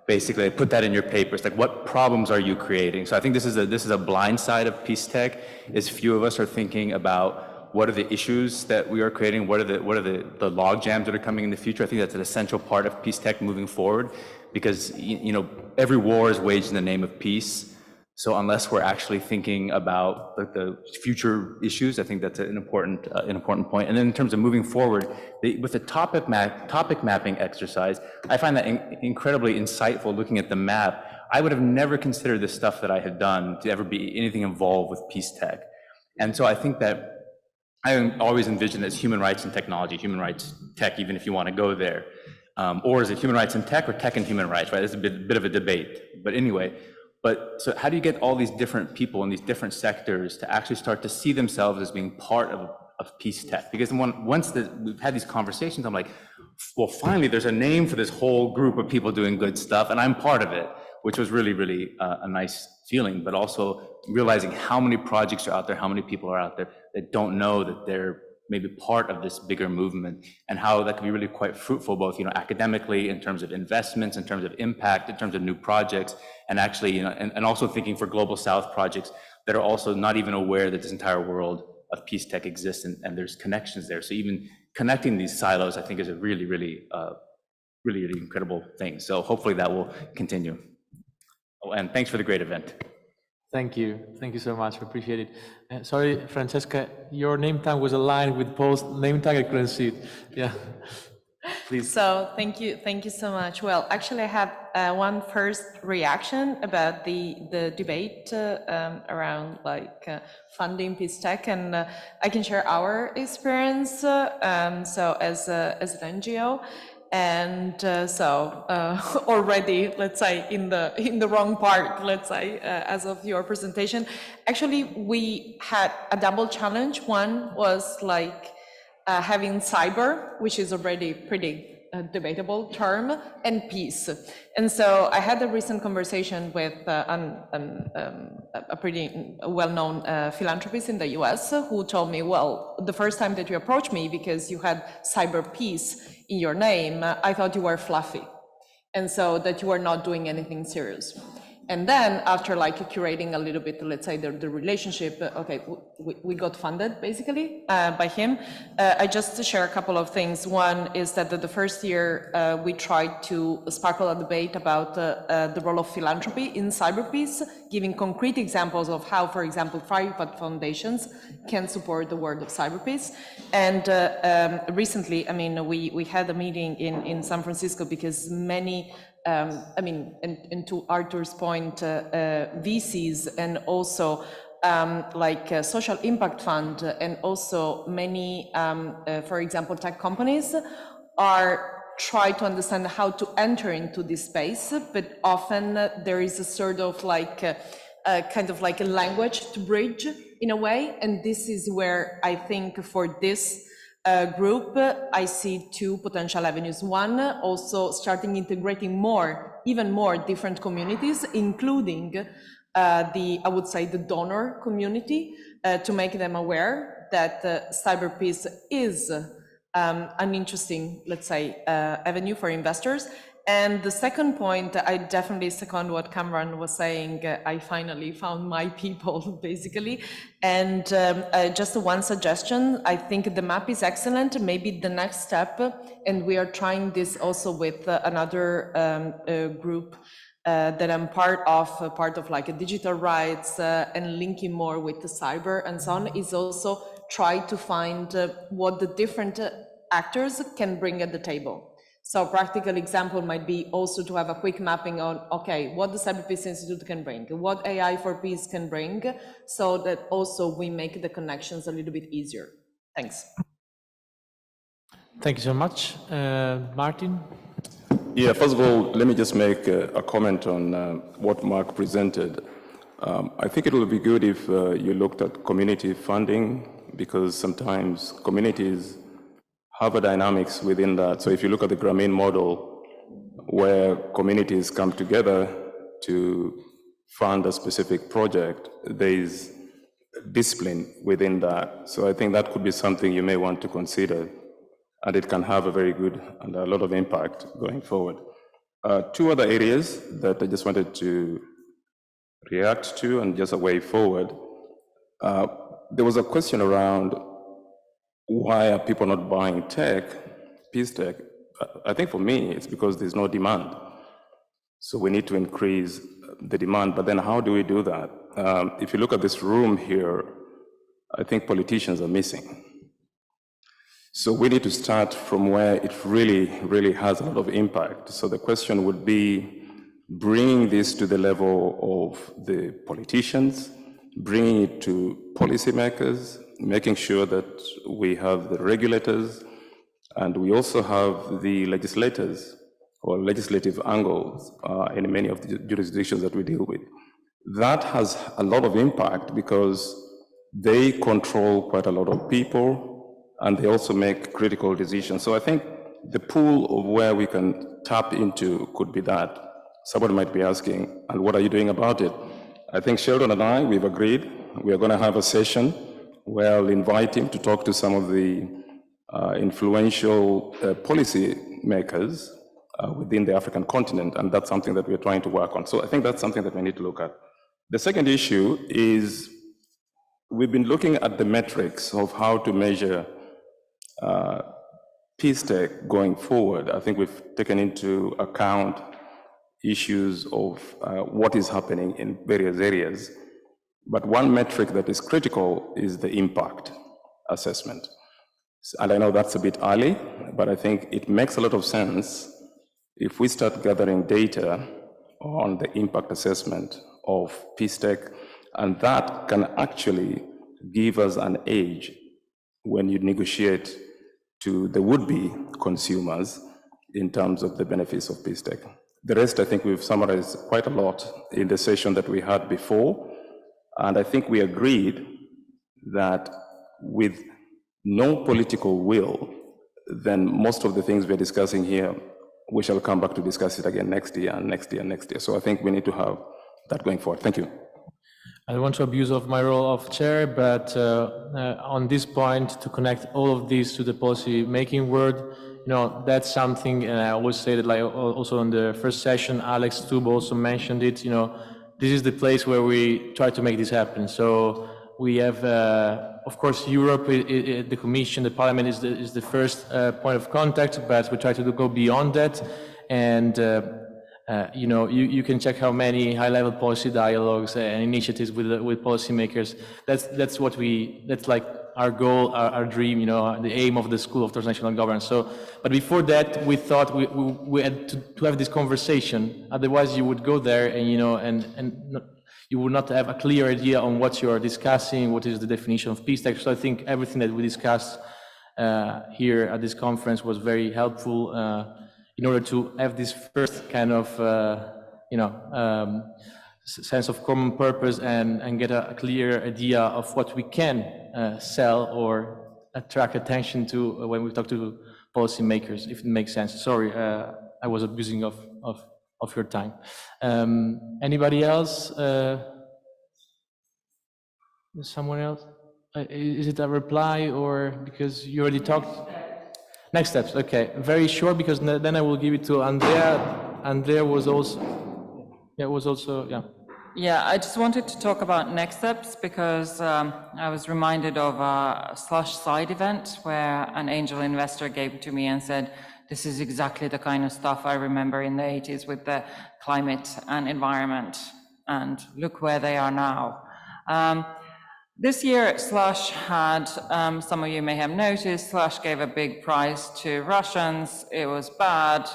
Basically, I put that in your papers. Like, what problems are you creating? So I think this is a blind side of PeaceTech, is few of us are thinking about what are the issues that we are creating, what are the log jams that are coming in the future. I think that's an essential part of PeaceTech moving forward, because every war is waged in the name of peace. So unless we're actually thinking about the future issues, I think that's an important point. And then in terms of moving forward, with the topic mapping exercise, I find that incredibly insightful. Looking at the map, I would have never considered this stuff that I had done to ever be anything involved with PeaceTech. And so I think that I always envision as human rights and technology, human rights tech, even if you want to go there. Or is it human rights and tech, or tech and human rights, right? There's a bit of a debate. But anyway, so how do you get all these different people in these different sectors to actually start to see themselves as being part of PeaceTech? Because once we've had these conversations, I'm like, well, finally, there's a name for this whole group of people doing good stuff, and I'm part of it, which was really, really a nice feeling, but also realizing how many projects are out there, how many people are out there that don't know that they're maybe part of this bigger movement, and how that can be really quite fruitful, both academically, in terms of investments, in terms of impact, in terms of new projects, and actually and also thinking for Global South projects that are also not even aware that this entire world of PeaceTech exists, and there's connections there. So even connecting these silos, I think, is a really, really, really, really incredible thing. So hopefully that will continue. Oh, and thanks for the great event. Thank you. Thank you so much. I appreciate it. Sorry, Francesca, your name tag was aligned with Paul's name tag. I couldn't see it. Yeah. Please. So thank you so much. Well, actually, I have one first reaction about the debate around funding PeaceTech, and I can share our experience. So as an NGO. And already, let's say, in the wrong part, let's say, as of your presentation. Actually, we had a double challenge. One was having cyber, which is already pretty debatable term, and peace. And so I had a recent conversation with a pretty well-known philanthropist in the US who told me, well, the first time that you approached me, because you had cyber peace in your name, I thought you were fluffy, and so that you were not doing anything serious. And then after curating a little bit, let's say the relationship, okay, we got funded basically by him. I just share a couple of things. One is that the first year we tried to sparkle a debate about the role of philanthropy in cyber peace, giving concrete examples of how, for example, private foundations can support the work of cyber peace. And recently, we had a meeting in San Francisco because many and to Arthur's point, VCs and also like social impact fund and also many, for example, tech companies are try to understand how to enter into this space, but often there is a sort of like kind of like a language to bridge in a way, and this is where I think for this group I see two potential avenues. One, also starting integrating even more different communities, including I would say the donor community, to make them aware that cyber peace is an interesting, let's say, avenue for investors. And the second point, I definitely second what Cameron was saying. I finally found my people, basically. And just one suggestion, I think the map is excellent. Maybe the next step, and we are trying this also with another group that I'm part of like a digital rights and linking more with the cyber and so on, is also try to find what the different actors can bring at the table. So a practical example might be also to have a quick mapping on, okay, what the Cyber Peace Institute can bring, what AI for Peace can bring, so that also we make the connections a little bit easier. Thanks. Thank you so much. Martin? Yeah, first of all, let me just make a comment on what Mark presented. I think it would be good if you looked at community funding, because sometimes communities have a dynamics within that. So if you look at the Grameen model, where communities come together to fund a specific project, there is discipline within that. So I think that could be something you may want to consider, and it can have a very good and a lot of impact going forward. Two other areas that I just wanted to react to and just a way forward. There was a question around why are people not buying tech, PeaceTech? I think for me, it's because there's no demand. So we need to increase the demand, but then how do we do that? If you look at this room here, I think politicians are missing. So we need to start from where it really has a lot of impact. So the question would be bringing this to the level of the politicians, bringing it to policymakers, making sure that we have the regulators, and we also have the legislators or legislative angles in many of the jurisdictions that we deal with. That has a lot of impact because they control quite a lot of people and they also make critical decisions. So I think the pool of where we can tap into could be that. Someone might be asking, and what are you doing about it? I think Sheldon and I, we've agreed we are going to have a session where I'll invite him to talk to some of the influential policy makers within the African continent, and that's something that we're trying to work on. So I think that's something that we need to look at. The second issue is we've been looking at the metrics of how to measure PeaceTech going forward. I think we've taken into account issues of what is happening in various areas. But one metric that is critical is the impact assessment. And I know that's a bit early, but I think it makes a lot of sense if we start gathering data on the impact assessment of PeaceTech, and that can actually give us an edge when you negotiate to the would-be consumers in terms of the benefits of PeaceTech. The rest, I think we've summarized quite a lot in the session that we had before. And I think we agreed that with no political will, then most of the things we're discussing here, we shall come back to discuss it again next year and next year and next year. So I think we need to have that going forward. Thank you. I don't want to abuse of my role of chair, but on this point, to connect all of this to the policy making world, that's something, and I always say that, like also in the first session, Alex Tube also mentioned it, this is the place where we try to make this happen. So we have, of course, Europe, the Commission, the Parliament is the first point of contact, but we try to go beyond that. And you can check how many high-level policy dialogues and initiatives with policymakers. That's like our goal, our dream, the aim of the School of Transnational Governance. So, but before that, we thought we had to have this conversation. Otherwise, you would go there and you would not have a clear idea on what you are discussing, what is the definition of PeaceTech. So I think everything that we discussed here at this conference was very helpful in order to have this first kind of, sense of common purpose and get a clear idea of what we can sell or attract attention to when we talk to policymakers, if it makes sense. Sorry, I was abusing of your time. Anybody else? Someone else? Is it a reply or because you already talked? Next steps, okay. Very short because then I will give it to Andrea. Andrea was also, yeah. Yeah, I just wanted to talk about next steps because I was reminded of a Slush side event where an angel investor came to me and said, this is exactly the kind of stuff I remember in the 80s with the climate and environment, and look where they are now. This year, Slush had, some of you may have noticed, Slush gave a big prize to Russians. It was bad.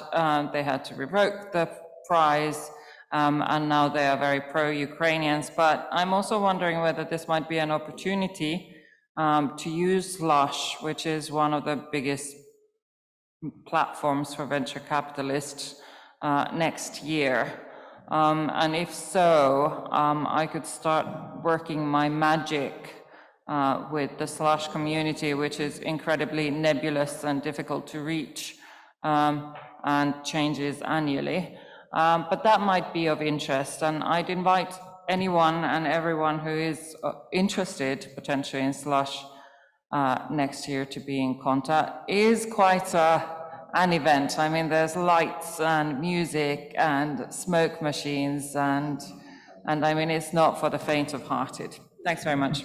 They had to revoke the prize. And now they are very pro-Ukrainians. But I'm also wondering whether this might be an opportunity to use Slush, which is one of the biggest platforms for venture capitalists next year. And if so, I could start working my magic with the Slush community, which is incredibly nebulous and difficult to reach and changes annually. But that might be of interest, and I'd invite anyone and everyone who is interested potentially in Slush next year to be in contact. It is quite an event. I mean, there's lights and music and smoke machines, and I mean, it's not for the faint of hearted. Thanks very much.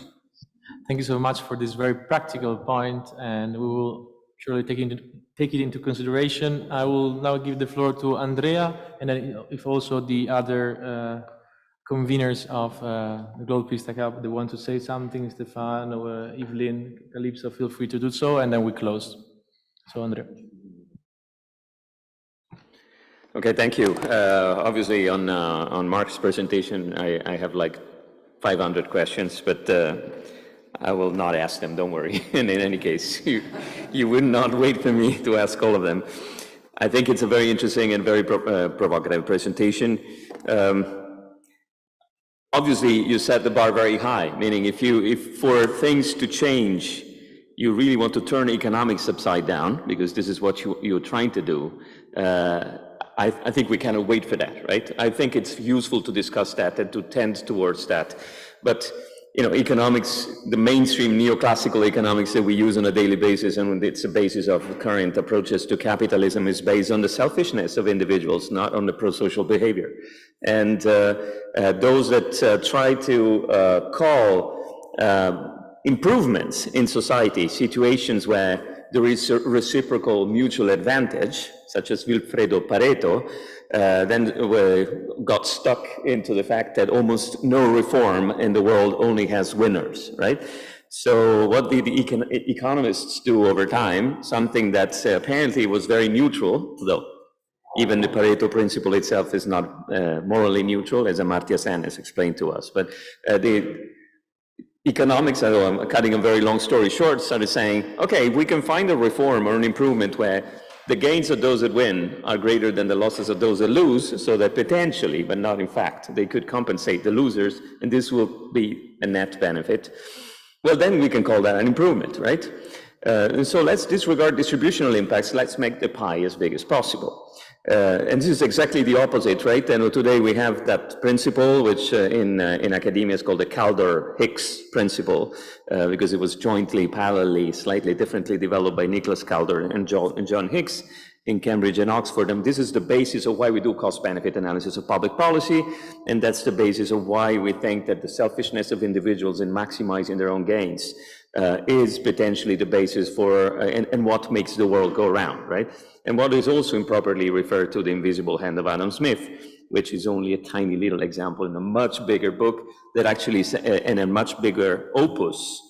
Thank you so much for this very practical point, and we will surely take it into consideration. I will now give the floor to Andrea, and then if also the other conveners of the Global PeaceTech Hub, they want to say something, Stefan or Evelyn, Calypso, feel free to do so, and then we close. So, Andrea. Okay, thank you. Obviously, on Mark's presentation, I have like 500 questions, but I will not ask them, don't worry. And in any case, you would not wait for me to ask all of them. I think it's a very interesting and very provocative presentation. Obviously, you set the bar very high, meaning if for things to change, you really want to turn economics upside down, because this is what you're trying to do, I think we cannot wait for that, right? I think it's useful to discuss that and to tend towards that. But economics, the mainstream neoclassical economics that we use on a daily basis, and it's the basis of current approaches to capitalism, is based on the selfishness of individuals, not on the pro-social behavior. And those that try to call improvements in society situations where there is a reciprocal mutual advantage, such as Vilfredo Pareto, then got stuck into the fact that almost no reform in the world only has winners, right? So what did the economists do over time? Something that apparently was very neutral, though even the Pareto principle itself is not morally neutral, as Amartya Sen has explained to us. But the economics, I'm cutting a very long story short, started saying, okay, we can find a reform or an improvement where the gains of those that win are greater than the losses of those that lose, so that potentially, but not in fact, they could compensate the losers, and this will be a net benefit. Well, then we can call that an improvement, right? And so let's disregard distributional impacts, let's make the pie as big as possible. And this is exactly the opposite, right? And today we have that principle, which in academia is called the Kaldor-Hicks principle, because it was jointly, parallelly, slightly differently developed by Nicholas Kaldor and John Hicks in Cambridge and Oxford. And this is the basis of why we do cost-benefit analysis of public policy, and that's the basis of why we think that the selfishness of individuals in maximizing their own gains is potentially the basis for, and what makes the world go round, right? And what is also improperly referred to the invisible hand of Adam Smith, which is only a tiny little example in a much bigger book that actually, in a much bigger opus,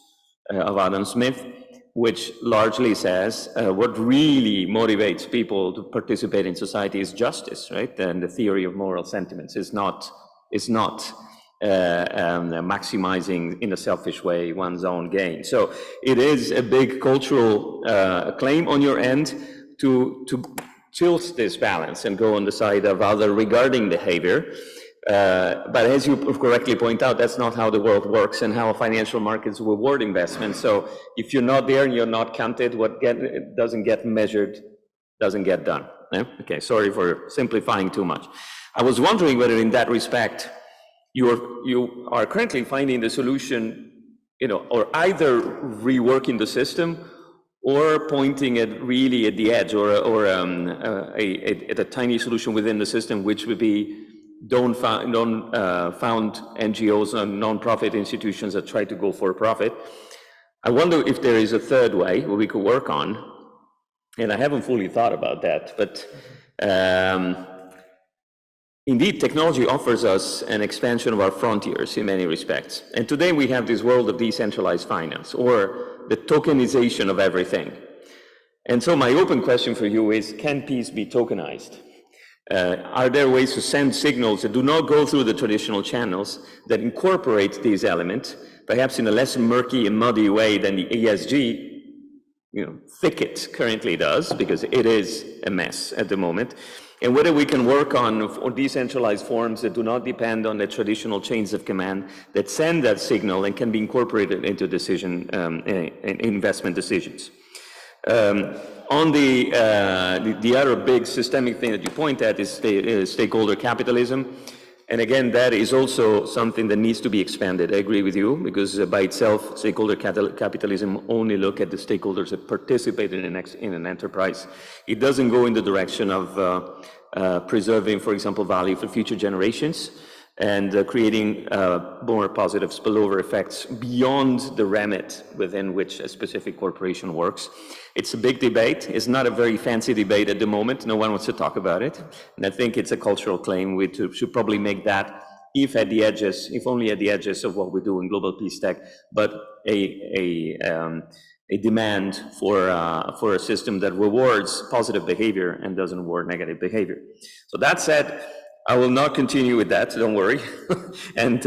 of Adam Smith, which largely says what really motivates people to participate in society is justice, right? And the theory of moral sentiments is not maximizing in a selfish way one's own gain. So it is a big cultural claim on your end to tilt this balance and go on the side of other regarding behavior. But as you correctly point out, that's not how the world works and how financial markets reward investment. So if you're not there and you're not counted, what doesn't get measured doesn't get done. Okay, sorry for simplifying too much. I was wondering whether in that respect, you are currently finding the solution, or either reworking the system or pointing it really at the edge, or at a tiny solution within the system, which would be don't found NGOs and non-profit institutions that try to go for profit. I wonder if there is a third way we could work on, and I haven't fully thought about that, but indeed, technology offers us an expansion of our frontiers in many respects. And today we have this world of decentralized finance, or the tokenization of everything. And so my open question for you is, can peace be tokenized? Are there ways to send signals that do not go through the traditional channels, that incorporate these elements, perhaps in a less murky and muddy way than the ESG thicket currently does, because it is a mess at the moment, and whether we can work on decentralized forms that do not depend on the traditional chains of command, that send that signal and can be incorporated into investment decisions. On the other big systemic thing that you point at is stakeholder capitalism. And again, that is also something that needs to be expanded. I agree with you, because by itself, stakeholder capitalism only look at the stakeholders that participate in an enterprise. It doesn't go in the direction of preserving, for example, value for future generations, and creating more positive spillover effects beyond the remit within which a specific corporation works. It's a big debate. It's not a very fancy debate at the moment. No one wants to talk about it. And I think it's a cultural claim. We should probably make that, if only at the edges of what we do in global peace tech, but a demand for a system that rewards positive behavior and doesn't reward negative behavior. So that said, I will not continue with that, so don't worry. And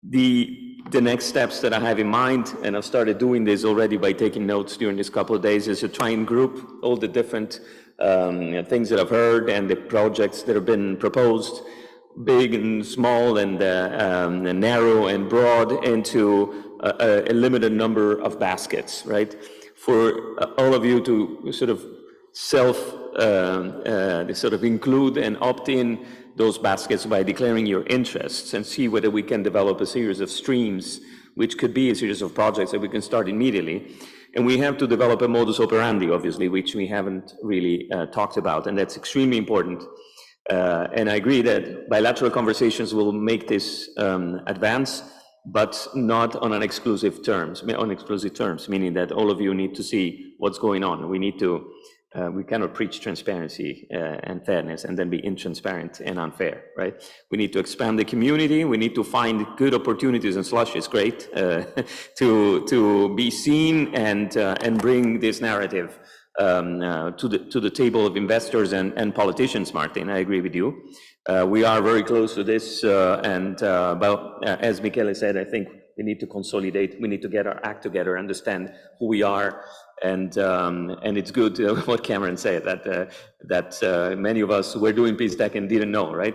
the next steps that I have in mind, and I've started doing this already by taking notes during this couple of days, is to try and group all the different things that I've heard and the projects that have been proposed, big and small and narrow and broad, into a limited number of baskets, right? For all of you to sort of include and opt in those baskets by declaring your interests, and see whether we can develop a series of streams, which could be a series of projects that we can start immediately. And we have to develop a modus operandi, obviously, which we haven't really talked about, and that's extremely important. And I agree that bilateral conversations will make this advance, but not on exclusive terms, meaning that all of you need to see what's going on. We cannot preach transparency and fairness and then be intransparent and unfair, right? We need to expand the community. We need to find good opportunities, and slush is great, to be seen and bring this narrative to the table of investors and politicians, Martin. I agree with you. We are very close to this, as Michele said, I think we need to consolidate. We need to get our act together, understand who we are, and it's good what Cameron said, that many of us were doing PeaceTech and didn't know, right?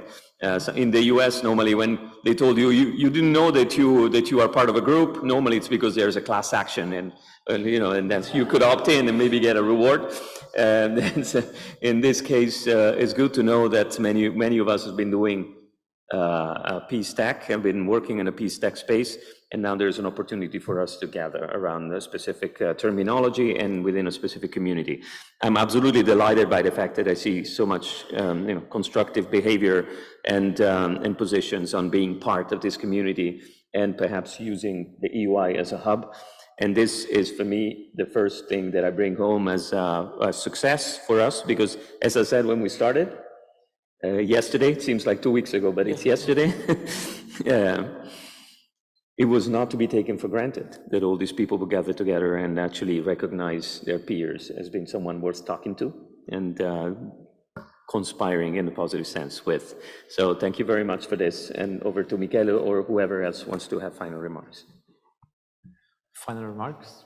So in the US, normally when they told you didn't know that you are part of a group, normally it's because there's a class action, and then you could opt in and maybe get a reward. And in this case, it's good to know that many of us have been doing PeaceTech, have been working in a PeaceTech space, and now there's an opportunity for us to gather around a specific terminology and within a specific community. I'm absolutely delighted by the fact that I see so much constructive behavior and positions on being part of this community, and perhaps using the EUI as a hub. And this is, for me, the first thing that I bring home as a success for us, because as I said when we started, yesterday, it seems like 2 weeks ago, but it's yesterday. it was not to be taken for granted that all these people would gather together and actually recognize their peers as being someone worth talking to and conspiring in a positive sense with. So thank you very much for this, and over to Michele or whoever else wants to have final remarks. Final remarks?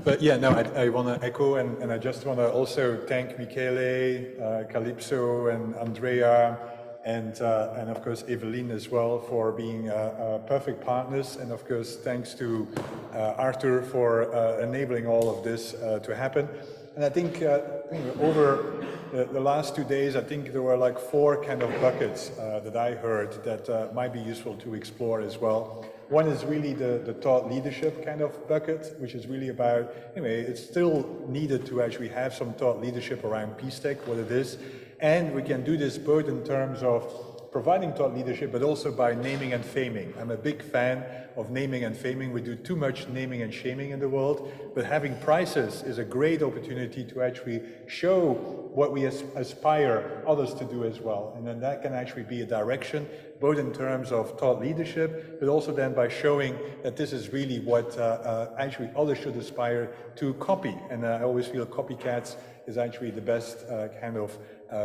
But yeah, no, I want to echo, and I just want to also thank Michele, Calypso, and Andrea, and of course Evelyn as well for being perfect partners, and of course thanks to Arthur for enabling all of this to happen. And I think over the last 2 days, I think there were like 4 kind of buckets that I heard that might be useful to explore as well. One is really the thought leadership kind of bucket, which is really about, anyway, it's still needed to actually have some thought leadership around PeaceTech, what it is. And we can do this both in terms of providing thought leadership, but also by naming and faming. I'm a big fan of naming and faming. We do too much naming and shaming in the world, but having prizes is a great opportunity to actually show what we aspire others to do as well. And then that can actually be a direction, both in terms of thought leadership, but also then by showing that this is really what actually others should aspire to copy. And I always feel copycats is actually the best kind of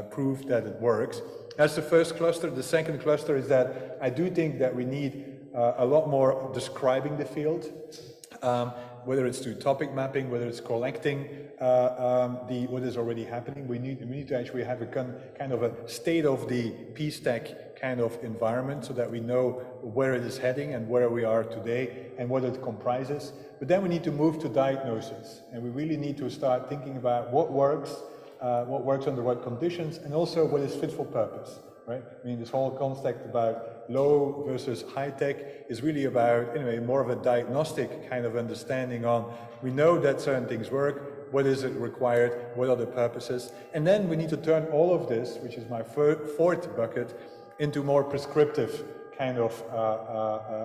proof that it works. That's the first cluster. The second cluster is that I do think that we need a lot more describing the field, whether it's through topic mapping, whether it's collecting what is already happening. We need to actually have a kind of a state of the PeaceTech kind of environment so that we know where it is heading and where we are today and what it comprises. But then we need to move to diagnosis, and we really need to start thinking about what works under what conditions, and also what is fit for purpose, right? I mean, this whole concept about low versus high tech is really about, anyway, more of a diagnostic kind of understanding on, we know that certain things work, what is it required, what are the purposes, and then we need to turn all of this, which is my fourth bucket, into more prescriptive kind of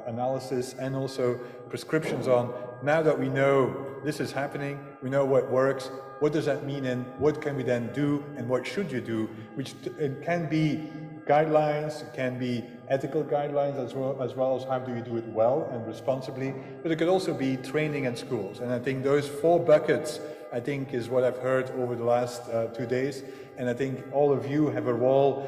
analysis, and also prescriptions on, now that we know this is happening, we know what works, what does that mean, and what can we then do, and what should you do, which it can be guidelines, it can be ethical guidelines, as well as how do you do it well and responsibly, but it could also be training and schools. And I think those 4 buckets, I think, is what I've heard over the last 2 days. And I think all of you have a role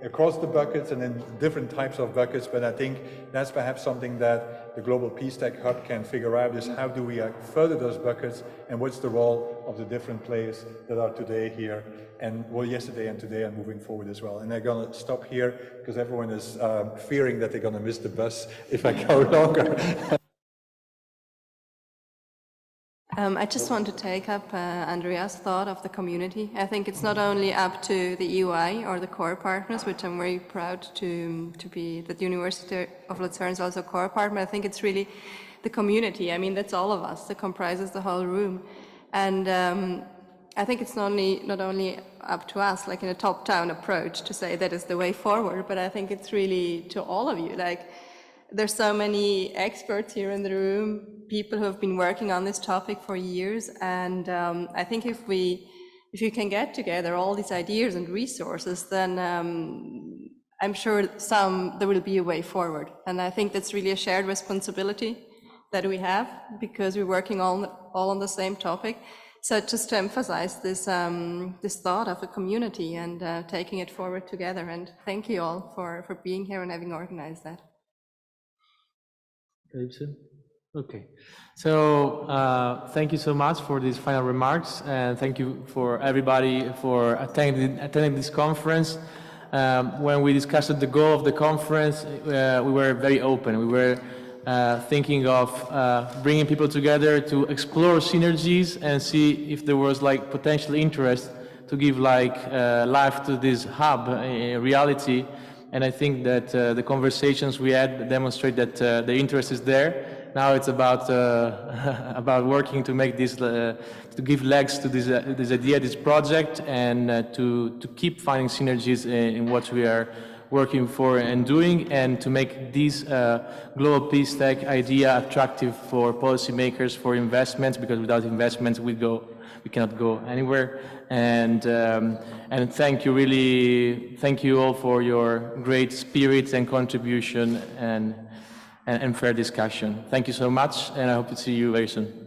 across the buckets and in different types of buckets, but I think that's perhaps something that the Global PeaceTech Hub can figure out, is how do we further those buckets, and what's the role of the different players that are today here, and well, yesterday and today, and moving forward as well. And I'm gonna stop here because everyone is fearing that they're gonna miss the bus if I go longer. I just want to take up Andrea's thought of the community. I think it's not only up to the UI or the core partners, which I'm very proud to be, that the University of Lucerne is also a core partner. I think it's really the community. I mean, that's all of us that comprises the whole room. And I think it's not only up to us, like in a top-down approach, to say that is the way forward, but I think it's really to all of you. Like, there's so many experts here in the room, people who have been working on this topic for years, and I think if you can get together all these ideas and resources, then I'm sure there will be a way forward. And I think that's really a shared responsibility that we have, because we're working all on the same topic. So just to emphasize this this thought of a community and taking it forward together. And thank you all for being here and having organized that. Okay, so thank you so much for these final remarks, and thank you for everybody for attending this conference. When we discussed the goal of the conference, we were very open. We were thinking of bringing people together to explore synergies and see if there was like potential interest to give like life to this hub in reality. And I think that the conversations we had demonstrate that the interest is there. Now it's about working to make this, to give legs to this idea, this project, and to keep finding synergies in what we are working for and doing, and to make this global peace tech idea attractive for policymakers, for investments, because without investments we cannot go anywhere. and thank you all for your great spirit and contribution and fair discussion. Thank you so much, and I hope to see you very soon.